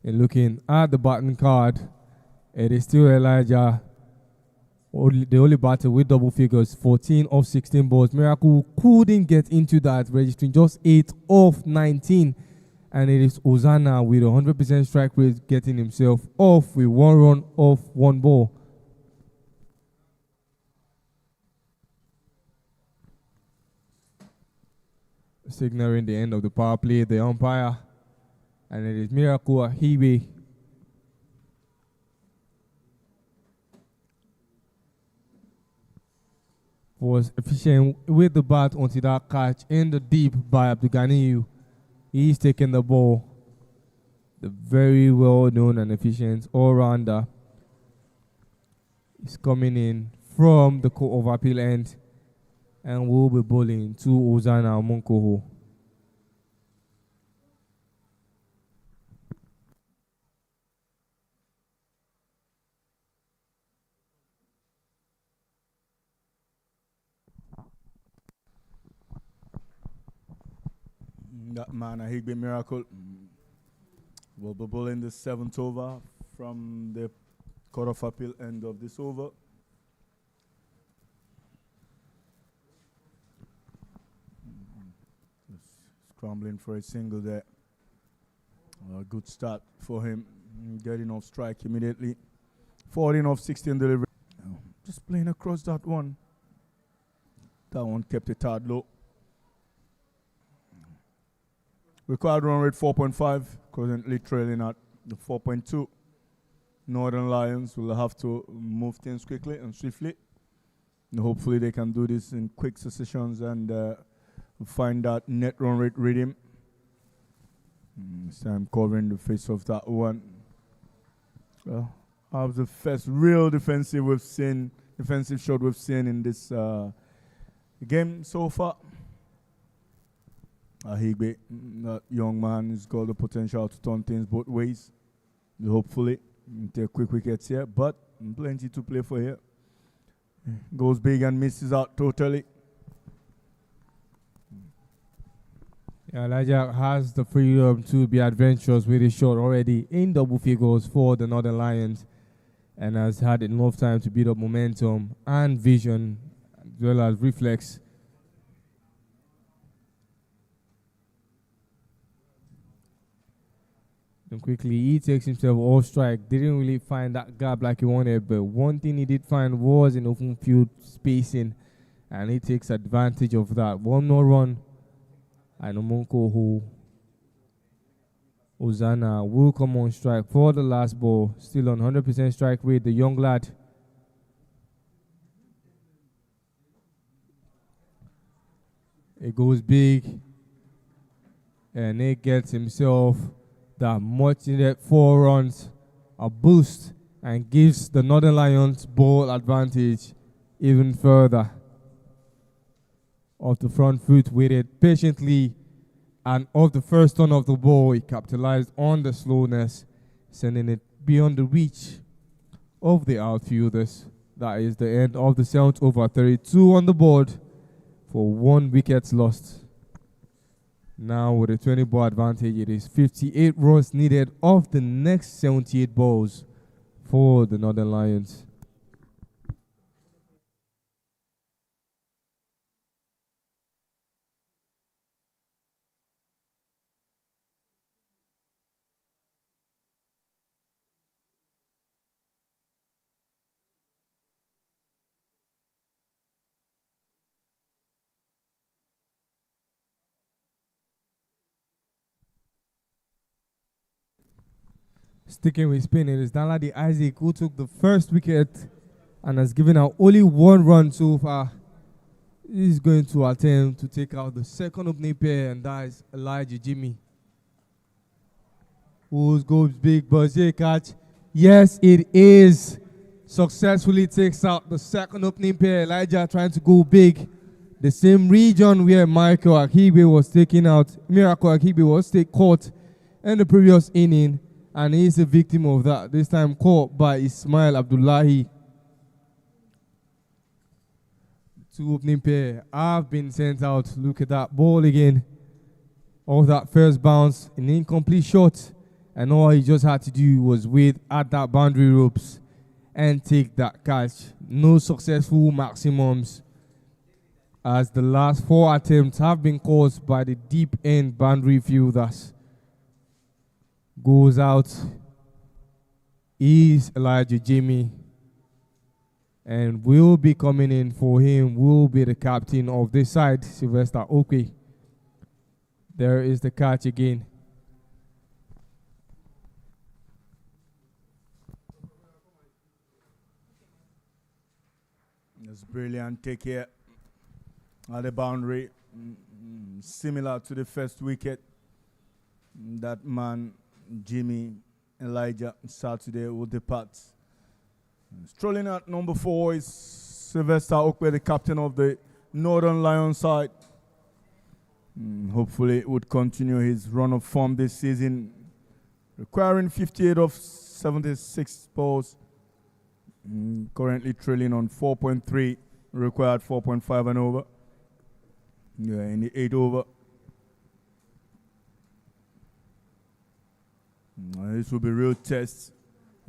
And looking at the batting card, it is still Elijah. The only batter with double figures, 14 of 16 balls. Miracle couldn't get into that, registering just 8 of 19. And it is Ozana with 100% strike rate getting himself off with 1 run off 1 ball. Signaling the end of the power play, the umpire. And it is Miracle Ahibe was efficient with the bat until that catch in the deep by Abdulganiyu. He's taking the ball. The very well known and efficient all-rounder is coming in from the court of appeal end and will be bowling to Ozana Monkoho. That man, a Higby Miracle, will be bowling the 7th over from the court of appeal end of this over. Just scrambling for a single there. A good start for him, getting off strike immediately. 14 of 16 delivery. Just playing across that one. That one kept it tad low. Required run rate 4.5, currently trailing at the 4.2. Northern Lions will have to move things quickly and swiftly. And hopefully they can do this in quick successions and find that net run rate rhythm. This time covering the face of that one. Well, of the first real defensive shot we've seen in this game so far. Higby, that young man, has got the potential to turn things both ways. Hopefully, take quick wickets here, but plenty to play for here. Goes big and misses out totally. Yeah, Elijah has the freedom to be adventurous with his shot already in double figures for the Northern Lions and has had enough time to build up momentum and vision as well as reflex. And quickly, he takes himself off strike. Didn't really find that gap like he wanted, but one thing he did find was in open field spacing, and he takes advantage of that. 1 more run, and Omonko Ozana will come on strike for the last ball. Still on 100% strike rate, the young lad. It goes big, and he gets himself that much needed 4 runs, a boost, and gives the Northern Lions ball advantage even further. Off the front foot, waited patiently, and off the first turn of the ball, he capitalized on the slowness, sending it beyond the reach of the outfielders. That is the end of the 7th over. 32 on the board for 1 wicket lost. Now with a 20 ball advantage, it is 58 runs needed off the next 78 balls for the Northern Lions. Sticking with spin, it is Danladi Isaac who took the first wicket and has given out only 1 run so far. He's going to attempt to take out the second opening pair, and that is Elijah Jimmy. Who goes big, buzzer catch. Yes, it is. Successfully takes out the second opening pair. Elijah trying to go big. The same region where Michael Akibe was taken out. Miracle Akibe was caught. in the previous inning, and he's a victim of that. This time caught by Ismail Abdullahi. Two opening pair have been sent out. Look at that ball again. Off that first bounce, an incomplete shot, and all he just had to do was wait at that boundary ropes and take that catch. No successful maximums, as the last 4 attempts have been caused by the deep end boundary fielders. Goes out is Elijah Jimmy, and will be coming in for him will be the captain of this side, Sylvester Okwe. There is the catch again. That's brilliant. Take care at the boundary. Similar to the first wicket. That man, Jimmy Elijah Saturday, will depart. Strolling at number 4 is Sylvester Okwe, the captain of the Northern Lions side. Hopefully would continue his run of form this season, requiring 58 of 76 balls. Currently trailing on 4.3, required 4.5 and over. Yeah, in the 8 over. This will be real test.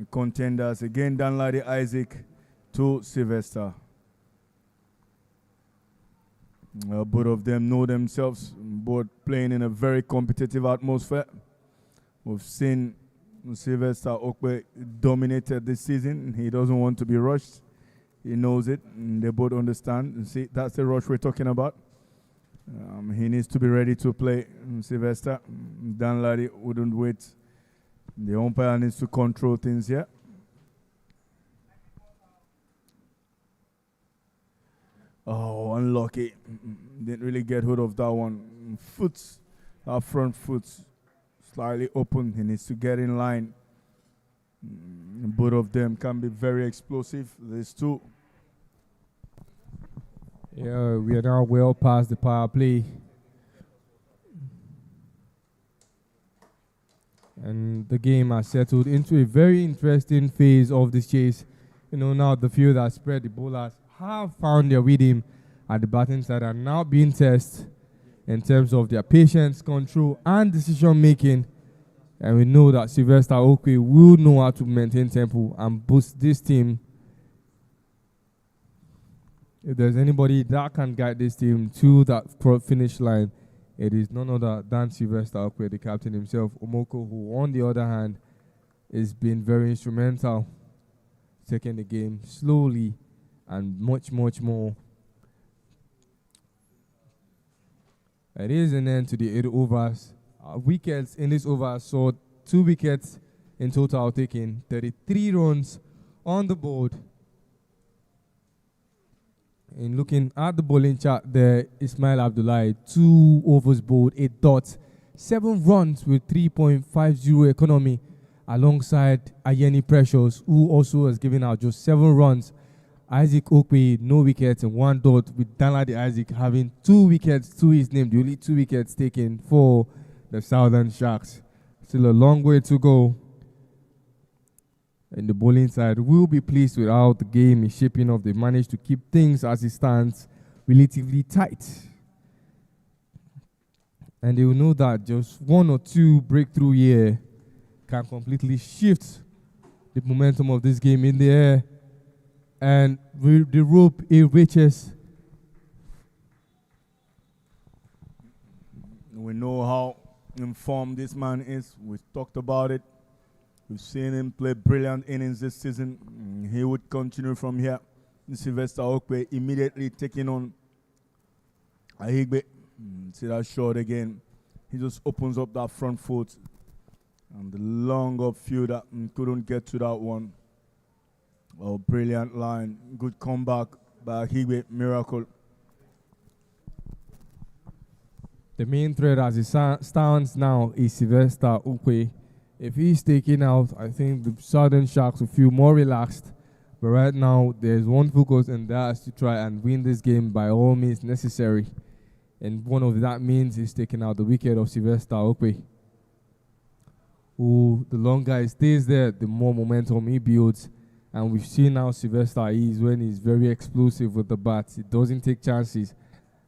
Contenders again, Danladi Isaac to Sylvester. Both of them know themselves, both playing in a very competitive atmosphere. We've seen Sylvester Okwe dominated this season. He doesn't want to be rushed. He knows it, and they both understand. See, that's the rush we're talking about. He needs to be ready to play. Sylvester, Danladi wouldn't wait. The umpire needs to control things here. Oh, unlucky. Didn't really get hold of that one. Our front foot slightly open. He needs to get in line. Both of them can be very explosive. These two. Yeah, we are now well past the power play. And the game has settled into a very interesting phase of this chase. Now the field has spread. The bowlers have found their rhythm at the batting side and now being tested in terms of their patience, control, and decision making. And we know that Sylvester Okwe will know how to maintain tempo and boost this team. If there's anybody that can guide this team to that finish line, it is none other than Sylvester Okwe, the captain himself. Omoko, who on the other hand is been very instrumental, taking the game slowly and much, much more. It is an end to the 8 overs. Wickets in this over saw 2 wickets in total, taking 33 runs on the board. In looking at the bowling chart there, Ismail Abdullahi, 2 overs bowled, 8 dots, 7 runs with 3.50 economy, alongside Ayeni Precious, who also has given out just 7 runs. Isaac Okwe, no wickets and 1 dot, with Danladi Isaac having 2 wickets to his name, the only 2 wickets taken for the Southern Sharks. Still a long way to go. In the bowling side, we'll be pleased with how the game is shaping up. They managed to keep things as it stands relatively tight. And they will know that just 1 or 2 breakthrough here can completely shift the momentum of this game in the air. And the rope it reaches. We know how informed this man is. We've talked about it. We've seen him play brilliant innings this season. He would continue from here. Sylvester Okwe immediately taking on Ahigbe. See that shot again. He just opens up that front foot. And the long upfielder couldn't get to that one. Oh, brilliant line. Good comeback by Ahigbe. Miracle. The main threat as it stands now is Sylvester Okwe. If he's taken out, I think the Southern Sharks will feel more relaxed. But right now, there's one focus, and that is to try and win this game by all means necessary. And one of that means is taking out the wicket of Sylvester Okwe. The longer he stays there, the more momentum he builds. And we've seen how Sylvester is when he's very explosive with the bat. He doesn't take chances.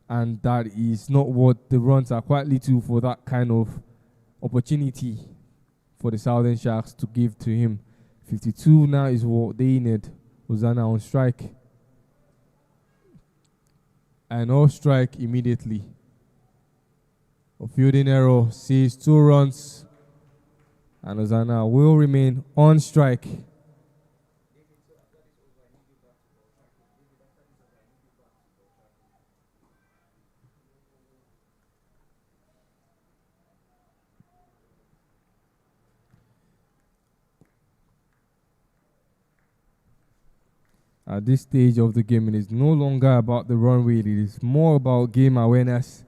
And that is not what the runs are quite little for that kind of opportunity for the Southern Sharks to give to him. 52 now is what they need. Hosanna on strike. And off strike immediately. A fielding error sees 2 runs. And Hosanna will remain on strike. At this stage of the game, it is no longer about the run rate. It is more about game awareness.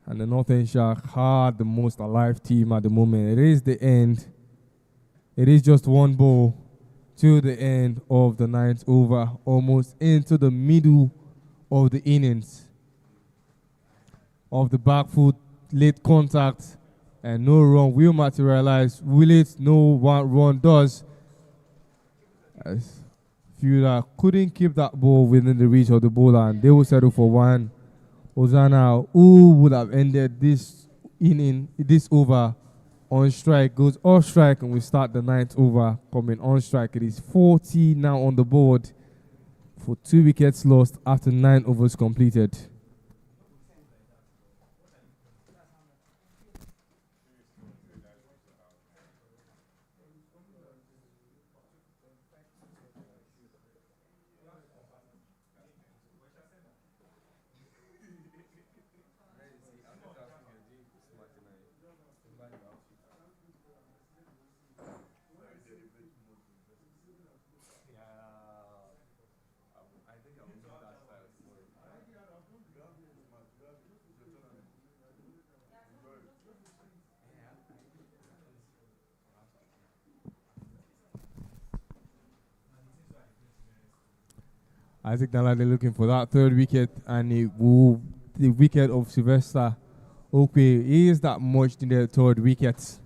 And the Northern Shark are the most alive team at the moment. It is the end. It is just 1 ball to the end of the 9th over, almost into the middle of the innings. Of the back foot, late contact, and no run will materialize. Will it? No one run does. As fielder couldn't keep that ball within the reach of the bowler, and they will settle for 1. Hosanna, who would have ended this inning, this over on strike, goes off strike, and we start the 9th over coming on strike. It is 40 now on the board for 2 wickets lost after 9 overs completed. Isaac Nalade looking for that 3rd wicket, and the wicket of Sylvester Okwe is that much in the 3rd wicket.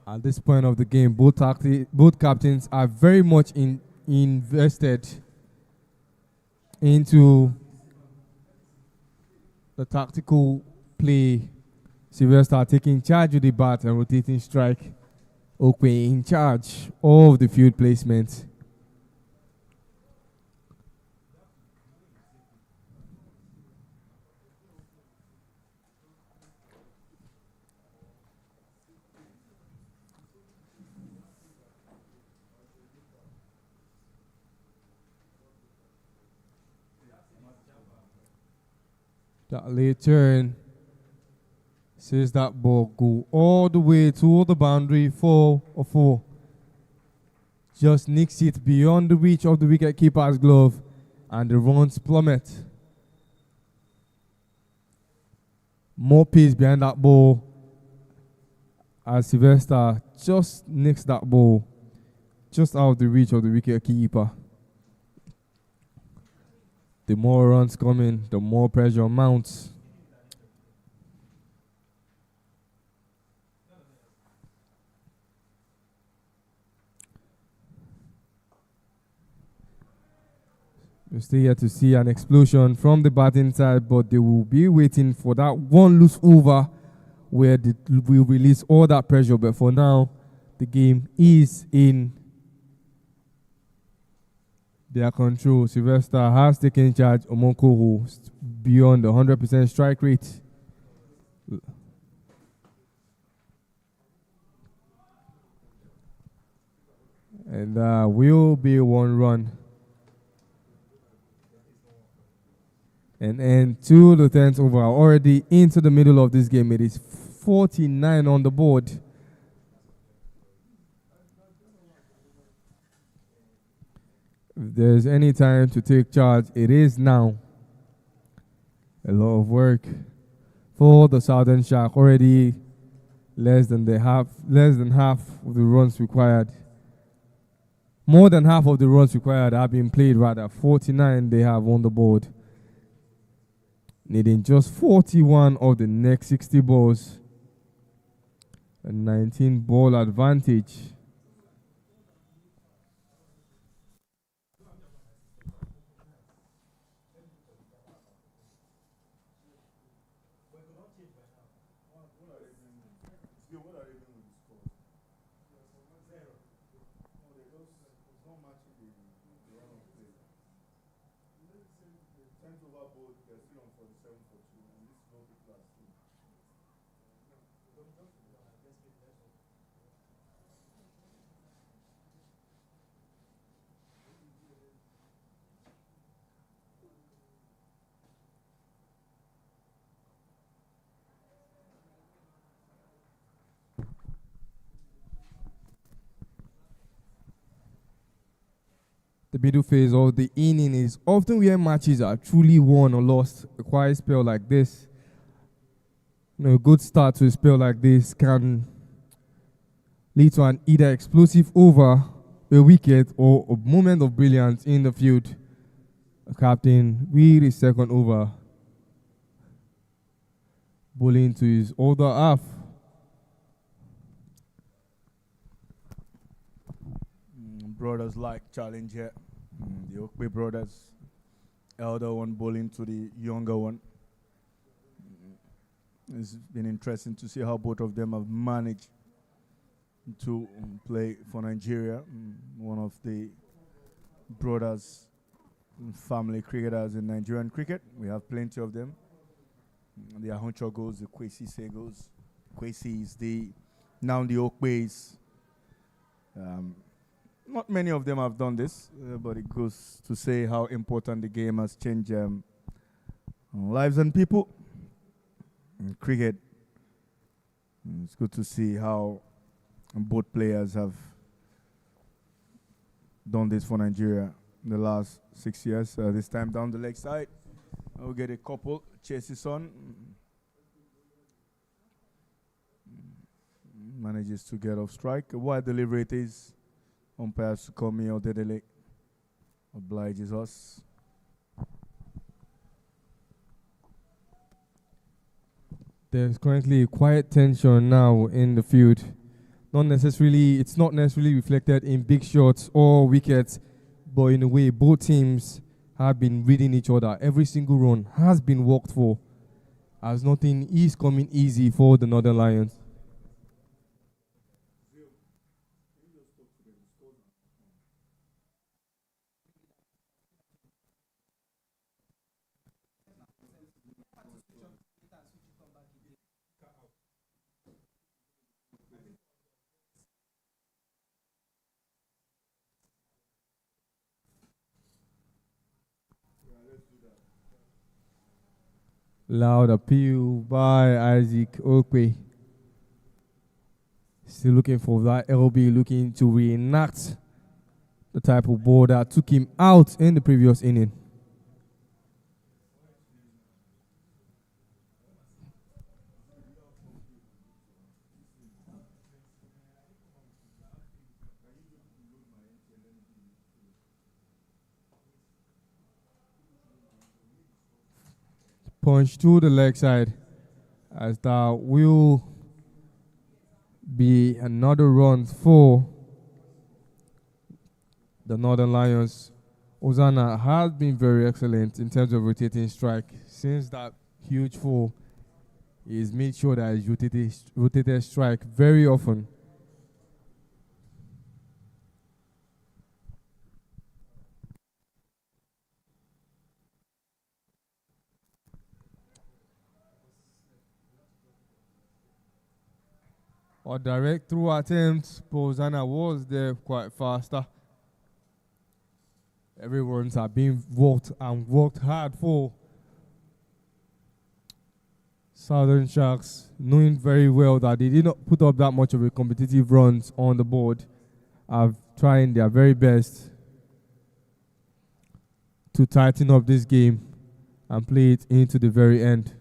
At this point of the game, both captains are very much invested into the tactical play. Sylvester taking charge of the bat and rotating strike. Okwe in charge of the field placement. That late turn says that ball go all the way to the boundary, 4. Just nicks it beyond the reach of the wicketkeeper's glove, and the runs plummet. More pace behind that ball as Sylvester just nicks that ball just out of the reach of the wicketkeeper. The more runs coming, the more pressure mounts. We're still here to see an explosion from the batting side, but they will be waiting for that 1 loose over where they will release all that pressure. But for now, the game is in their control. Sylvester has taken charge. Omonkoro beyond the 100% strike rate. And will be 1 run. And to the 10th over, already into the middle of this game. It is 49 on the board. If there's any time to take charge, it is now. A lot of work for the Southern Shark. Already less than half of the runs required. More than half of the runs required have been played, rather. 49 they have on the board. Needing just 41 of the next 60 balls. A 19 ball advantage. The middle phase of the inning is often where matches are truly won or lost. A quiet spell like this, a good start to a spell like this can lead to an either explosive over, a wicket, or a moment of brilliance in the field. A captain with his second over, bowling to his other half. Brothers like challenge here. The Okpe brothers, elder one bowling to the younger one. It's been interesting to see how both of them have managed to play for Nigeria. One of the brothers, family cricketers in Nigerian cricket. We have plenty of them. The Ahuncho goes, the Kwesi Segos. Kwesi is now the Okpes. Not many of them have done this, but it goes to say how important the game has changed lives and people. In cricket, it's good to see how both players have done this for Nigeria in the last 6 years. This time down the leg side, we'll get a couple. Chases on. Manages to get off strike. Wide delivery it is. Umpires to come here, Dedele obliges us. There's currently a quiet tension now in the field. It's not necessarily reflected in big shots or wickets, but in a way, both teams have been reading each other. Every single run has been worked for, as nothing is coming easy for the Northern Lions. Loud appeal by Isaac Okwe. Still looking for that LB, looking to reenact the type of ball that took him out in the previous inning. Punch to the leg side, as that will be another run for the Northern Lions. Ozana has been very excellent in terms of rotating strike. Since that huge fall, he's made sure that he's rotated strike very often. Or direct through attempts, Ozana was there quite faster. Everyone's have been worked and worked hard for. Southern Sharks, knowing very well that they did not put up that much of a competitive runs on the board, are trying their very best to tighten up this game and play it into the very end.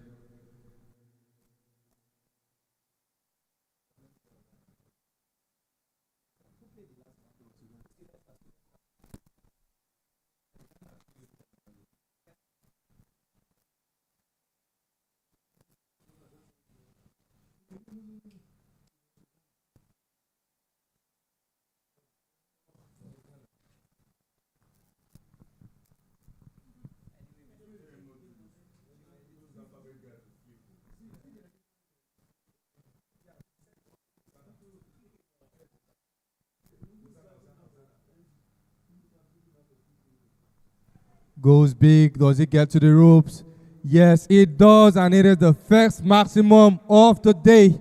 Goes big. Does it get to the ropes? Yes, it does, and it is the first maximum of the day.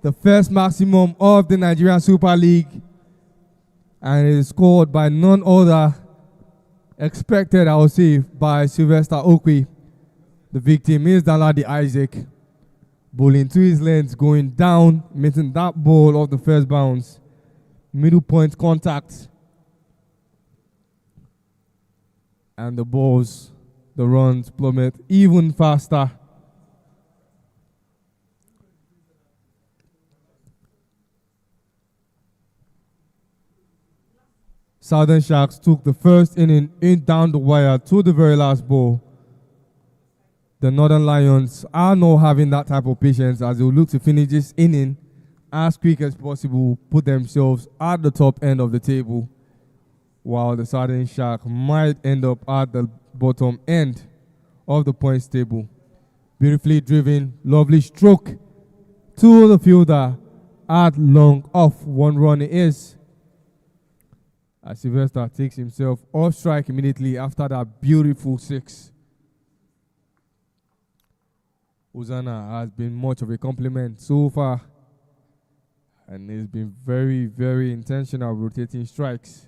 The first maximum of the Nigerian Super League. And it is scored by none other, expected, I would say, by Sylvester Okwe. The victim is Danladi Isaac. Bowling to his length, going down, missing that ball off the first bounce. Middle point contact. And the balls, the runs plummet even faster. Southern Sharks took the first inning in down the wire to the very last ball. The Northern Lions are not having that type of patience as they will look to finish this inning as quick as possible, put themselves at the top end of the table, while the Southern Shark might end up at the bottom end of the points table. Beautifully driven, lovely stroke to the fielder at long off. 1 run it is. As Sylvester takes himself off strike immediately after that beautiful 6. Hosanna has been much of a compliment so far, and he's been very, very intentional rotating strikes.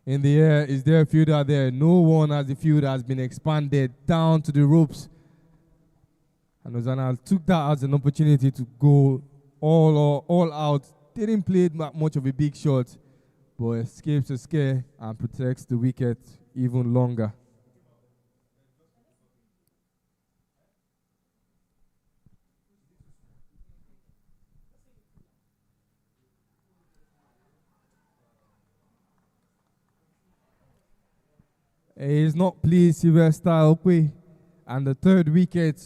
In the air, is there a fielder there? No one, as the field has been expanded down to the ropes. And Hosanna took that as an opportunity to go all out. Didn't play much of a big shot, but escapes a scare and protects the wicket even longer. He is not pleased, Sylvester Okwe, and the third wicket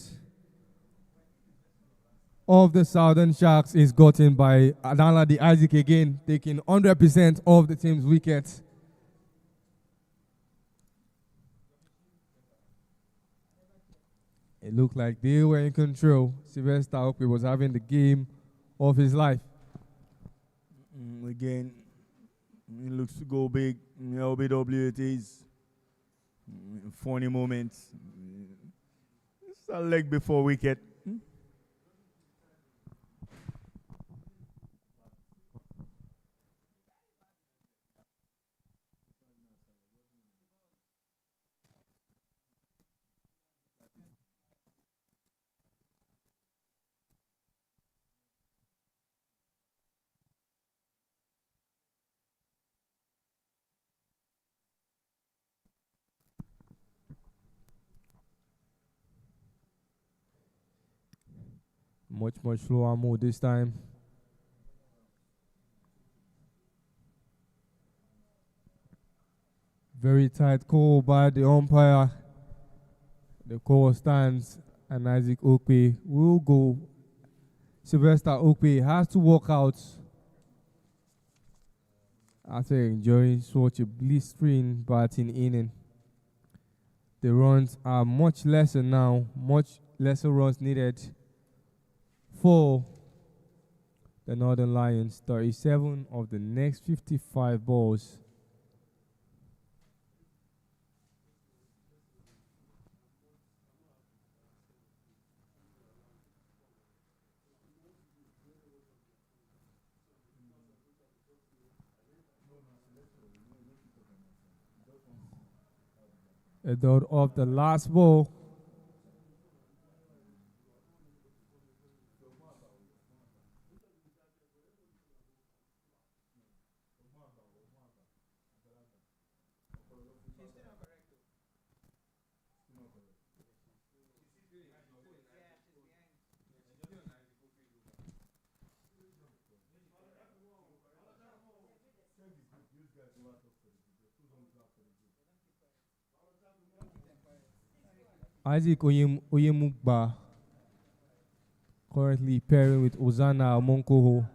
of the Southern Sharks is gotten by Danladi Isaac again, taking 100% of the team's wickets. It looked like they were in control. Sylvester Okwe was having the game of his life. Again, it looks to go big. LBW it is. Funny moments. It's a leg before wicket. Much slower mode this time. Very tight call by the umpire. The call stands and Isaac Okwe will go. Sylvester Okwe has to walk out after enjoying such a blistering batting inning. The runs are much lesser now, much lesser runs needed for the Northern Lions. 37 of the next 55 balls. A dot of the last ball. Isaac Oyemugba currently pairing with Ozana Monkoho.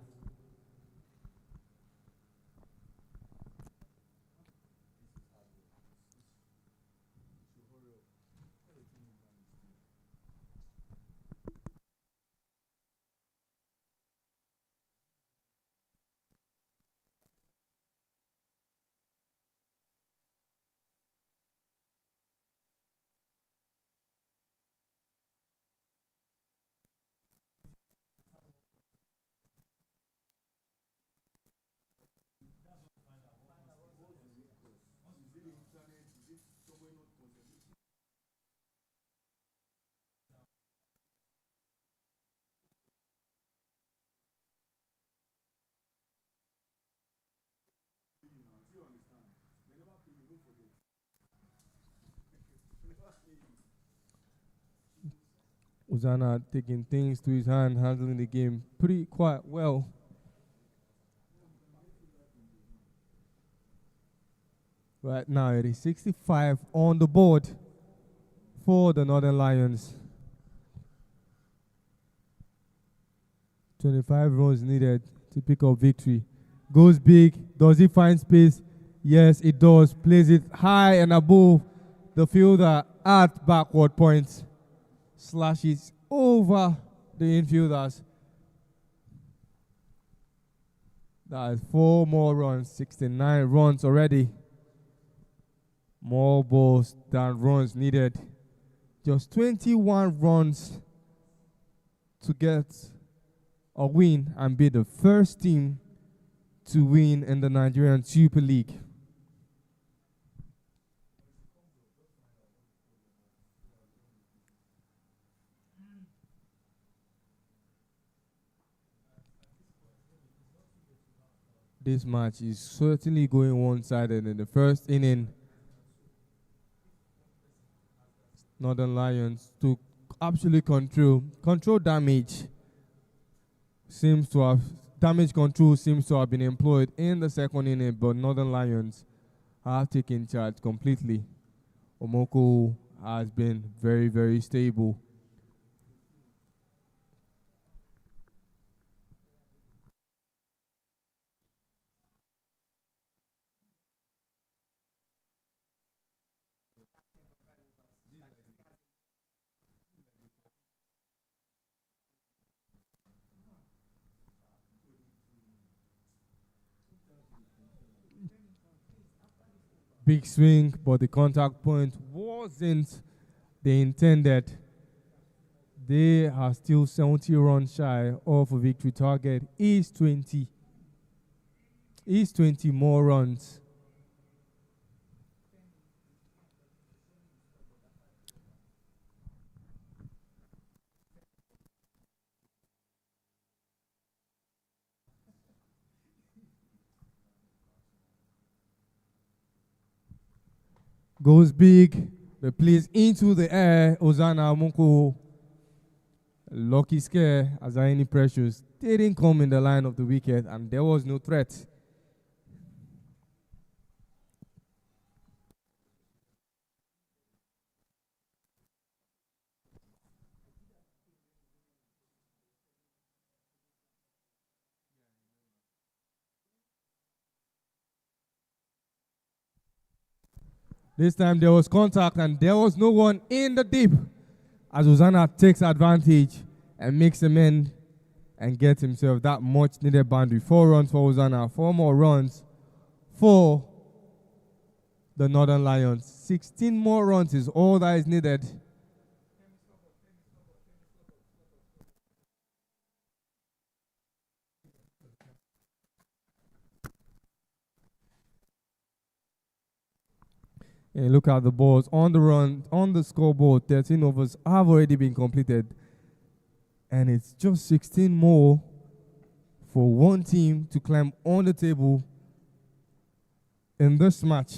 Ozana taking things to his hand, handling the game pretty quite well. Right now it is 65 on the board for the Northern Lions. 25 runs needed to pick up victory. Goes big. Does he find space? Yes, it does. Plays it high and above the fielder at backward points. Slashes over the infielders. That is 4 more runs. 69 runs already. More balls than runs needed. Just 21 runs to get a win and be the first team to win in the Nigerian Super League. This match is certainly going one-sided in the first inning. Northern Lions took absolute control damage damage control seems to have been employed in the second inning, but Northern Lions have taken charge completely. Omoko has been very, very stable. Big swing, but the contact point wasn't the intended. They are still 70 runs shy of a victory target. Is 20 more runs. Goes big, the plays into the air. Ozana Munko, lucky scare as any pressures didn't come in the line of the wicket, and there was no threat. This time there was contact and there was no one in the deep as Ozana takes advantage and makes him in and gets himself that much needed boundary. 4 runs for Ozana, 4 more runs for the Northern Lions. 16 more runs is all that is needed. And look at the balls on the run, on the scoreboard. 13 overs have already been completed. And it's just 16 more for one team to climb on the table in this match.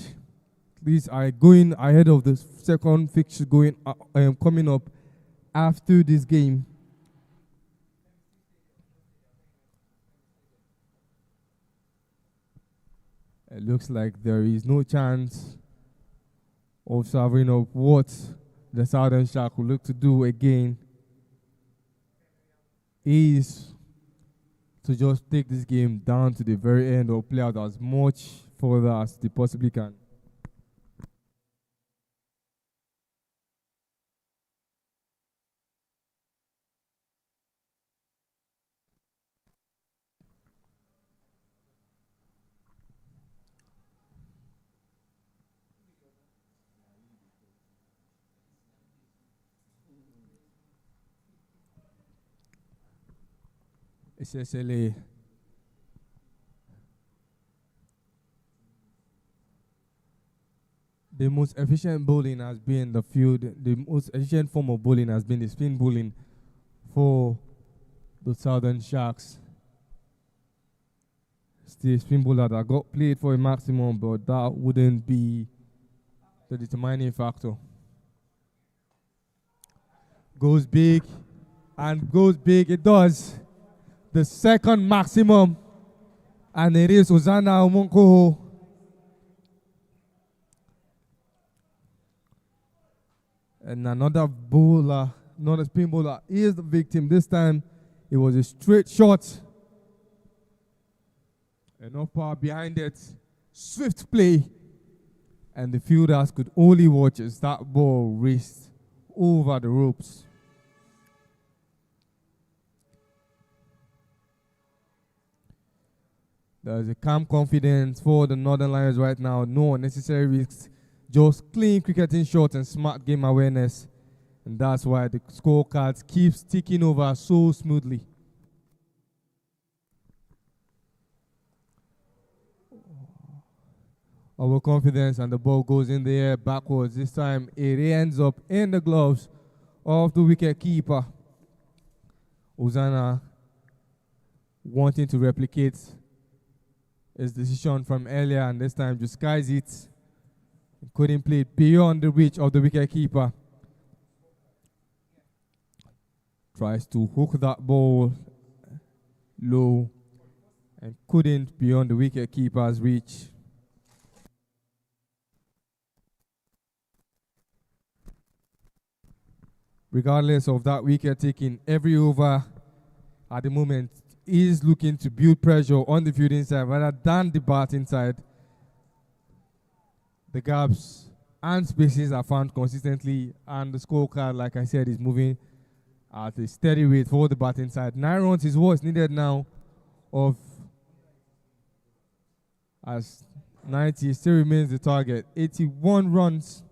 These are going ahead of the second fixture coming up after this game. It looks like there is no chance of serving up what the Southern Shark will look to do again is to just take this game down to the very end or play out as much further as they possibly can. SSLA. The most efficient bowling has been the field. The most efficient form of bowling has been the spin bowling for the Southern Sharks. It's the spin bowler that got played for a maximum, but that wouldn't be the determining factor. Goes big, and goes big. It does. The second maximum, and it is Uzana Omonkoho. And another bowler, another spin bowler, is the victim. This time, it was a straight shot. Enough power behind it. Swift play. And the fielders could only watch as that ball raced over the ropes. There's a calm confidence for the Northern Lions right now. No unnecessary risks. Just clean cricketing shots and smart game awareness. And that's why the scorecards keep ticking over so smoothly. Our confidence, and the ball goes in the air backwards. This time it ends up in the gloves of the wicket keeper. Uzana wanting to replicate his decision from earlier, and this time just skies it. Couldn't play it beyond the reach of the wicket keeper. Tries to hook that ball low and couldn't beyond the wicket keeper's reach. Regardless of that wicket taking, every over at the moment is looking to build pressure on the fielding side rather than the batting side. The gaps and spaces are found consistently, and the scorecard, like I said, is moving at a steady rate for the batting side. 9 runs is what's needed now, of as 90 still remains the target. 81 runs.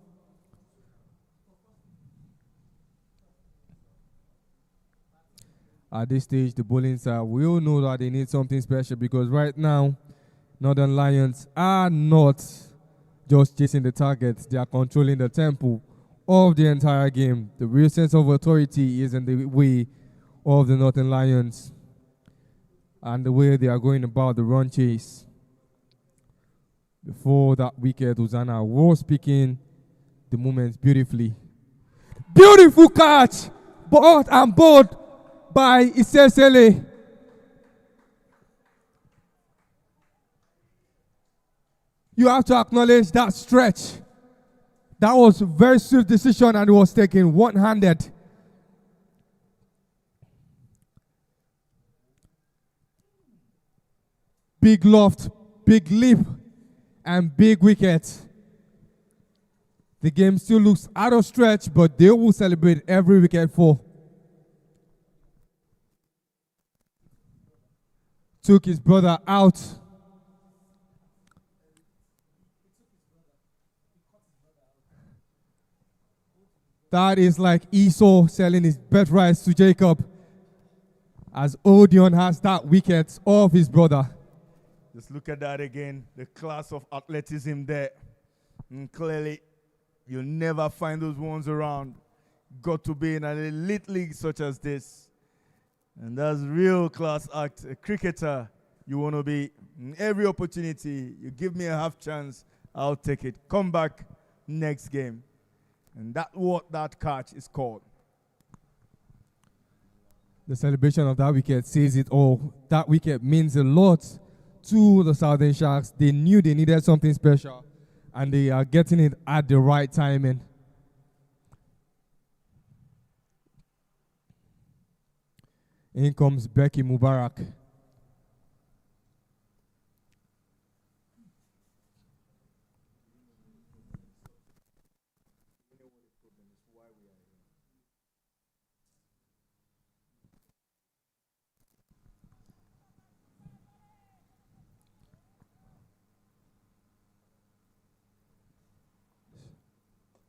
At this stage, the bowling side, we all know that they need something special, because right now, Northern Lions are not just chasing the targets, they are controlling the tempo of the entire game. The real sense of authority is in the way of the Northern Lions and the way they are going about the run chase. Before that wicket, Uzana was picking the moments beautifully. Beautiful catch! Bought and bowled by Isesele. You have to acknowledge that stretch. That was a very swift decision, and it was taken one-handed. Big loft, big leap, and big wicket. The game still looks out of stretch, but they will celebrate every wicket fall. Took his brother out. That is like Esau selling his birthrights to Jacob, as Odeon has that wicket of his brother. Just look at that again, the class of athleticism there. And clearly, you'll never find those ones around. Got to be in an elite league such as this. And that's real class act. A cricketer, you want to be in every opportunity. You give me a half chance, I'll take it. Come back next game. And that's what that catch is called. The celebration of that wicket says it all. That wicket means a lot to the Southern Sharks. They knew they needed something special, and they are getting it at the right timing. In comes Becky Mubarak.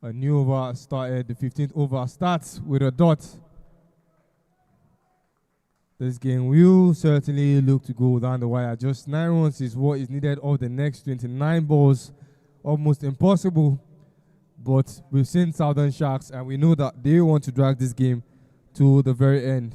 A new over started. The 15th over starts with a dot. This game will certainly look to go down the wire. Just 9 runs is what is needed of the next 29 balls. Almost impossible. But we've seen Southern Sharks, and we know that they want to drag this game to the very end.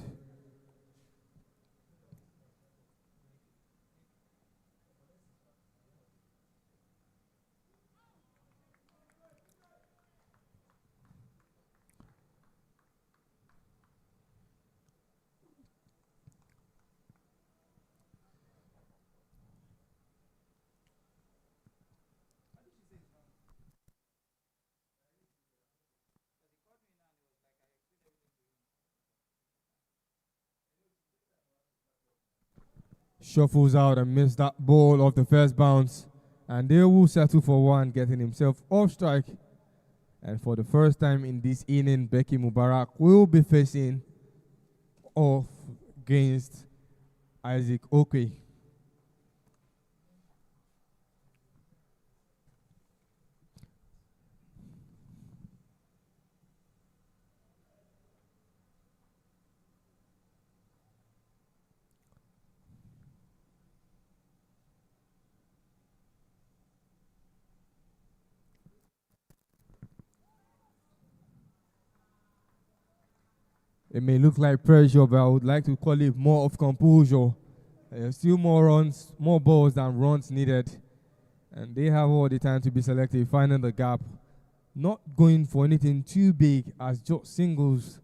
Shuffles out and missed that ball off the first bounce. And they will settle for one, getting himself off strike. And for the first time in this inning, Becky Mubarak will be facing off against Isaac Okwe. It may look like pressure, but I would like to call it more of composure. Still more runs, more balls than runs needed. And they have all the time to be selective, finding the gap. Not going for anything too big, as just singles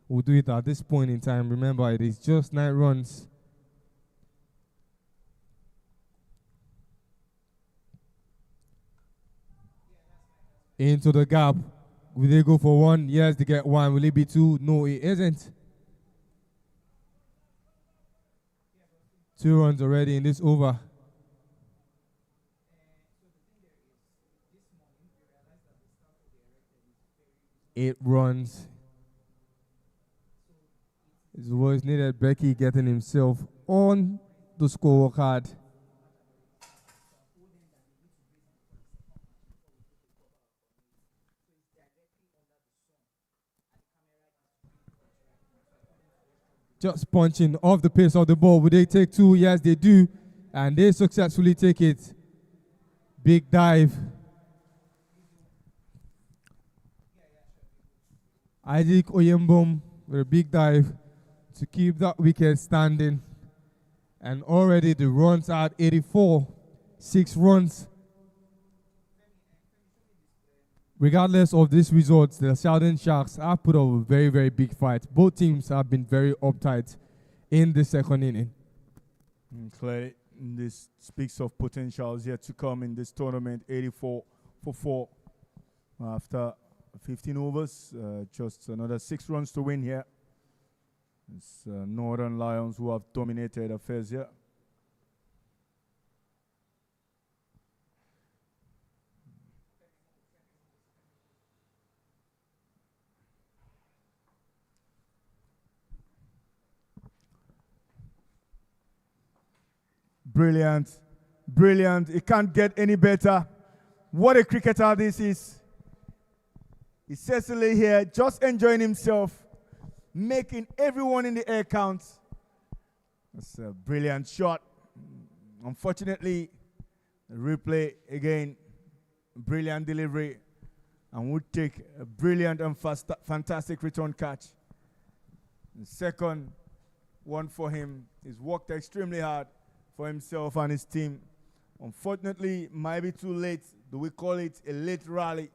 will do it at this point in time. Remember, it is just 9 runs. Into the gap. Will they go for 1? Yes, they get 1. Will it be 2? No, it isn't. 2 runs already in this over. Eight runs is what is needed. Becky getting himself on the scorecard. Just punching off the pace of the ball. Will they take 2? Yes, they do. And they successfully take it. Big dive. Isaac Oyembom with a big dive to keep that wicket standing. And already the runs are at 84. 6 runs. Regardless of this result, the Southern Sharks have put up a very, very big fight. Both teams have been very uptight in the second inning. Clearly, this speaks of potentials yet to come in this tournament. 84 for 4 after 15 overs. Just another 6 runs to win here. It's Northern Lions who have dominated affairs here. Brilliant. Brilliant. It can't get any better. What a cricketer this is. He's Cecily here, just enjoying himself, making everyone in the air count. That's a brilliant shot. Unfortunately, the replay again, brilliant delivery, and would take a brilliant and fantastic return catch. The second one for him. He's worked extremely hard for himself and his team Unfortunately, might be too late. Do we call it a late rally?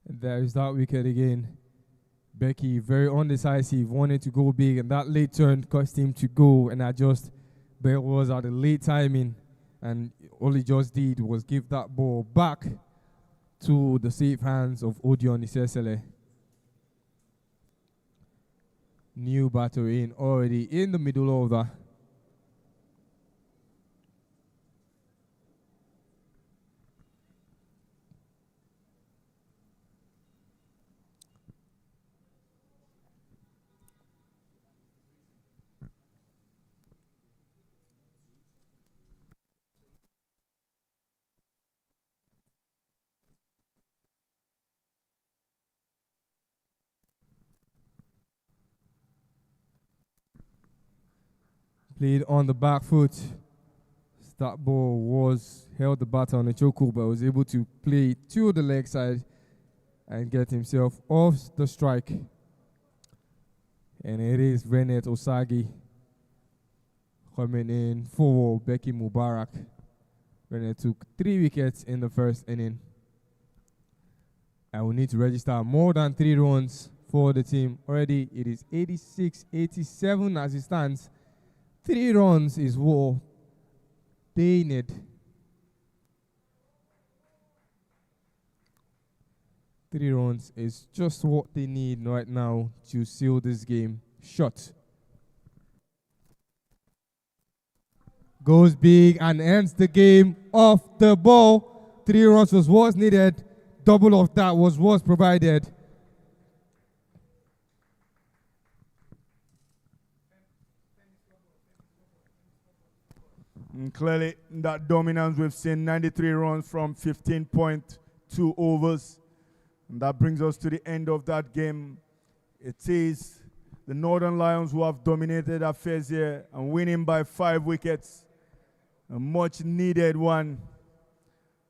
There is that wicket again. Becky, very undecisive, wanted to go big, and that late turn caused him to go and adjust. But it was at a late timing, and all he just did was give that ball back to the safe hands of Odion Isesele. New batter in already in the middle of the played on the back foot. That ball was held the batter on a chokehold, but was able to play to the leg side and get himself off the strike. And it is Renet Osagi coming in for Becky Mubarak. Renet took 3 wickets in the first inning. And we need to register more than 3 runs for the team. Already it is 86-87 as it stands. 3 runs is what they need. 3 runs is just what they need right now to seal this game shut. Goes big and ends the game off the ball. 3 runs was what's needed. Double of that was what's provided. And clearly, that dominance we've seen 93 runs from 15.2 overs. And that brings us to the end of that game. It is the Northern Lions who have dominated affairs here and winning by 5 wickets. A much needed one.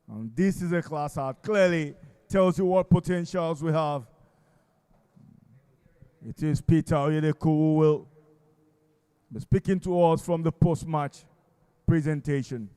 And this is a class out. Clearly tells you what potentials we have. It is Peter Oyedeku who will be speaking to us from the post-match presentation.